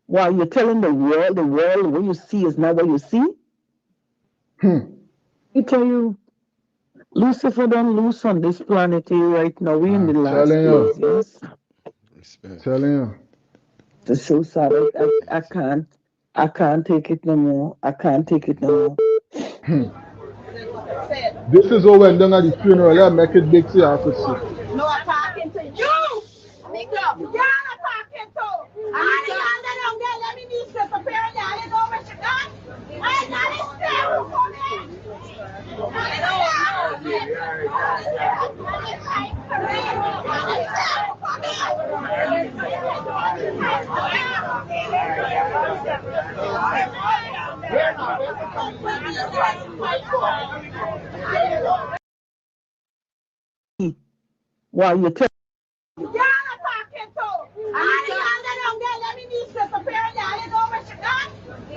While you're telling the world what you see is not what you see. I tell you, Lucifer don't loose on this planet here right now. We're in the last days, yes. Respect. Telling you. It's so sad. I can't take it no more. I can't take it no more. This is how when done at the funeral, I make it big so you could see. No, I'm talking to you. Nick up. You're not talking to. I'm down there. Let me need to prepare that. I know what you got. I got it still for me. While you're telling You're not talking to. I'm down there. Let me need to prepare that. I know what you got.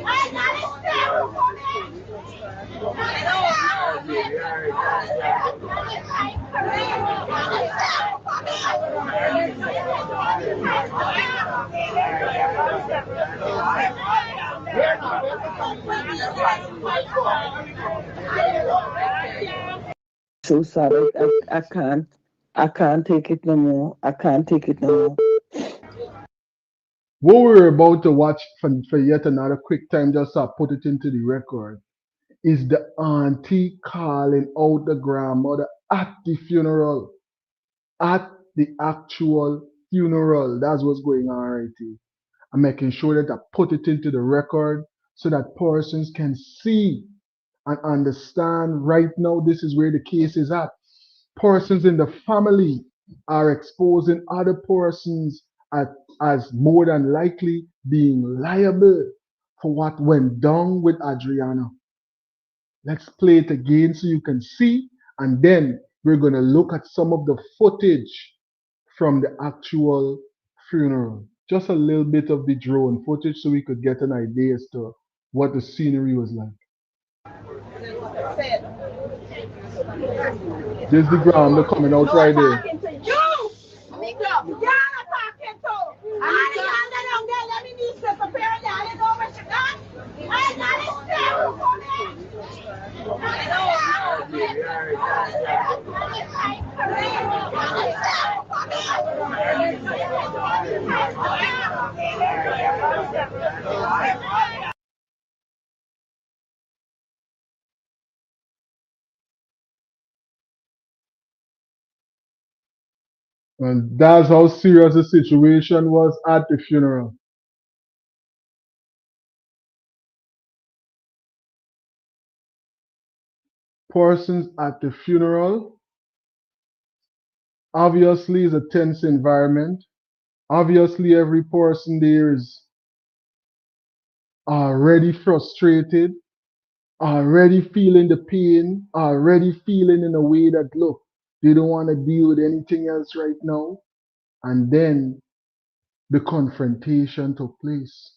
I got it still for me. so sad. I can't take it no more. I can't take it no more. What we're about to watch for yet another quick time, just to put it into the record, is the auntie calling out the grandmother at the funeral. At the actual funeral. That's what's going on right here. I'm making sure that I put it into the record so that persons can see and understand right now this is where the case is at. Persons in the family are exposing other persons as more than likely being liable for what went down with Adrianna. Let's play it again so you can see, and then we're going to look at some of the footage from the actual funeral. Just a little bit of the drone footage so we could get an idea as to what the scenery was like. There's the ground, they're coming out No right there. talking to you. Big up. You're not talking to. I don't get let me need to prepare that. I know what you got. I not stay for me. And that's how serious the situation was at the funeral. Persons at the funeral, obviously, is a tense environment. Obviously, every person there is already frustrated, already feeling the pain, already feeling in a way that, look, they don't want to deal with anything else right now. And then the confrontation took place.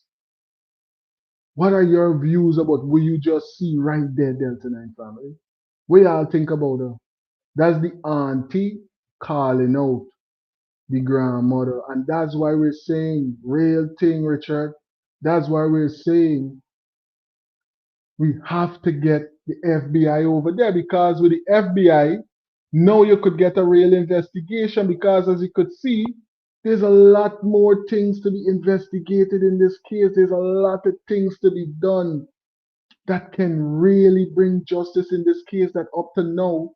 What are your views about what you just see right there, Delta 9 family? What y'all think about her? That's the auntie calling out the grandmother. And that's why we're saying, real thing, Richard. That's why we're saying we have to get the FBI over there, because with the FBI, now you could get a real investigation, because as you could see, there's a lot more things to be investigated in this case. There's a lot of things to be done that can really bring justice in this case that up to now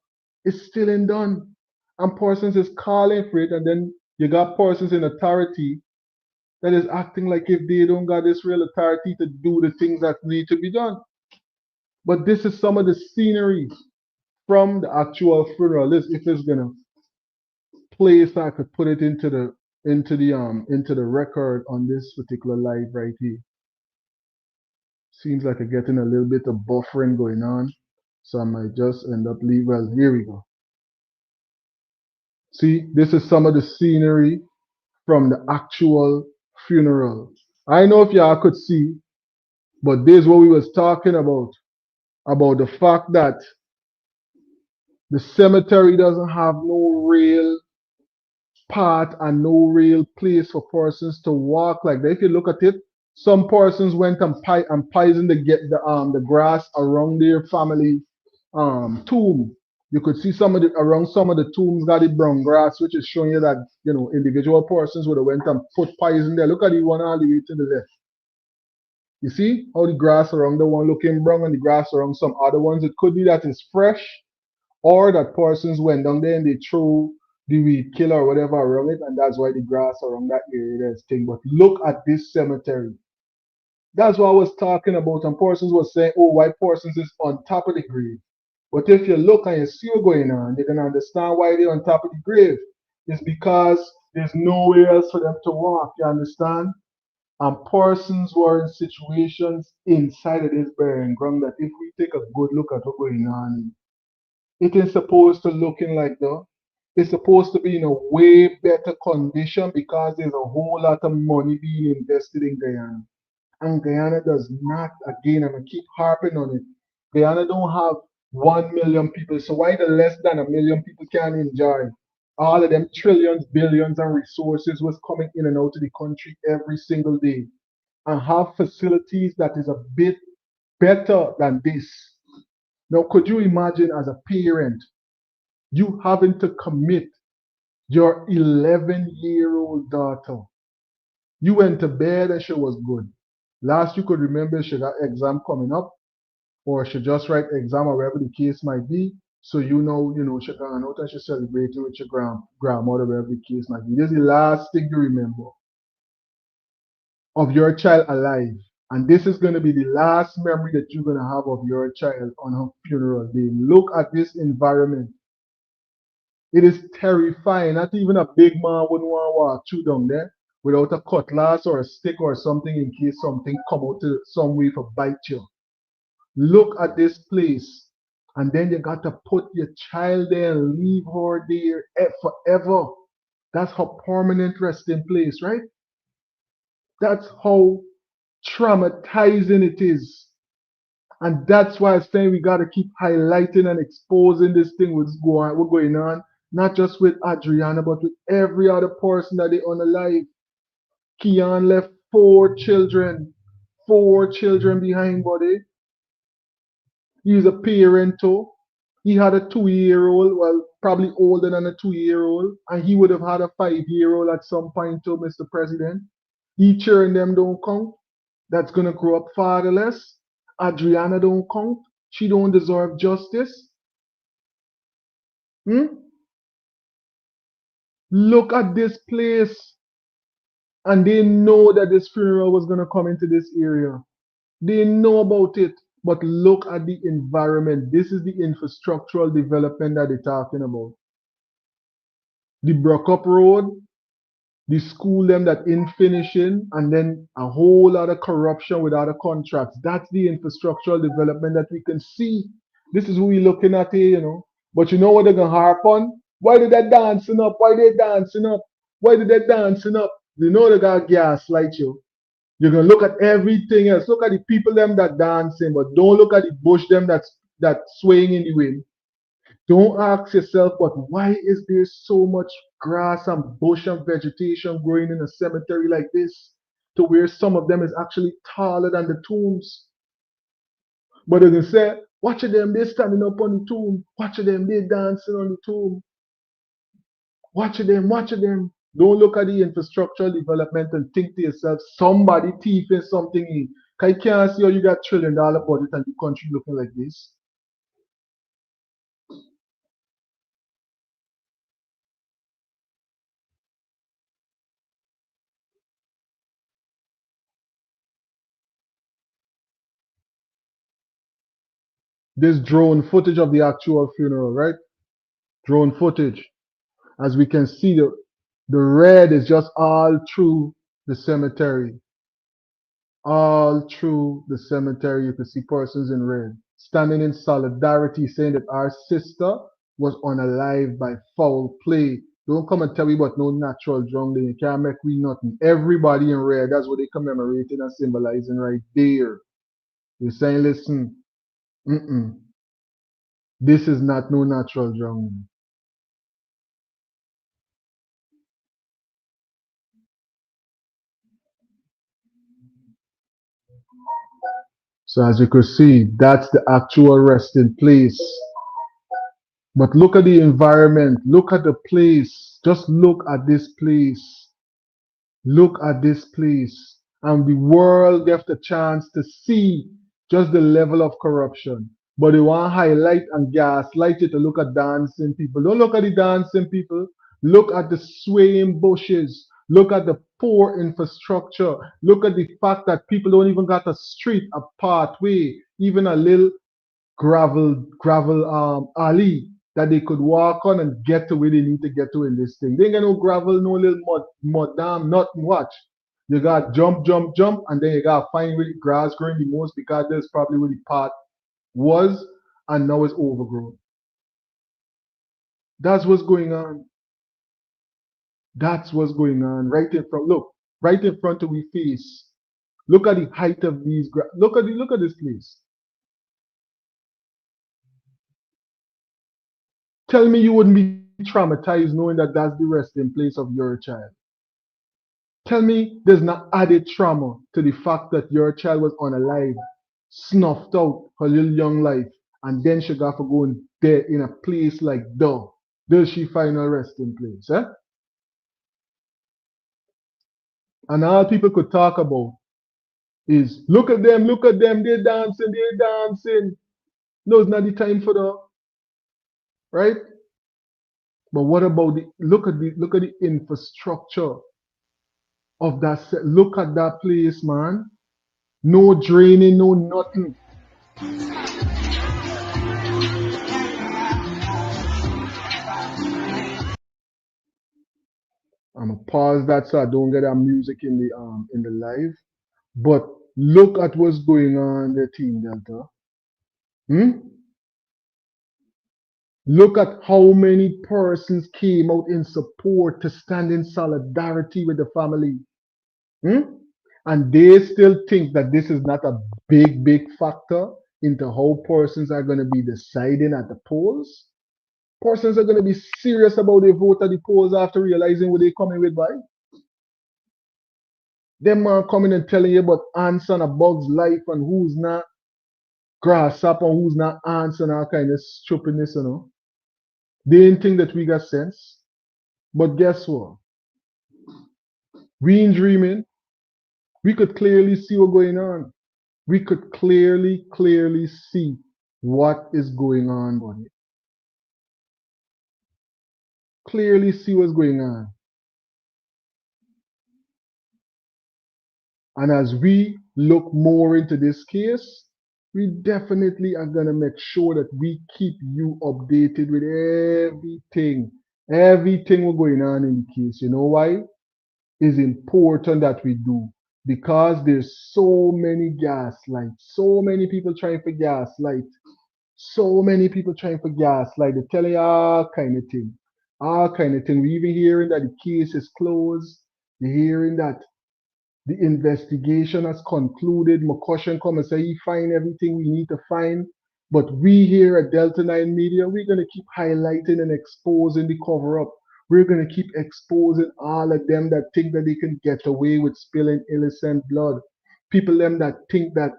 is still ain't done. And persons is calling for it, and then you got persons in authority that is acting like if they don't got this real authority to do the things that need to be done. But this is some of the scenery from the actual funeral. This, if it's gonna play, so I could put it into the record on this particular live right here. Seems like I'm getting a little bit of buffering going on, so I might just end up leaving. Well, here we go. See, this is some of the scenery from the actual funeral. I know if y'all could see, but this is what we was talking about the fact that the cemetery doesn't have no real path and no real place for persons to walk like that. If you look at it, some persons went and poisoned the grass around their family tomb. You could see around some of the tombs got the brown grass, which is showing you that individual persons would have went and put poison there. Look at the one all the way to the left. You see how the grass around the one looking brown and the grass around some other ones. It could be that it's fresh, or that persons went down there and they threw the weed killer or whatever around it, and that's why the grass around that area is thing. But look at this cemetery. That's what I was talking about. And persons was saying, oh, why persons is on top of the grave. But if you look and you see what's going on, you can understand why they're on top of the grave. It's because there's nowhere else for them to walk. You understand? And persons were in situations inside of this burying ground that if we take a good look at what's going on, it is supposed to looking like that. It's supposed to be in a way better condition, because there's a whole lot of money being invested in Guyana. And Guyana does not, again, I'm going to keep harping on it. Guyana don't have 1 million people. So why the less than 1 million people can enjoy all of them trillions, billions, and resources was coming in and out of the country every single day, and have facilities that is a bit better than this? Now, could you imagine as a parent, you having to commit your 11-year-old daughter? You went to bed and she was good. Last you could remember, she got exam coming up, or she just write exam, or whatever the case might be. So she gone out and she celebrating with your grandmother, whatever the case might be. This is the last thing you remember of your child alive. And this is going to be the last memory that you're going to have of your child on her funeral day. Look at this environment. It is terrifying. Not even a big man wouldn't want to walk through down there without a cutlass or a stick or something in case something come out to some way for bite you. Look at this place. And then you got to put your child there and leave her there forever. That's her permanent resting place, right? That's how traumatizing it is. And that's why I'm saying we gotta keep highlighting and exposing this thing what's going on, not just with Adrianna, but with every other person that they unalive. Keon left four children behind, buddy. He's a parent too. He had a 2-year-old, well, probably older than a 2-year-old, and he would have had a 5-year-old at some point too, Mr. President. Each and them don't count. That's gonna grow up fatherless. Adrianna don't count. She don't deserve justice. Hmm? Look at this place. And they know that this funeral was gonna come into this area. They know about it. But look at the environment. This is the infrastructural development that they're talking about. The Broke Road, the school them that in finishing, and then a whole lot of corruption with other contracts. That's the infrastructural development that we can see. This is who we looking at here, you know. But you know what they're gonna harp on? Why did they dancing up? Why they dancing up? Why did they dancing up? You know they got gaslight you. You're gonna look at everything else. Look at the people them that dancing, but don't look at the bush them that swaying in the wind. Don't ask yourself, but why is there so much grass and bush and vegetation growing in a cemetery like this? To where some of them is actually taller than the tombs. But they can say, watch them, they standing up on the tomb. Watch them, they dancing on the tomb. Watch them, watch them. Don't look at the infrastructural development and think to yourself, somebody thieving something in. Cause you can't see how you got $1 trillion budget and the country looking like this. This drone footage of the actual funeral, right? Drone footage. As we can see, the red is just all through the cemetery. All through the cemetery, you can see persons in red standing in solidarity, saying that our sister was unalive by foul play. Don't come and tell me about no natural drowning. You can't make we nothing. Everybody in red, that's what they commemorating and symbolizing right there. They're saying, listen, this is not no natural drowning. So as you could see, that's the actual resting place. But look at the environment. Look at the place. Just look at this place. Look at this place. And the world gets the chance to see just the level of corruption. But they want to highlight and gaslight it to look at dancing people. Don't look at the dancing people. Look at the swaying bushes. Look at the poor infrastructure. Look at the fact that people don't even got a street, a pathway, even a little gravel alley that they could walk on and get to where they need to get to in this thing. They ain't got no gravel, no little mud dam, nothing. Watch. You got jump, jump, jump, and then you got find where the grass growing the most because that's probably where the path was, and now it's overgrown. That's what's going on. That's what's going on right in front. Look, right in front of we face. Look at the height of these. Look at this place. Tell me you wouldn't be traumatized knowing that that's the resting place of your child. Tell me there's not added trauma to the fact that your child was unalive, snuffed out her little young life, and then she got for going there in a place like that. Does she find a resting place? Eh? And all people could talk about is look at them, they're dancing. No, it's not the time for that. Right? But what about the look at the infrastructure of that look at that place, man. No draining, no nothing. I'm gonna pause that so I don't get that music in the live. But look at what's going on there, Team Delta. Look at how many persons came out in support to stand in solidarity with the family. And they still think that this is not a big factor. into how persons are going to be deciding at the polls. Persons are going to be serious about their vote at the polls after realizing what they're coming with, by. Them man coming and telling you about ants and a bug's life and who's not grasshopper and who's not ants and all kind of stupidness, you know. They didn't think that we got sense. But guess what? We ain't dreaming. We could clearly see what's going on. We could clearly see what is going on, buddy. Clearly see what's going on. And as we look more into this case, we definitely are going to make sure that we keep you updated with everything what's going on in the case. You know why? It's important that we do, because there's so many gaslights, so many people trying for gaslight, so many people trying for gaslight. They tell you all kind of thing, all kind of thing. We even hearing that the case is closed. We're hearing that the investigation has concluded. McCushion come and say he find everything we need to find. But we here at Delta 9 Media, we're going to keep highlighting and exposing the cover-up. We're going to keep exposing all of them that think that they can get away with spilling innocent blood. People them that think that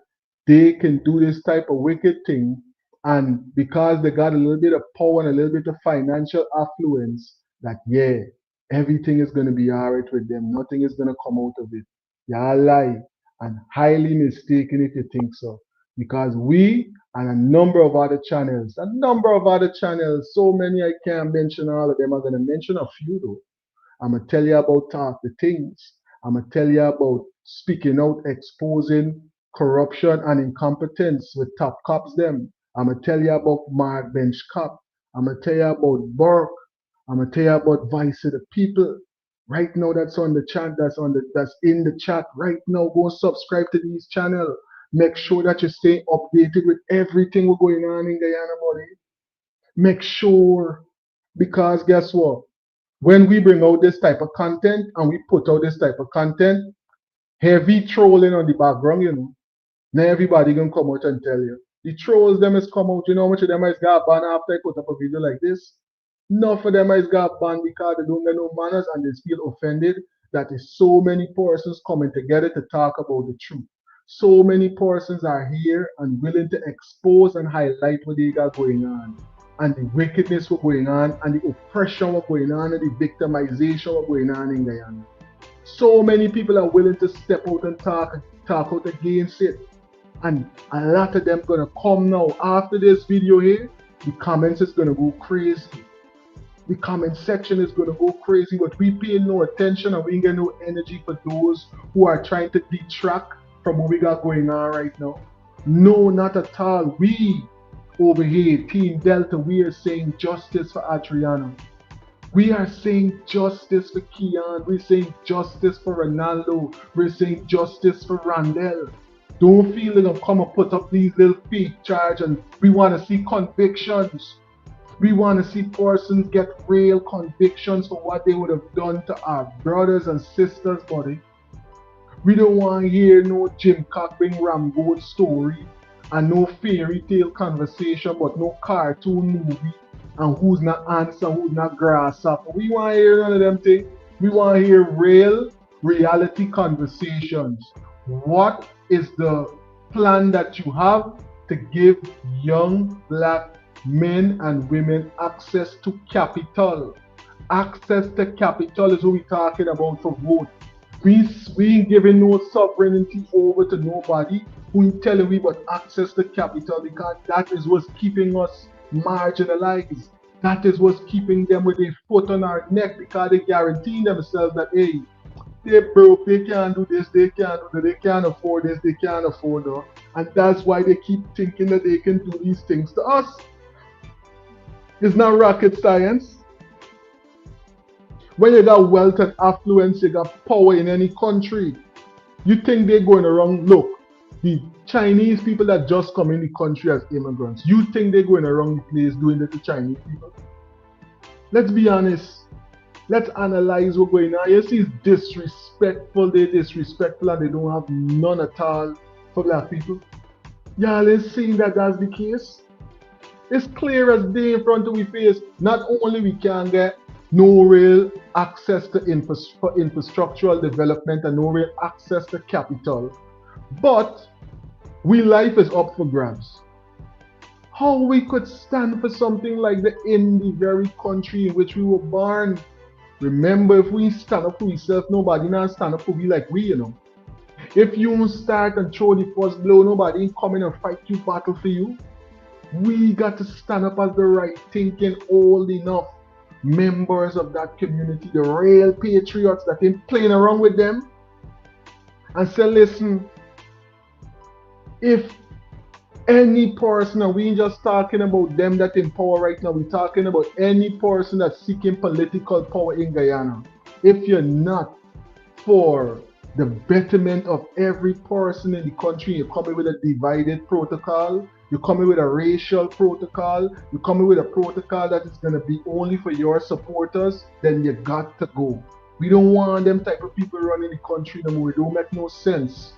they can do this type of wicked thing, and because they got a little bit of power and a little bit of financial affluence, that yeah, everything is going to be all right with them. Nothing is going to come out of it. Y'all lie, and highly mistaken if you think so. Because we and a number of other channels, so many I can't mention all of them. I'm going to mention a few though. I'm going to tell you about Talk the Things. I'm going to tell you about Speaking Out, exposing corruption and incompetence with top cops them. I'm going to tell you about Mark BENCHOP. I'm going to tell you about BURKE. I'm going to tell you about Voice of the People. Right now, that's on the chat, that's in the chat right now. Go subscribe to these channels. Make sure that you stay updated with everything that's going on in Guyana, buddy. Make sure, because guess what? When we bring out this type of content and we put out this type of content, heavy trolling on the background, you know. Now everybody gonna come out and tell you. The trolls them is come out, you know how much of them is got banned after I put up a video like this? Enough of them is got banned because they don't get no manners and they feel offended that there's so many persons coming together to talk about the truth. So many persons are here and willing to expose and highlight what they got going on, and the wickedness what's going on, and the oppression what's going on, and the victimization what's going on in Guyana. So many people are willing to step out and talk out against it. And a lot of them gonna come now. After this video here, the comments is gonna go crazy. The comment section is gonna go crazy, but we pay no attention and we ain't get no energy for those who are trying to detract from what we got going on right now. No, not at all. We over here, Team Delta, we are saying justice for Adrianna. We are saying justice for Keon. We're saying justice for Ronaldo. We're saying justice for Randall. Don't feel they're gonna come and put up these little fake charges, and we want to see convictions. We want to see persons get real convictions for what they would have done to our brothers and sisters, buddy. We don't want to hear no Jim Cockring Rambo story and no fairy tale conversation, but no cartoon movie and who's not ants and who's not grasshopper. We want to hear none of them things. We want to hear real reality conversations. What is the plan that you have to give young black men and women access to capital? Access to capital is what we're talking about for vote. We ain't giving no sovereignty over to nobody. We ain't telling we about access to capital, because that is what's keeping us marginalized. That is what's keeping them with their foot on our neck, because they guarantee themselves that, hey, they're broke, they can't do this, they can't do that, they can't afford this, they can't afford that. And that's why they keep thinking that they can do these things to us. It's not rocket science. When you got wealth and affluence, you got power in any country, you think they're going around, look, the Chinese people that just come in the country as immigrants, you think they're going around the place doing that to Chinese people? Let's be honest. Let's analyze what's going on. You see, it's disrespectful. They're disrespectful and they don't have none at all for black people. Y'all is seeing that that's the case. It's clear as day in front of we face. Not only we can get no real access to infrastructural development and no real access to capital, but we life is up for grabs. How we could stand for something like that in the very country in which we were born? Remember, if we stand up for ourselves, nobody not stand up for we like we, you know. If you start and throw the first blow, nobody ain't coming and fight you battle for you. We got to stand up as the right thinking, old enough members of that community, the real patriots that ain't playing around with them, and say, listen, if any person, and we ain't just talking about them that in power right now, we're talking about any person that's seeking political power in Guyana. If you're not for the betterment of every person in the country, you're coming with a divided protocol, you're coming with a racial protocol, you're coming with a protocol that is going to be only for your supporters, then you got to go. We don't want them type of people running the country no more. It don't make no sense.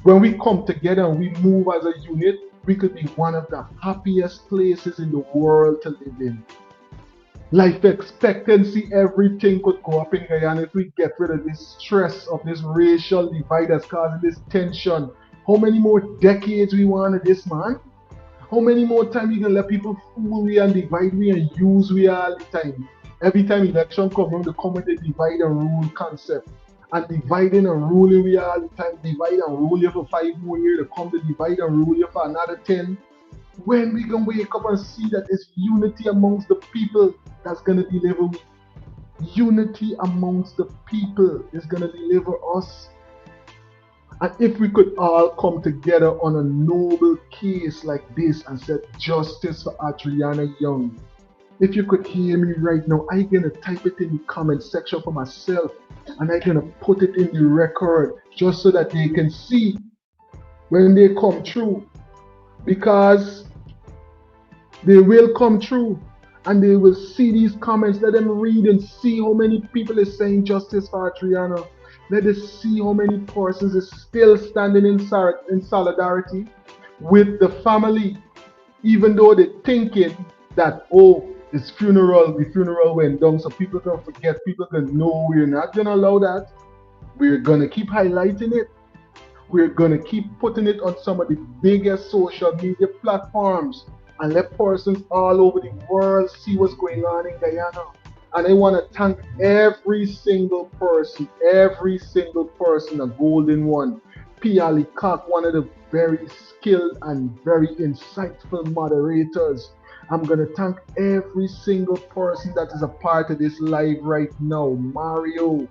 When we come together and we move as a unit, we could be one of the happiest places in the world to live in. Life expectancy, everything could go up in Guyana if we get rid of this stress of this racial divide that's causing this tension. How many more decades we want of this, man? How many more times we can let people fool we and divide we and use we all the time? Every time election comes around, they come with the divide and rule concept. And dividing and ruling we all the time, divide and rule you for 5 more years, they come to divide and rule you for another 10. When we can wake up and see that it's unity amongst the people that's going to deliver me. Unity amongst the people is going to deliver us. And if we could all come together on a noble case like this and say justice for Adrianna Young. If you could hear me right now, I'm going to type it in the comment section for myself and I'm going to put it in the record just so that they can see when they come through. Because they will come through and they will see these comments. Let them read and see how many people is saying justice for Adrianna. Let us see how many persons is still standing in solidarity with the family, even though they're thinking that, oh, it's funeral, the funeral went down, so people can forget, people can know. We're not going to allow that. We're going to keep highlighting it. We're going to keep putting it on some of the biggest social media platforms and let persons all over the world see what's going on in Guyana. And I want to thank every single person, a golden one. P. Ali Kak, one of the very skilled and very insightful moderators. I'm going to thank every single person that is a part of this live right now. Mario,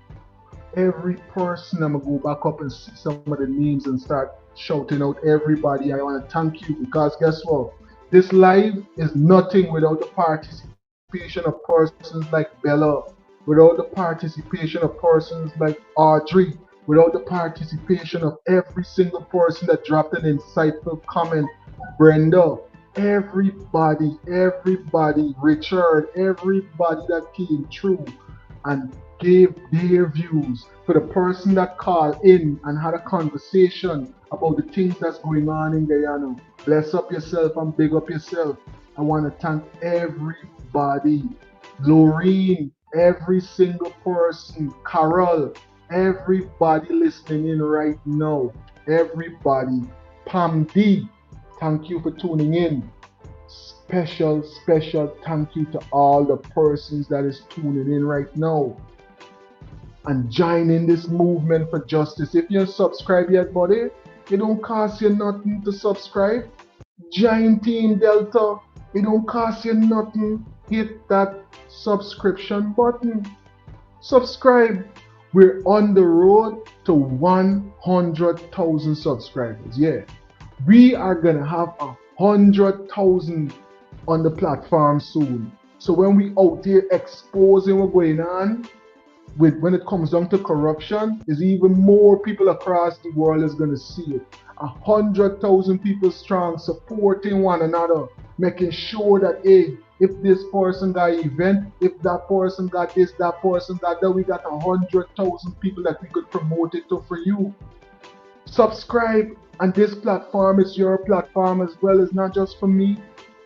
every person. I'm going to go back up and see some of the names and start shouting out everybody. I want to thank you because guess what? This live is nothing without the participation of persons like Bella, without the participation of persons like Audrey, without the participation of every single person that dropped an insightful comment, Brenda, everybody, Richard, everybody that came through and gave their views, for the person that called in and had a conversation about the things that's going on in Guyana. Bless up yourself and big up yourself. I want to thank everybody. Lorraine, every single person, Carol, everybody listening in right now. Everybody. Pam D, thank you for tuning in. Special thank you to all the persons that is tuning in right now and joining this movement for justice. If you're subscribed yet, buddy, it don't cost you nothing to subscribe. Join Team Delta. It don't cost you nothing. Hit that subscription button. Subscribe. We're on the road to 100,000 subscribers. Yeah. We are going to have 100,000 on the platform soon. So when we out there exposing what's going on, when it comes down to corruption, is even more people across the world is going to see it. 100,000 people strong, supporting one another, making sure that, hey, if this person got an event, if that person got this, that person got that, we got 100,000 people that we could promote it to for you. Subscribe. And this platform is your platform as well. It's not just for me.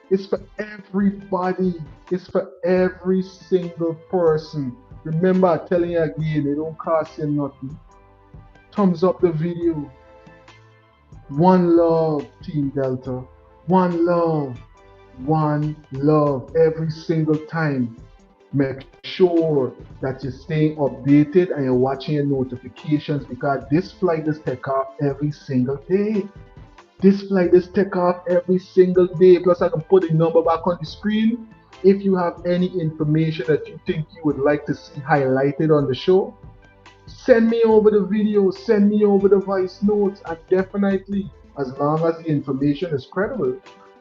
It's for everybody. It's for every single person. Remember, I'm telling you again, it don't cost you nothing. Thumbs up the video. One love, Team Delta. One love. One love. Every single time. Make sure that you're staying updated and you're watching your notifications, because this flight is take off every single day. This flight is take off every single day. Plus, I can put the number back on the screen. If you have any information that you think you would like to see highlighted on the show, send me over the video, send me over the voice notes, and definitely, as long as the information is credible,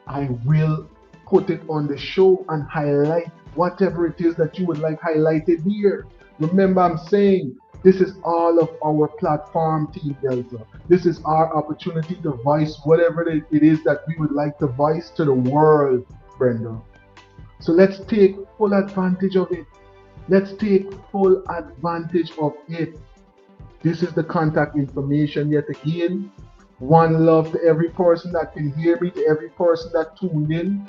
I will put it on the show and highlight whatever it is that you would like highlighted here. Remember, I'm saying this is all of our platform, Team Delta. This is our opportunity to voice whatever it is that we would like to voice to the world, Brenda. So let's take full advantage of it. Let's take full advantage of it. This is the contact information yet again. One love to every person that can hear me, to every person that tuned in.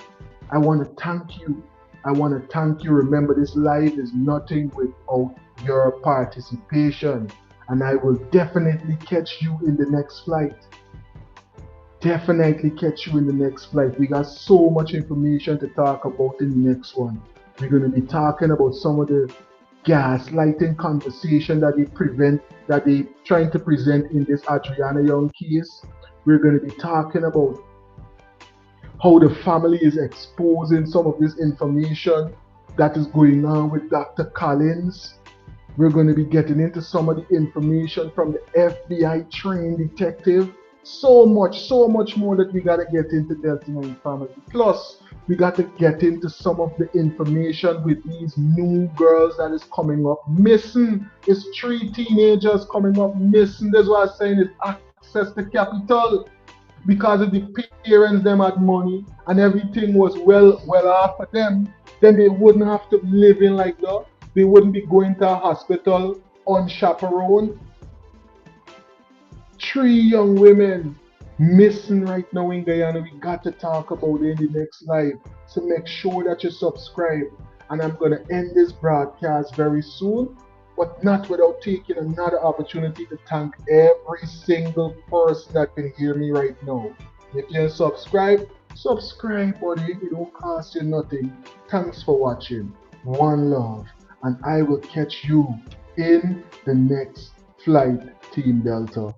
I want to thank you. I want to thank you. Remember, this live is nothing without your participation. And I will definitely catch you in the next flight. Definitely catch you in the next flight. We got so much information to talk about in the next one. We're going to be talking about some of the gaslighting conversation that they trying to present in this Adrianna Young case. We're going to be talking about how the family is exposing some of this information that is going on with Dr. Collins. We're going to be getting into some of the information from the FBI trained detective. So much more that we got to get into Delta 9 family. Plus, we got to get into some of the information with these new girls that is coming up missing. It's 3 teenagers coming up missing. That's why I'm saying it's access to capital. Because if the parents them had money and everything was well off for them, then they wouldn't have to live in like that. They wouldn't be going to a hospital unchaperoned. 3 young women missing right now in Guyana. We got to talk about it in the next live. So make sure that you subscribe. And I'm going to end this broadcast very soon, but not without taking another opportunity to thank every single person that can hear me right now. If you subscribe, buddy. It don't cost you nothing. Thanks for watching. One love. And I will catch you in the next flight, Team Delta.